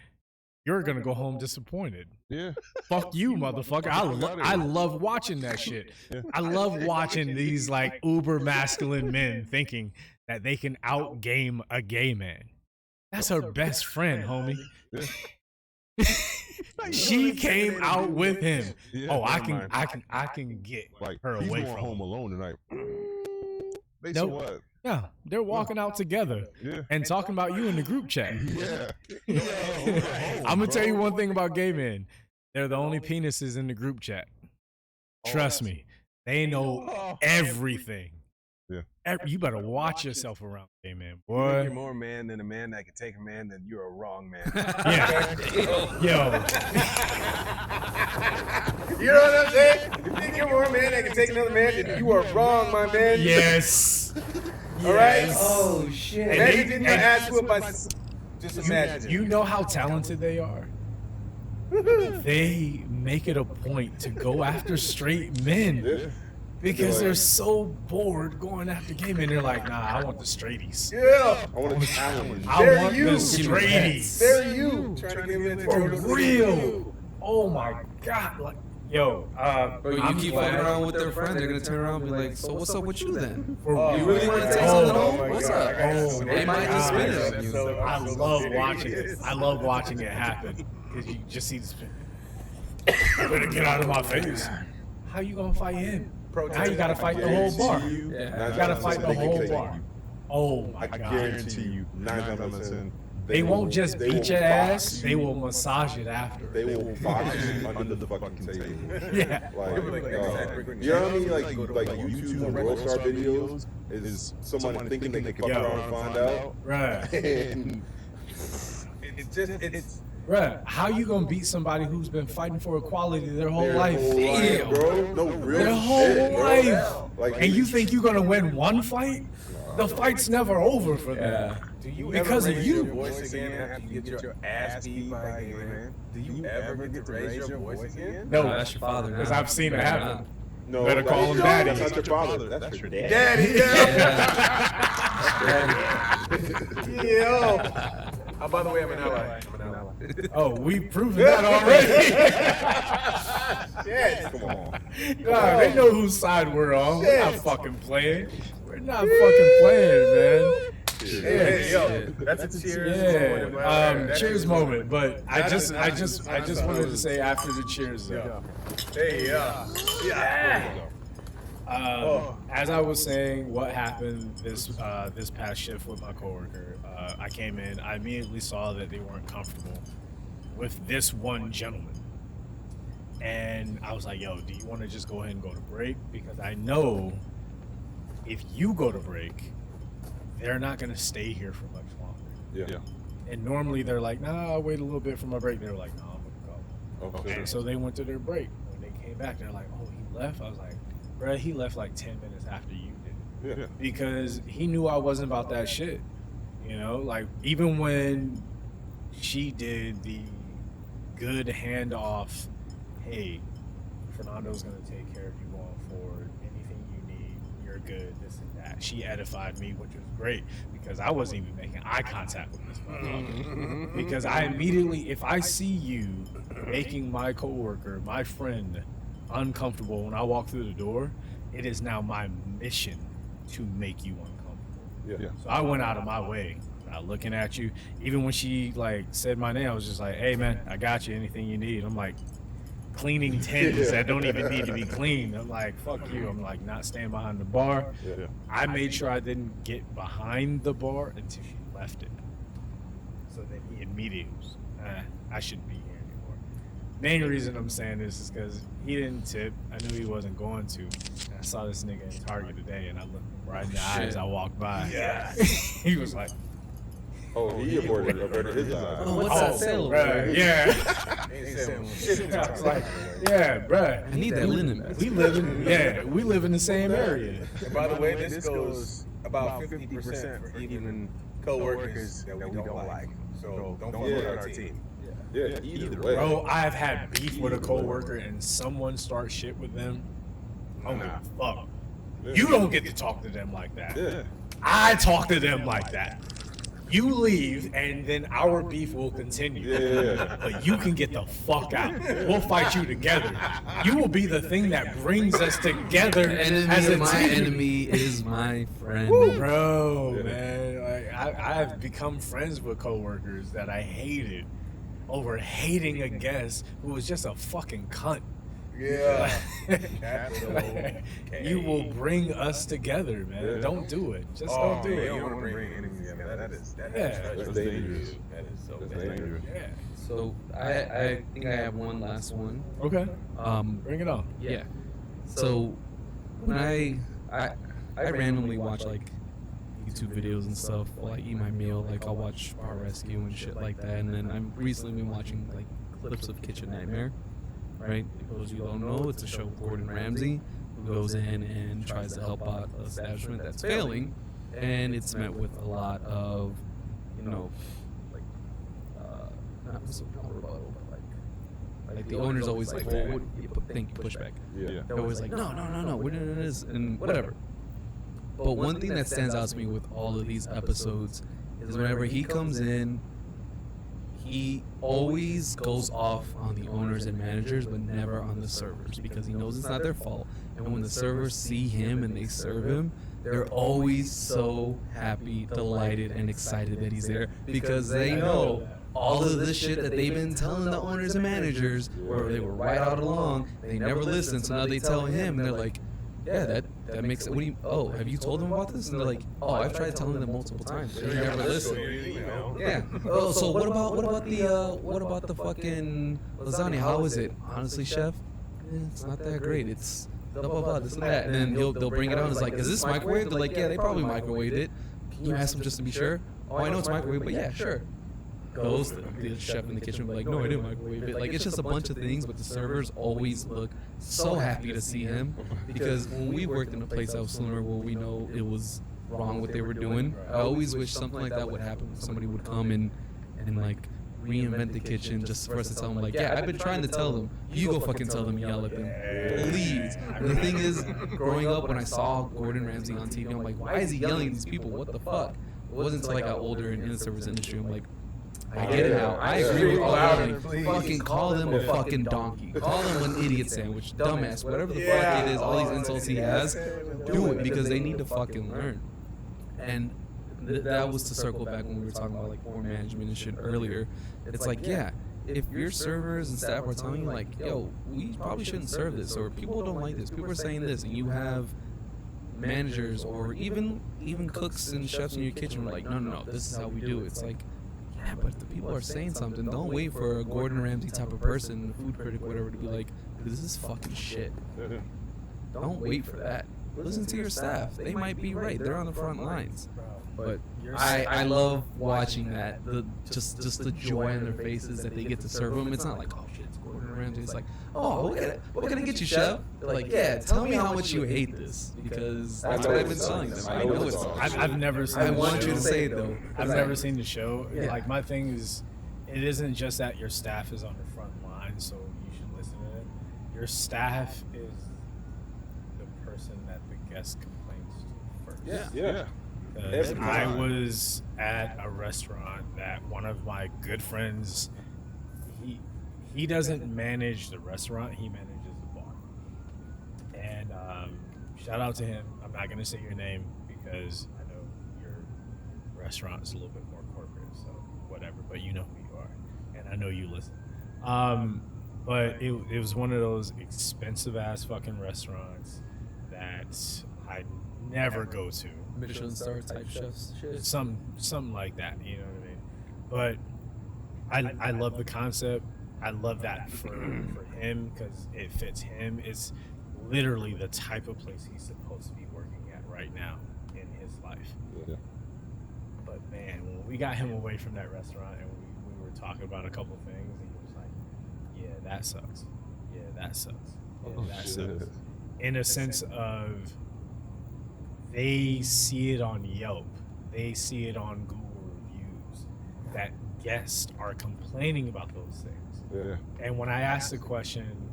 A: you're going to go home disappointed.
D: Yeah.
A: Fuck you, motherfucker. I love watching that shit.
D: Yeah.
A: I love watching these like uber masculine men thinking that they can outgame a gay man. That's her best friend, homie. She came out with him.
D: Yeah.
A: Oh, I
C: never
A: can get
D: Like
A: her
D: he's
A: away
D: going
A: from
D: home
A: him.
D: alone tonight. Based
A: Nope.
D: on what?
A: Yeah, they're walking out together
D: Yeah.
A: and talking about you in the group chat.
D: Yeah.
A: I'm gonna tell you one thing about gay men. They're the only penises in the group chat. Trust me, they know everything.
D: Yeah.
A: You better watch yourself around gay men,
C: If
A: boy.
C: you're more man than a man that can take a man, then you're a wrong man.
A: Yeah, yo,
E: You know what I'm saying? If you think you're more man that can take another man, then you are wrong, my man.
A: yes.
E: All right?
A: Yes.
E: Oh, shit.
A: And
E: Imagine
A: they-
E: getting your
A: and-
E: ass whooped by... Just imagine.
A: You know how talented they are. They make it a point to go after straight men because they're so bored going after gay men. They're like, nah, I want the straighties.
E: Yeah.
D: I want to challenge.
A: I
E: They're
A: want
E: you.
A: the straighties.
E: They're you. Trying to get me
A: For real. Oh my god. Like, yo,
B: Bro, you
A: I'm
B: keep
A: glad-
B: fucking around with their friend, they're gonna turn around and be like, so what's up with you then?
A: For
B: You really want to take
A: Oh,
B: something
A: oh
B: home?
E: my
B: What's
E: God,
B: up?
E: I got
A: Oh,
E: so
B: They might just spin it on you.
A: I love watching it. I love watching it happen because you just see this. You better get out of my face. How you gonna fight him? Now you gotta fight the whole bar. You
B: Yeah.
A: gotta fight the whole bar. Oh my
D: I
A: god.
D: guarantee you, 9 times out of 10,
A: They won't just beat your ass, they will massage it after.
F: They will box you under the fucking table.
A: Yeah.
F: Like, you know what I mean? Like YouTube and World Star videos is someone thinking they can fuck around and find out.
A: Right.
F: And
E: It's just, it's
A: Bruh, how you gonna beat somebody who's been fighting for equality their whole life?
F: Damn, bro. No real
A: Their whole
F: shit, bro.
A: life.
F: Like,
A: And you think you're gonna win one fight? The fight's never over for them.
E: Do you
A: Because
E: ever
A: of
E: raise
A: you.
E: your voice again after you get your ass beat by a gay man? Do you ever get to raise your voice again?
A: No,
B: That's your father now.
A: because I've seen it happen.
F: No,
A: Better call him daddy.
F: That's not your father. That's your dad.
E: Daddy,
B: Yeah.
E: Yo. Oh, by the way, I'm an ally.
A: Oh, we've proven that already.
E: Yes.
F: Come on.
A: Nah, they know whose side we're on. We're not fucking playing. We're not fucking playing, man.
E: Hey, yo, that's a cheers moment.
A: Yeah,
E: right there.
A: cheers moment. But I
E: That's
A: just wanted to say after the cheers though.
E: Hey, yeah.
A: As I was saying, what happened this past shift with my coworker, I came in. I immediately saw that they weren't comfortable with this one gentleman, and I was like, "Yo, do you want to just go ahead and go to break? Because I know if you go to break, they're not gonna stay here for much longer."
D: Yeah.
A: And normally they're like, "Nah, I'll wait a little bit for my break." They were like, "No, I'm gonna go."
D: Okay.
A: And so they went to their break. When they came back, they're like, "Oh, he left." I was like, "Bruh, he left like 10 minutes after you did."
D: Yeah.
A: Because he knew I wasn't about that shit. You know, like even when she did the good handoff, hey, Fernando's gonna take care of you going forward. Anything you need, you're good. This and that. She edified me, which was great because I wasn't even making eye contact with this motherfucker. Because I immediately, if I see you making my coworker, my friend, uncomfortable when I walk through the door, it is now my mission to make you uncomfortable.
D: Yeah.
A: So I went out of my way, not looking at you. Even when she like said my name, I was just like, "Hey man, I got you. Anything you need." I'm like cleaning tins that don't even need to be cleaned. I'm like, "Fuck you." I'm like not staying behind the bar.
D: Yeah.
A: I made sure I didn't get behind the bar until she left it. So then he immediately was, I shouldn't be here anymore. Main reason I'm saying this is because he didn't tip. I knew he wasn't going to. And I saw this nigga in Target today, and I looked him right in the eye as I walked by. Yeah. He was like,
F: Oh, he aborted his eye.
B: Oh, what's that sale over
A: bruh,
B: there?
A: yeah. I was like, yeah, bruh.
B: I need that linen.
A: We live in the same area.
E: And by the way, this goes about 50% for even co-workers that we don't like. So don't fuck with our team.
F: Yeah, either way.
A: Bro, I've had beef with a coworker and someone starts shit with them. Oh my fuck. You don't get to talk to them like that.
F: Yeah.
A: I talk to them like that. You leave and then our beef will continue.
F: Yeah.
A: But you can get the fuck out. We'll fight you together. You will be the thing that brings us together
B: Enemy
A: as a
B: of my
A: team.
B: enemy is my friend.
A: Bro, man, like I've become friends with coworkers that I hated over hating a guest who was just a fucking cunt.
E: Yeah.
A: You will bring us together, man.
F: Yeah.
A: Don't do it. Just
E: Oh,
A: don't do
E: man,
A: it.
E: you don't want to bring enemies together. That is
F: That's dangerous.
E: That is so
F: That's
E: dangerous.
F: dangerous.
A: Yeah.
B: So I think I have one last one.
A: Okay.
B: Bring
A: it on.
B: Yeah. So when I randomly watch like YouTube videos and stuff while I eat my meal, like I'll watch Bar Rescue and shit like that, and then I've recently been watching like clips of Kitchen Nightmare. Right? For those of you who don't know, it's a show with Gordon Ramsay who goes in and tries to help out an establishment that's failing, and it's met with a lot of, you know, like not so rebuttal, but like the owner's always like, well, what, thank you, pushback.
F: Yeah.
B: They're always like, no, we're doing this and whatever. But one thing that stands out to me with all of these episodes is whenever he comes in, he always goes off on the owners and managers, but never on the servers because he knows it's not their fault. And when the servers see him and they serve him, they're always so happy, delighted, and excited that he's there because they know all of this shit that they've been telling the owners and managers, where they were right out along, they never listened. So now they tell him, and they're like, yeah, that makes it. What do you? Oh, have you told them about this? And they're like, oh, I've tried telling them multiple times. They never listen. Yeah. Oh, so what about the fucking lasagna? How is it? Honestly, chef, it's not that great. It's blah blah blah this and that. And then they'll bring it on. It's like, is this microwave? They're like, yeah, they probably microwaved it. Can you ask them just to be sure? Oh, I know it's microwave, but yeah, sure. goes to the chef in the kitchen, be like, no, I didn't microwave it. Like, it's just a bunch of things, but the servers always look so happy to see him, because when we worked in a place that was similar where we know it was wrong what they were doing, I always wish something like that would happen. Somebody would come and like reinvent the kitchen just for us to tell them, like, yeah, I've been trying to tell them, you go fucking tell them, yell at them, please. And the thing is, growing up, when I saw Gordon Ramsay on TV, I'm like, why is he yelling at these people? What the fuck? It wasn't until I got older and in the service industry, I'm like, I get it now. I agree with all that. Fucking call them a fucking donkey. Call them an idiot sandwich, dumbass, whatever the fuck it is, all these insults he has, do it, because they need to fucking learn. And that was to circle back when we were talking about like poor management and shit earlier. It's like, yeah, if your servers and staff are telling you like, yo, we probably shouldn't serve this, or people don't like this, people are saying this, and you have managers or even cooks and chefs in your kitchen are like, no, this is how we do it. It's like, yeah, but if the people are saying something, don't wait for a Gordon Ramsay type of person, a food critic, whatever, to be like, this is fucking shit. Don't wait for that. Listen to your staff. They might be right. They're on the front lines. But I love watching that. Just the joy on their faces that they get to serve them. It's not like, oh shit, it's Gordon Ramsay. It's like, oh, what can I get you, chef? They're like, yeah, tell me how much you hate this, because that's what I've been telling them. I know it's.
A: I've never seen.
B: I want you to say it though.
A: I've never seen the show. Yeah. Like, my thing is, it isn't just that your staff is on the front line, so you should listen to it. Your staff is the person that the guest complains to first.
F: Yeah.
A: I was at a restaurant that one of my good friends, he doesn't manage the restaurant, he manages the bar. And shout out to him. I'm not going to say your name because I know your restaurant's a little bit more corporate, so whatever, but you know who you are, and I know you listen. But it was one of those expensive ass fucking restaurants that I never go to.
B: Michelin star type chefs.
A: Something like that, you know what I mean? But I love the concept. I love that for him because it fits him. It's literally the type of place he's supposed to be working at right now in his life.
F: Yeah.
A: But man, when we got him away from that restaurant and we were talking about a couple things, and he was like, yeah, that sucks. Yeah, that sucks. Yeah, that sucks. In a sense of, they see it on Yelp, they see it on Google reviews, that guests are complaining about those things.
F: Yeah.
A: And when I asked the question,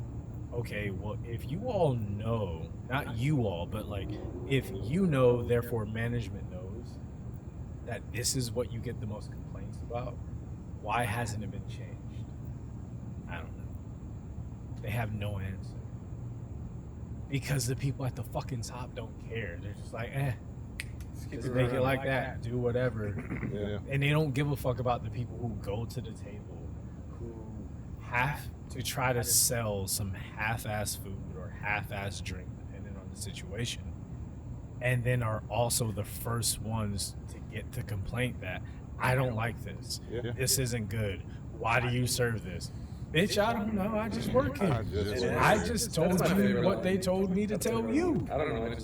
A: okay, well, if you all know, not you all, but like, if you know, therefore management knows that this is what you get the most complaints about, why hasn't it been changed? I don't know. They have no answer. Because the people at the fucking top don't care. They're just like, just make it like that. Do whatever.
F: Yeah.
A: And they don't give a fuck about the people who go to the table, who have to try to sell some half-ass food or half-ass drink, depending on the situation, and then are also the first ones to get the complaint that, I don't like this.
F: Yeah.
A: This isn't good. Why do you serve this? Bitch, I don't know. I just work here. I just told you what they told me to tell you.
B: I don't know.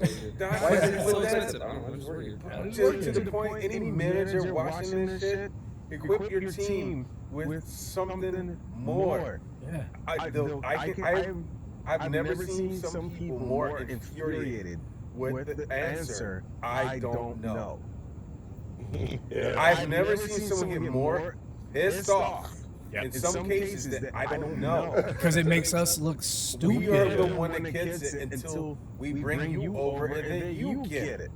E: Why is it so expensive? I don't know. I just work here. To the point, any manager watching this shit, equip your team with something more.
A: Yeah.
E: I've never seen some people more infuriated with the answer, I don't know.
F: Yeah.
E: I've never seen someone get more pissed off.
A: Yep.
E: In some cases that I don't know.
A: Because it makes us look
E: We
A: stupid.
E: are the one that gets it until we bring you over and then you get it.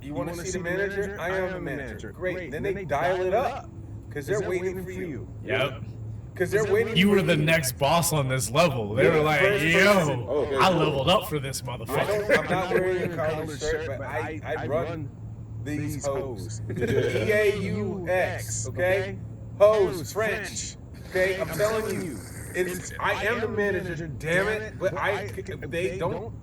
E: You want to see the manager? I am the manager. Great. Then they dial it up because they're waiting for you.
A: Yep.
E: Because they're waiting.
A: You were the next boss on this level. They were like, yo,
F: Okay.
A: I leveled up for this motherfucker.
E: I'm not wearing a collared shirt, but I run these hoes. EAUX, okay? Hoes, French, okay? I'm telling you, I am the manager, damn it, but they don't,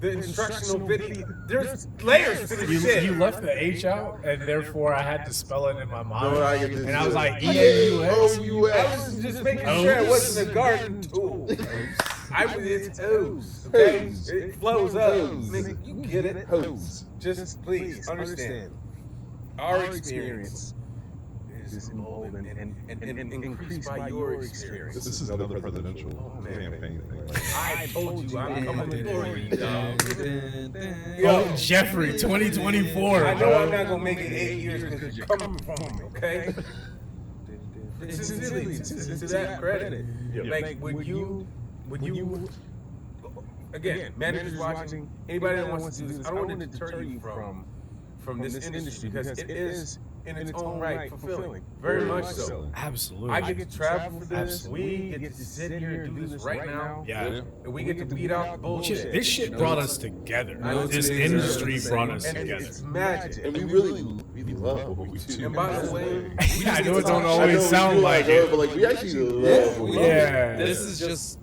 E: the instructional video, there's layers to this shit.
A: You left the H out, and therefore I had to spell it in my mind.
F: No, I get this.
A: And I was like, EAUX.
E: I was just making sure it wasn't a garden tool. It's O's, okay? It flows up. Nigga, you get it?
F: Hose.
E: Just please understand. Our experience
C: is emboldened and increased by your experience.
D: This is another presidential campaign thing.
E: I told you I'm coming for you, dog.
A: Oh, Jeffrey, 2024.
E: I know I'm not gonna make it 8 years because you're coming from me, okay? Sincerely, to that credit. Like, would you, again, managers watching, anybody that wants to do this, I don't want to deter you from this industry because it is in its own right fulfilling. Very much so.
A: Absolutely.
E: I get to travel for this.
A: Absolutely.
E: We get to sit here and do this right now.
A: Yeah.
E: And we get to beat out bullshit.
A: This shit brought us together.
E: know
A: This
E: today's
A: industry brought us
E: And
A: together.
E: it's magic.
F: And we really love what we do.
E: And by the way,
A: I know it don't
F: I know
A: always
F: we
A: sound
F: do
A: like it.
F: but like we actually love what we do.
A: Yeah.
B: This is just,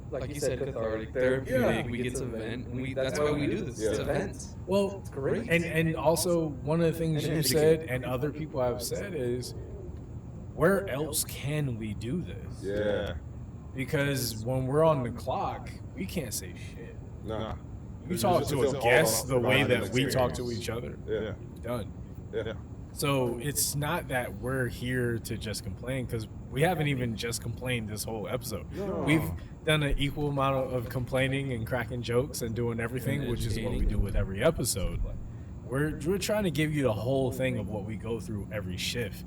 B: like you said, cathartic, therapeutic. We get to vent. And that's why we do this. It's
F: Yeah.
B: events.
A: Well,
B: It's great.
A: and also one of the things
B: And
A: you
B: educate.
A: said and other people have said is, where else can we do this?
F: Yeah.
A: Because when we're on the clock, we can't say shit.
F: Nah.
A: You
F: It's
A: talk
F: just-
A: to
F: it's
A: a
F: all
A: guest the
F: about
A: way
F: the
A: that we talk to
F: experience.
A: each other.
F: Yeah.
A: Done.
F: Yeah.
A: So it's not that we're here to just complain, because we haven't even just complained this whole episode.
F: No.
A: We've done an equal amount of complaining and cracking jokes and doing everything,
B: And
A: which is what we
B: educating.
A: do with every episode. We're trying to give you the whole thing of what we go through every shift,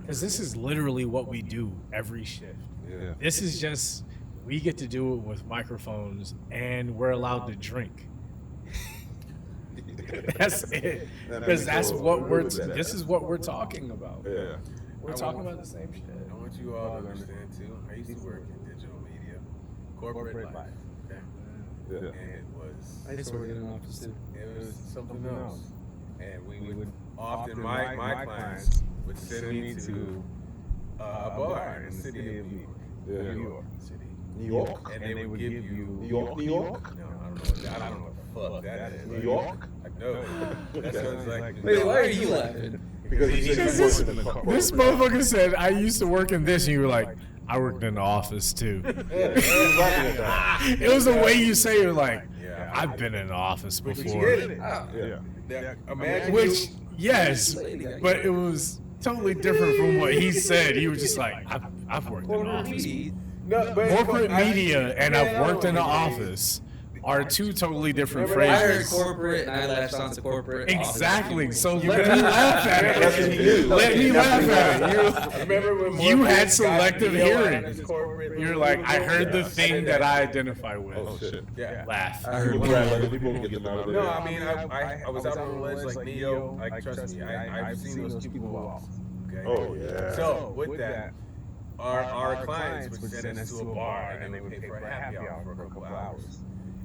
A: because this is literally what we do every shift.
F: Yeah.
A: This is just, we get to do it with microphones and we're allowed to drink. That's it. Because that's what this is what we're talking about.
F: Yeah.
A: We're talking about the same shit.
E: I want you all to understand too. I used to work in digital media, corporate life. Okay?
F: Yeah.
E: And it was
B: I just work in an office too.
E: something else. And we would often my clients would send me to a bar in the city of New York.
F: Yeah.
E: New York City.
F: New York?
E: And they would give you
F: New York, New York?
E: No, I don't know what the fuck that is.
F: New York?
E: No. That sounds like
B: Wait, why are you laughing?
F: Because he said he worked in the car.
A: This motherfucker said, I used to work in this, and you were like, I worked in the office too.
F: Yeah, he was laughing at that.
A: It was the way you say you're like,
E: Yeah.
A: I've been in the office
E: But you
A: before.
E: get it.
F: Yeah.
E: Imagine
A: Which, yes, but it was totally different from what he said. He was just like, I've worked in the office. Corporate media and I've worked in the office are two totally different
B: I heard
A: phrases.
B: corporate and I latched onto corporate.
A: Exactly. So let me laugh at it. Let me laugh at it.
E: Remember when
A: You
E: Morpheus
A: had
E: got
A: selective
E: Neo out of
A: hearing.
E: his corporate
A: You're like, I heard the
E: Yeah.
A: thing that I identify with.
F: Oh, shit.
E: Yeah.
A: Laugh.
B: I heard
F: People
B: one
F: grab
B: of
F: other people and get them out of there.
E: No, I mean, I was out on the ledge like Neo. Like, trust me, I've seen those people walk. Okay.
F: Oh, yeah.
E: So with that, our clients would send us to a bar and they would pay for a happy hour for a couple hours.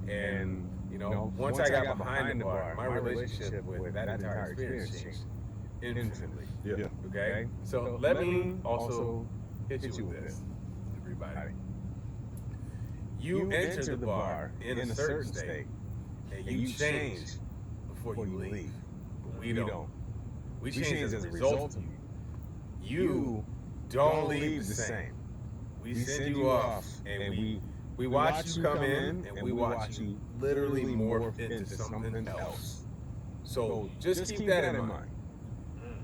E: And you know, once I got behind the bar, my relationship with that entire experience changed infinitely.
F: Yeah.
E: Okay. So let me also hit you with this, everybody. You enter the bar in a certain state, and you change before you leave. But we don't. We change as a result of you. You don't leave the same. We send you off, and we watch you come in, and we watch you literally morph into something else. So just keep that in mind.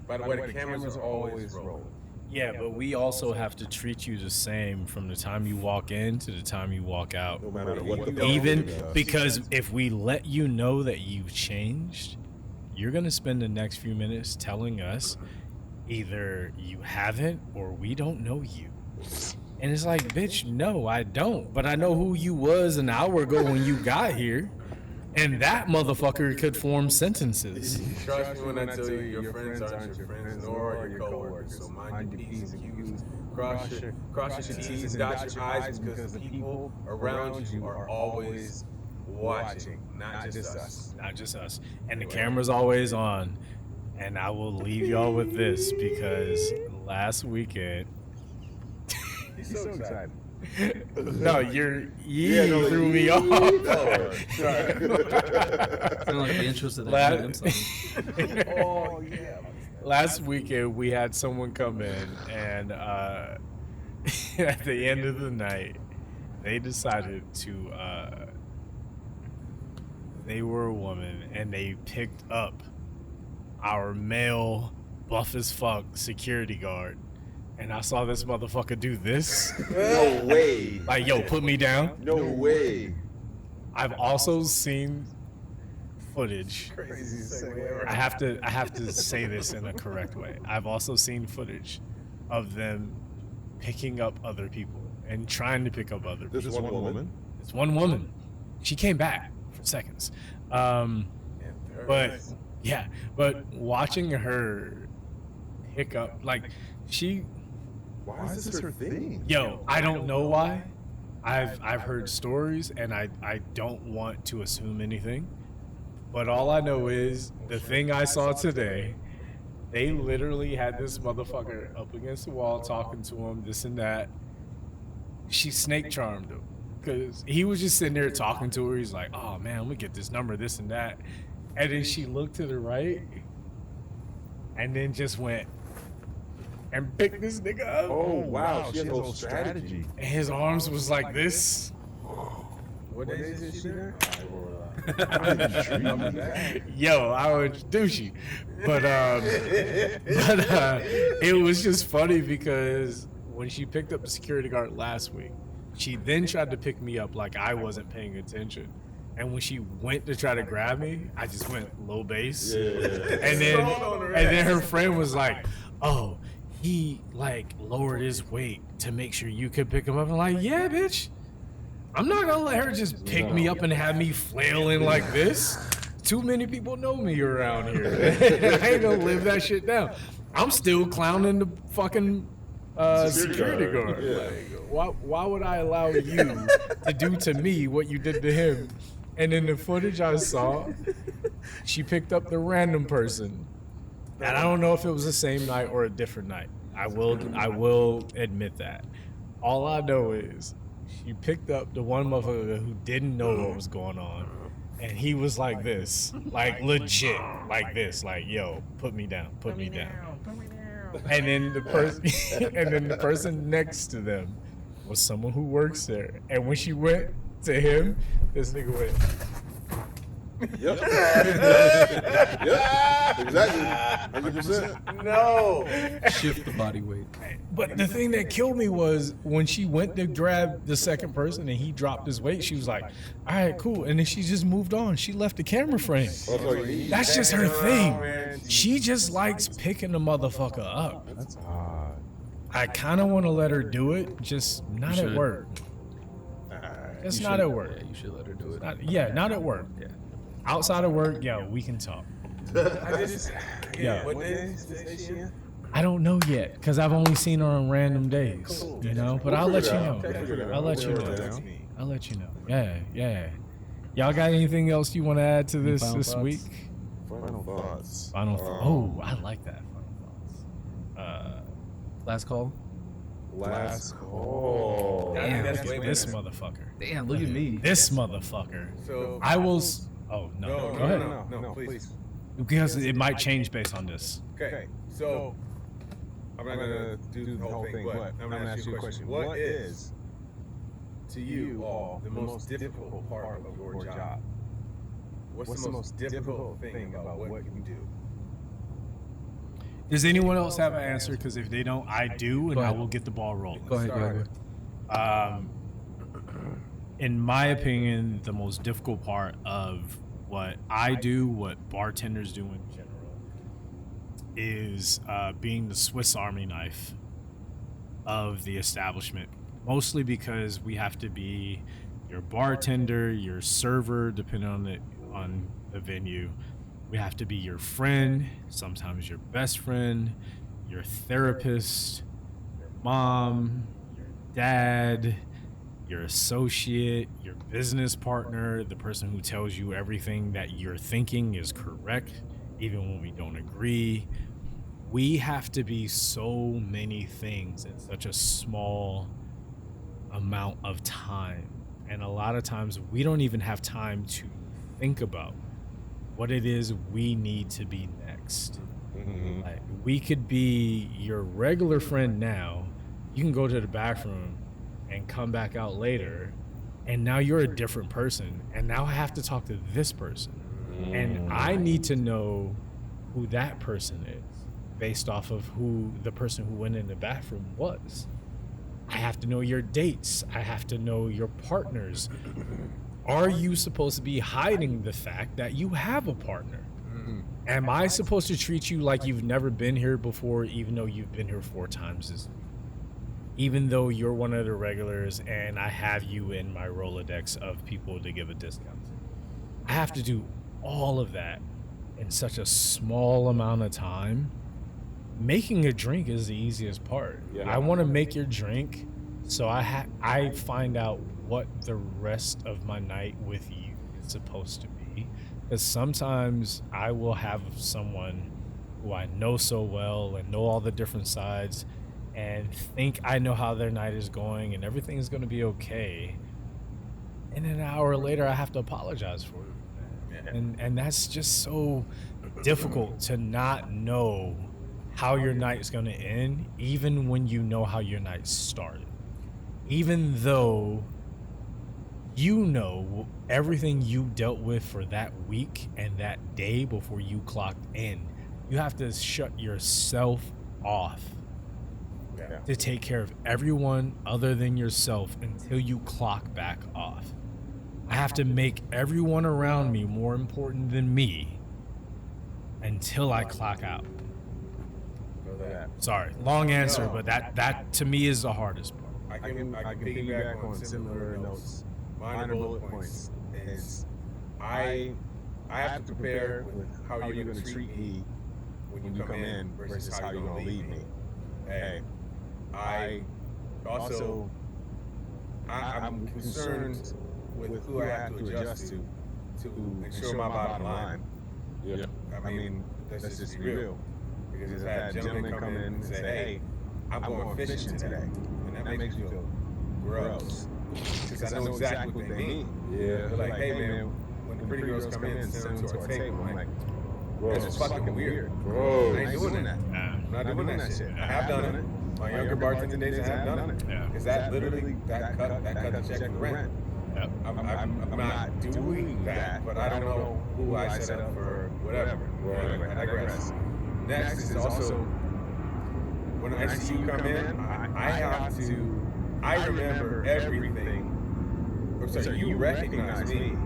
E: By the way, the cameras are always rolling.
A: Yeah, but we also have to treat you the same from the time you walk in to the time you walk out.
F: No matter what the
A: Even
F: fuck it is.
A: because if we let you know that you've changed, you're going to spend the next few minutes telling us either you haven't or we don't know you. And it's like, bitch, no, I don't. But I know who you was an hour ago when you got here. And that motherfucker could form sentences.
E: Trust me when I tell you your friends aren't your friends, nor are your coworkers. So mind your P's and Q's. Cross your T's and dot your I's because the people around you are always watching, not just us.
A: Not just us. And the camera's always on. And I will leave y'all with this because last weekend.
E: He's so excited.
A: No, you
F: no,
A: threw
F: you-
A: me off.
F: Oh, sorry.
B: Sound like the intro to that Eminem song.
E: Oh yeah.
A: Last weekend we had someone come in and at the end of the night they decided to they were a woman and they picked up our male buff as fuck security guard and I saw this motherfucker do this.
F: No way.
A: Like, yo, put me down.
F: No way.
A: I've also seen footage.
E: Crazy.
A: I have to say this in a correct way. I've also seen footage of them picking up other people and trying to pick up other people.
D: This is one woman.
A: It's one woman. She came back for seconds. But yeah, but watching her pick up, like,
F: Why is this her thing?
A: yo, I don't know why. I've heard stories, and I don't want to assume anything. But all I know is the thing I saw today, they literally had this motherfucker up against the wall talking to him, this and that. She snake charmed him because he was just sitting there talking to her. He's like, oh man, let me get this number, this and that. And then she looked to the right and then just went and picked this nigga up.
F: Oh wow, she has a whole strategy.
A: And his arms was like this.
E: What day is she there?
A: Yo, I would douchey. But it was just funny because when she picked up the security guard last week, she then tried to pick me up like I wasn't paying attention. And when she went to try to grab me, I just went low bass.
F: Yeah.
A: And then her friend was like, oh, he like lowered his weight to make sure you could pick him up. I'm like, yeah, bitch. I'm not gonna let her just pick me up and have me flailing like this. Too many people know me around here. I ain't gonna live that shit down. I'm still clowning the fucking security guard.
F: Yeah.
A: Like, why would I allow you to do to me what you did to him? And in the footage I saw, she picked up the random person. And I don't know if it was the same night or a different night. I will admit that. All I know is she picked up the one motherfucker who didn't know what was going on, and he was like this, like legit, like this, like, yo, put me down. And then the person next to them was someone who works there. And when she went to him, this nigga went.
F: Yep. Yep. Exactly. 100%.
E: No.
B: Shift the body weight.
A: But the thing that killed me was when she went to grab the second person and he dropped his weight, she was like, all right, cool. And then she just moved on. She left the camera frame. That's just her thing. She just likes picking the motherfucker up.
D: That's odd.
A: I kind of want to let her do it, just not at work. Just not at work.
B: Yeah, you should let her do it.
A: Not at work.
B: Yeah.
A: Outside of work, yo, we can talk. Yeah.
E: What day is she in?
A: I don't know yet, because I've only seen her on random days, you know? But I'll let you know. I'll let you know. Yeah. Y'all got anything else you want to add to this week?
D: Final thoughts.
A: Oh, I like that. Final thoughts.
B: Last call.
F: Last call.
B: Damn,
A: This motherfucker.
B: Damn, look at me.
A: This motherfucker.
E: So
A: I will. Oh, no. Go ahead.
E: No, please.
A: Because it might change based on this.
E: Okay, so I'm not gonna do the whole thing, but I'm gonna ask you a question. What is, to you all, the most difficult part of your job? What's the most difficult thing about what you do?
A: Does anyone else have an answer? Because if they don't, I do, and I will get the ball rolling.
B: Go ahead.
A: In my opinion, the most difficult part of what I do, what bartenders do in general, is being the Swiss Army knife of the establishment. Mostly because we have to be your bartender, your server, depending on the venue. We have to be your friend, sometimes your best friend, your therapist, your mom, your dad, your associate, your business partner, the person who tells you everything that you're thinking is correct, even when we don't agree. We have to be so many things in such a small amount of time. And a lot of times we don't even have time to think about what it is we need to be next.
F: Mm-hmm.
A: Like, we could be your regular friend now. You can go to the bathroom and come back out later, and now you're a different person, and now I have to talk to this person, and I need to know who that person is. based off of who the person who went in the bathroom was. I have to know your dates. I have to know your partners. Are you supposed to be hiding the fact that you have a partner? Am I supposed to treat you like you've never been here before, even though you've been here 4 times? Even though you're one of the regulars and I have you in my Rolodex of people to give a discount to. I have to do all of that in such a small amount of time. Making a drink is the easiest part. I want to make your drink so I find out what the rest of my night with you is supposed to be. Because sometimes I will have someone who I know so well and know all the different sides and think I know how their night is going and everything is going to be okay. And an hour later, I have to apologize for it. And that's just so difficult to not know how your night is going to end, even when you know how your night started. Even though you know everything you dealt with for that week and that day before you clocked in, you have to shut yourself off to take care of everyone other than yourself until you clock back off. I have to make everyone around me more important than me until I clock out. Sorry, long answer, but that to me is the hardest part.
C: I can piggyback on similar notes. Minor bullet points is I have to prepare with how you're going to treat me when you come in versus how you're going to leave me. Hey, I'm concerned with who I have to adjust to ensure my bottom line. Yeah. I mean, let's just be real. Because I've had gentlemen come in and say, hey, I'm going fishing today. And that makes me feel gross. Because I know exactly what they mean. Yeah. They're like, hey man, when the pretty girls come in and send them to our table, I'm like, this is fucking weird. Bro, I ain't doing that. I'm not doing that shit. I have done it. My younger bartending days, I have done it. Because that literally, that cut the check for rent. I'm not doing that, but I don't know who I set up for whatever. I digress. Next is also, when I see you come in, I remember everything. Or sorry, you recognize me,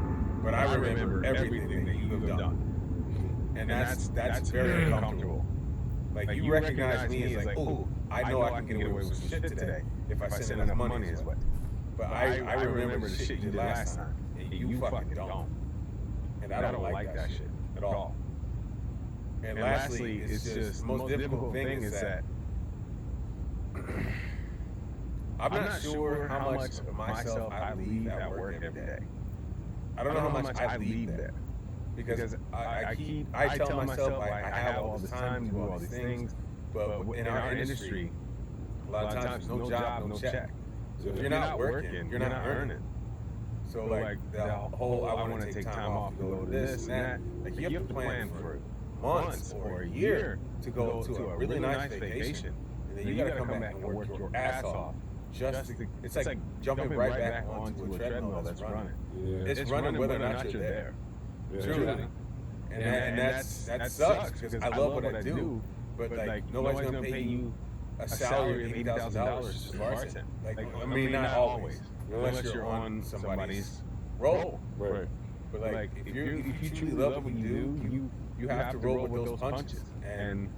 C: but I remember everything that you have done. And that's very uncomfortable. Like, you recognize me as like, oh, I know I can get away with some shit today if I send enough money his way. But I remember the shit you did last time, and you fucking don't. And I don't like that shit at all. And lastly, it's just the most difficult thing is that I'm not sure how much of myself I leave at work every day. I don't know how much I leave there. Because I tell myself I have all this time to do all these things, but in our industry, a lot of times no job, no check. So if you're not working, you're not earning. So like the whole I want to take time off to go to this and that, like you have to plan for months or a year to go to a really nice vacation, and then you gotta come back and work your ass off. It's like jumping right back onto a treadmill that's running. It's running whether or not you're there. Truly. And that sucks because I love what I do, but like nobody's gonna pay you a salary of $80,000 just to bartend. Like I mean, not always, unless you're on somebody's roll. Right. But like if you truly love what you do, you have to roll with those punches. And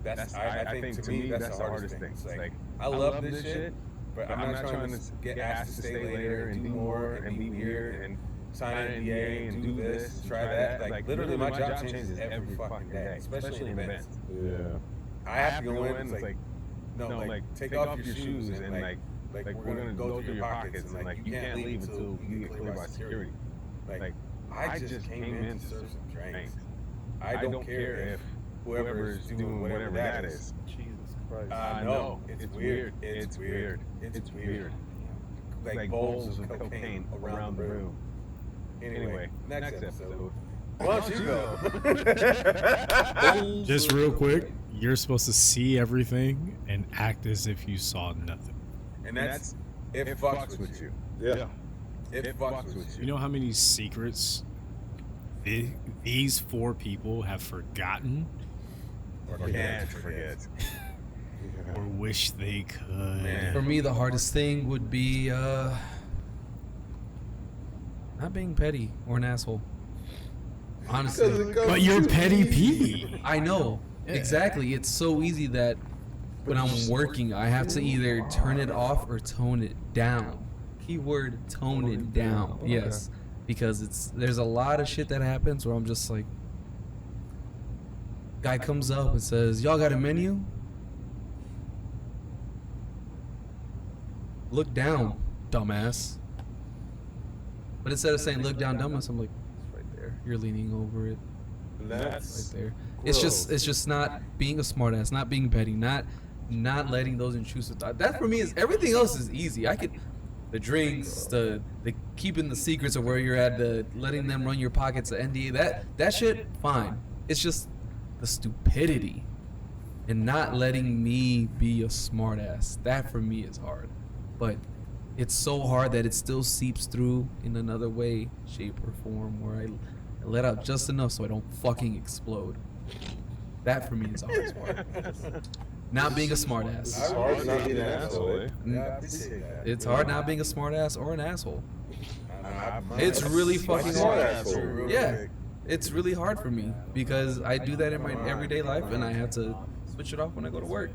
C: that's I think to me that's the hardest thing. It's like I love this shit, but I'm not trying to get asked to stay later and do more and be weird and sign an NDA and do this, try that. Like literally, my job changes every fucking day, especially in events. Yeah. I have to go in. It's like, no, like take off your shoes and like we're gonna go through your pockets and like you can't leave until you get cleared by security. Like I just came in to serve some drinks. I don't care if whoever's doing whatever that is.
F: Jesus Christ.
C: No, it's weird. It's weird. It's weird. Like bowls of cocaine around the room. Anyway, next episode. Why don't you go?
A: Just real quick, you're supposed to see everything and act as if you saw nothing.
C: And that's it fucks with you.
F: Yeah.
C: It fucks with you.
A: You know how many secrets these 4 people have forgotten
E: or can't forget.
A: Or wish they could.
E: Man.
B: For me, the hardest thing would be not being petty or an asshole. Honestly.
A: But you're petty P.
B: I know.
A: Yeah.
B: Exactly. It's so easy that when I'm working, I have to either turn it off or tone it down. Keyword, tone it down. Yes. Because there's a lot of shit that happens where I'm just like, guy comes up and says, y'all got a menu? Look down, dumbass. But instead of saying look down, dumbass, I'm like, it's right there. You're leaning over it.
F: That's
B: Right there. It's just not being a smartass, not being petty, not letting those intrusive thoughts. That for me is everything else is easy. I could the drinks, the keeping the secrets of where you're at, the letting them run your pockets, the NDA, that shit, fine. It's just the stupidity and not letting me be a smartass. That for me is hard. But it's so hard that it still seeps through in another way, shape, or form where I let out just enough so I don't fucking explode. That for me is the hardest part. Not being a smartass.
F: It's hard not being an asshole.
B: It's hard not being a smartass or an asshole. It's really fucking hard. Yeah, it's really hard for me because I do that in my everyday life and I have to switch it off when I go to work.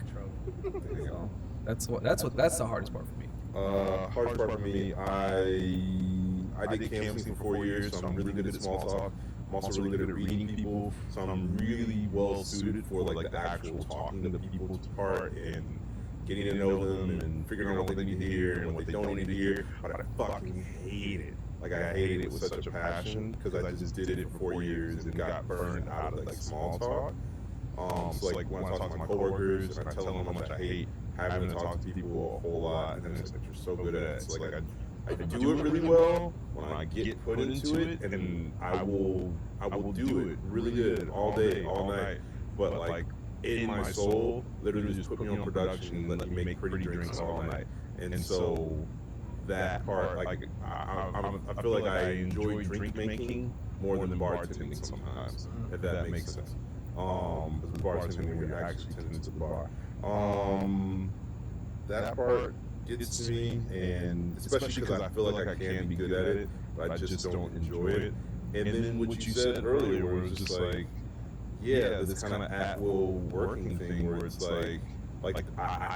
B: So that's the hardest part for me.
F: Hardest part for me, I did canvassing for 4 years, so I'm really good at small talk. I'm also really good at reading people, so I'm really well suited for like the actual talking to the people's part and getting to know them and figuring out what they need to hear and what they don't need to hear. But I fucking hate it. Like I hated it with such a passion because I just did it for 4 years and got burned out of like small talk. So like when I talk to my coworkers and I tell them how much I hate having to talk to people a whole lot, and then it's like you're so good at it. So like I do it really well when I get put into it, and I will do it really good all day, all night. But like in my soul, literally just put me on production and let me make pretty drinks all night. And so that part, like I feel like I enjoy drink making more than bartending sometimes, if that makes sense. Because bartending where you're actually tending to the bar. That part gets to me, and especially because I feel like I can be good at it, but I just don't enjoy it. And then what you said earlier, where it was just like, yeah, this kind of at-will working thing, where it's like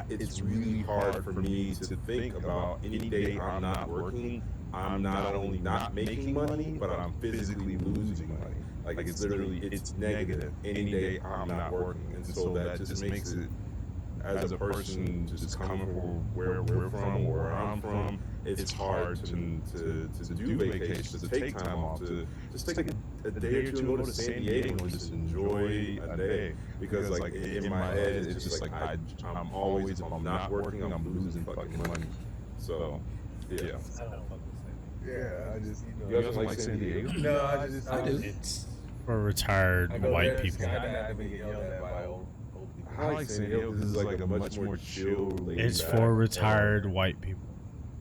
F: it's really hard for me to think about any day I'm not working. I'm not only not making money, but I'm physically losing money. Like it's literally, it's negative any day I'm not working, and so that just makes it, as a person just coming from where we're from, or where I'm from, it's hard to do vacations, to take time off, to just take a day or two and go to San Diego and just enjoy a day. Because like in my head, it's just like I'm always, if I'm not working, I'm losing fucking money. So yeah.
E: Yeah, I just
F: You guys don't like San Diego?
E: No,
B: I do.
A: It's for retired white people.
F: I like San Diego because it's like a much more chill, laid
A: It's
F: back.
A: for retired white people.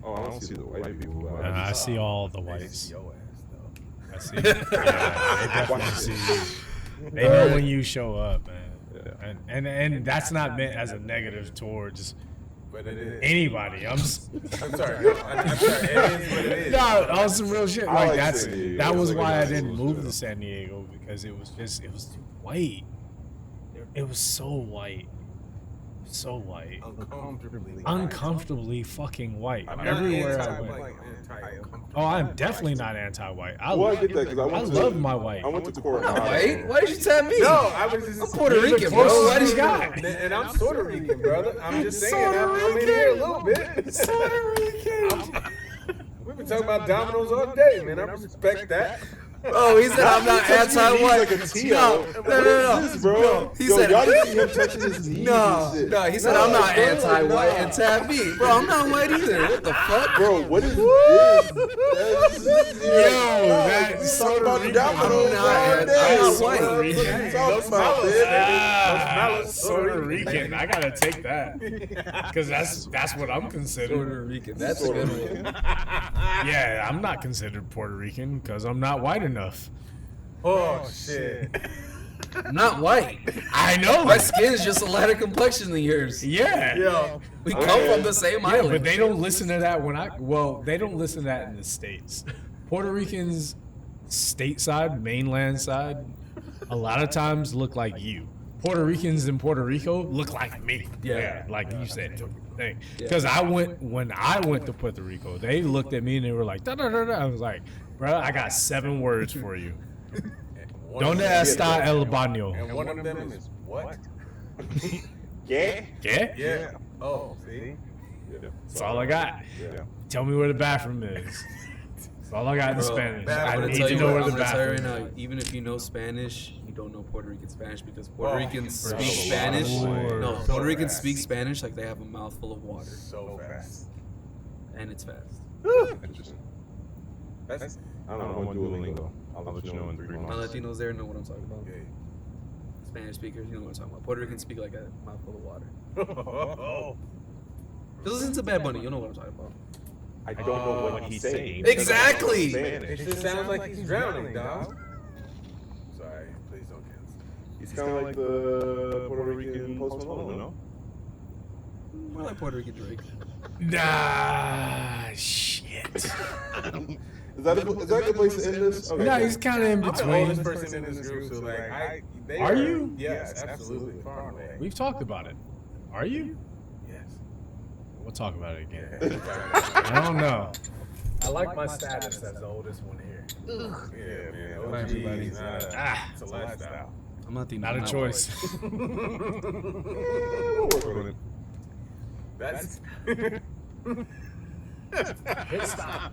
F: Oh, I don't see the white people. But
A: And I
F: just-
A: see all the whites.
E: Your ass, though.
A: I see. Yeah, they definitely see you. They know when you show up, man. And that's not meant as a negative towards
E: But it is.
A: anybody.
E: I'm sorry. I'm sorry. It is what it is.
A: No, on some real shit.
F: I
A: Like
F: like
A: that's
F: San Diego.
A: that was
F: It's like
A: why
F: a
A: I
F: nice
A: didn't
F: little
A: move
F: show.
A: to San Diego, because it was too white. It was so white. So white. Uncomfortably fucking white.
E: I'm not
A: Everywhere I
E: anti-white,
A: went.
E: I'm anti-uncomfortable.
A: Oh, I'm definitely not anti-white.
F: Well, I get that because
A: I love my white.
F: I went to Coronado.
B: Wait, why did you tell me?
E: No, I was just.
B: I'm Puerto Rican, bro.
A: closest
B: Why did
A: we
B: you
A: got.
E: And I'm Puerto Rican, brother. I'm just saying.
A: Puerto
E: I'm in here a little bit. We've been talking about dominoes all day, man. I respect that.
B: Oh, he said I'm not anti-white.
F: Like a Tio.
B: No.
F: This, bro.
B: He
F: Yo,
B: said-
F: y'all didn't see him touching his knees and shit.
B: No, he said I'm not anti-white and tab me. Bro, I'm not white either. What the fuck?
F: Bro, what is this?
A: that's
F: talking
A: Puerto
F: about
A: Rican.
F: dominoes all day.
B: I'm not
F: What
B: white.
F: are you talking about, man?
A: Puerto Rican. I gotta take that because that's what I'm considered.
B: Puerto Rican. That's a good one.
A: Yeah, I'm not considered Puerto Rican because I'm not white enough.
E: Oh shit.
B: not white.
A: I know.
B: My skin's just a lighter complexion than yours.
A: Yeah.
B: We come from the same island.
A: But they don't listen to that they don't listen to that in the States. Puerto Ricans, stateside, mainland side, a lot of times look like you. Puerto Ricans in Puerto Rico look like me.
B: Yeah.
A: Like you said. Because when I went to Puerto Rico, they looked at me and they were like, da da da da. I was like, bro, I got 7 words for you. Donde está el baño?
E: And one of them is what?
D: Yeah.
A: Yeah?
E: Yeah. Oh, see?
A: That's all I got.
D: Yeah.
A: Tell me where the bathroom is. That's all I got in Spanish.
B: I'm
A: I
B: gonna
A: need
B: tell
A: to
B: you
A: know
B: what,
A: where
B: I'm
A: the
B: gonna tell you
A: bathroom
B: right
A: is.
B: now, even if you know Spanish, you don't know Puerto Rican Spanish because Puerto
E: Oh,
B: Ricans
E: bro.
B: speak Spanish.
A: Lord.
B: No,
E: So
B: Puerto Ricans
E: fast.
B: speak Spanish like they have a mouthful of water,
E: So fast.
B: and it's fast.
D: Interesting.
E: That's
D: I don't know. I'm on Duolingo. I'll let you know in 3
B: My
D: months.
B: Latinos there know what I'm talking about.
E: okay.
B: Spanish speakers, you know what I'm talking about. Puerto Ricans speak like a mouthful of water.
E: Oh.
B: Just listen to Bad Bunny, you know what I'm talking about.
D: I don't know what he's saying.
B: Exactly.
E: It just sounds like he's drowning, dog. Sorry, please don't cancel.
D: He's kind of like the Puerto Rican Post Malone, no?
B: More like Puerto Rican Drake.
A: Nah, shit.
D: Is that a good place to end this? Okay.
A: No, he's kind of in
E: I'm the oldest
A: between.
E: person in this group, so like, they
A: Are you?
E: Yes, absolutely. Far away.
A: We've talked about it. Are you?
E: Yes.
A: We'll talk about it again.
E: Yeah,
A: I don't know.
G: I like my status as the oldest one here.
E: man.
B: Bye, everybody.
E: It's a lifestyle.
B: I'm not the
A: Not a choice.
D: We'll work on it.
E: That's
G: Hit stop.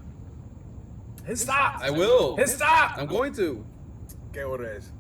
G: Hit stop.
B: I will.
G: Hit stop.
B: I'm going to.
E: que hora es.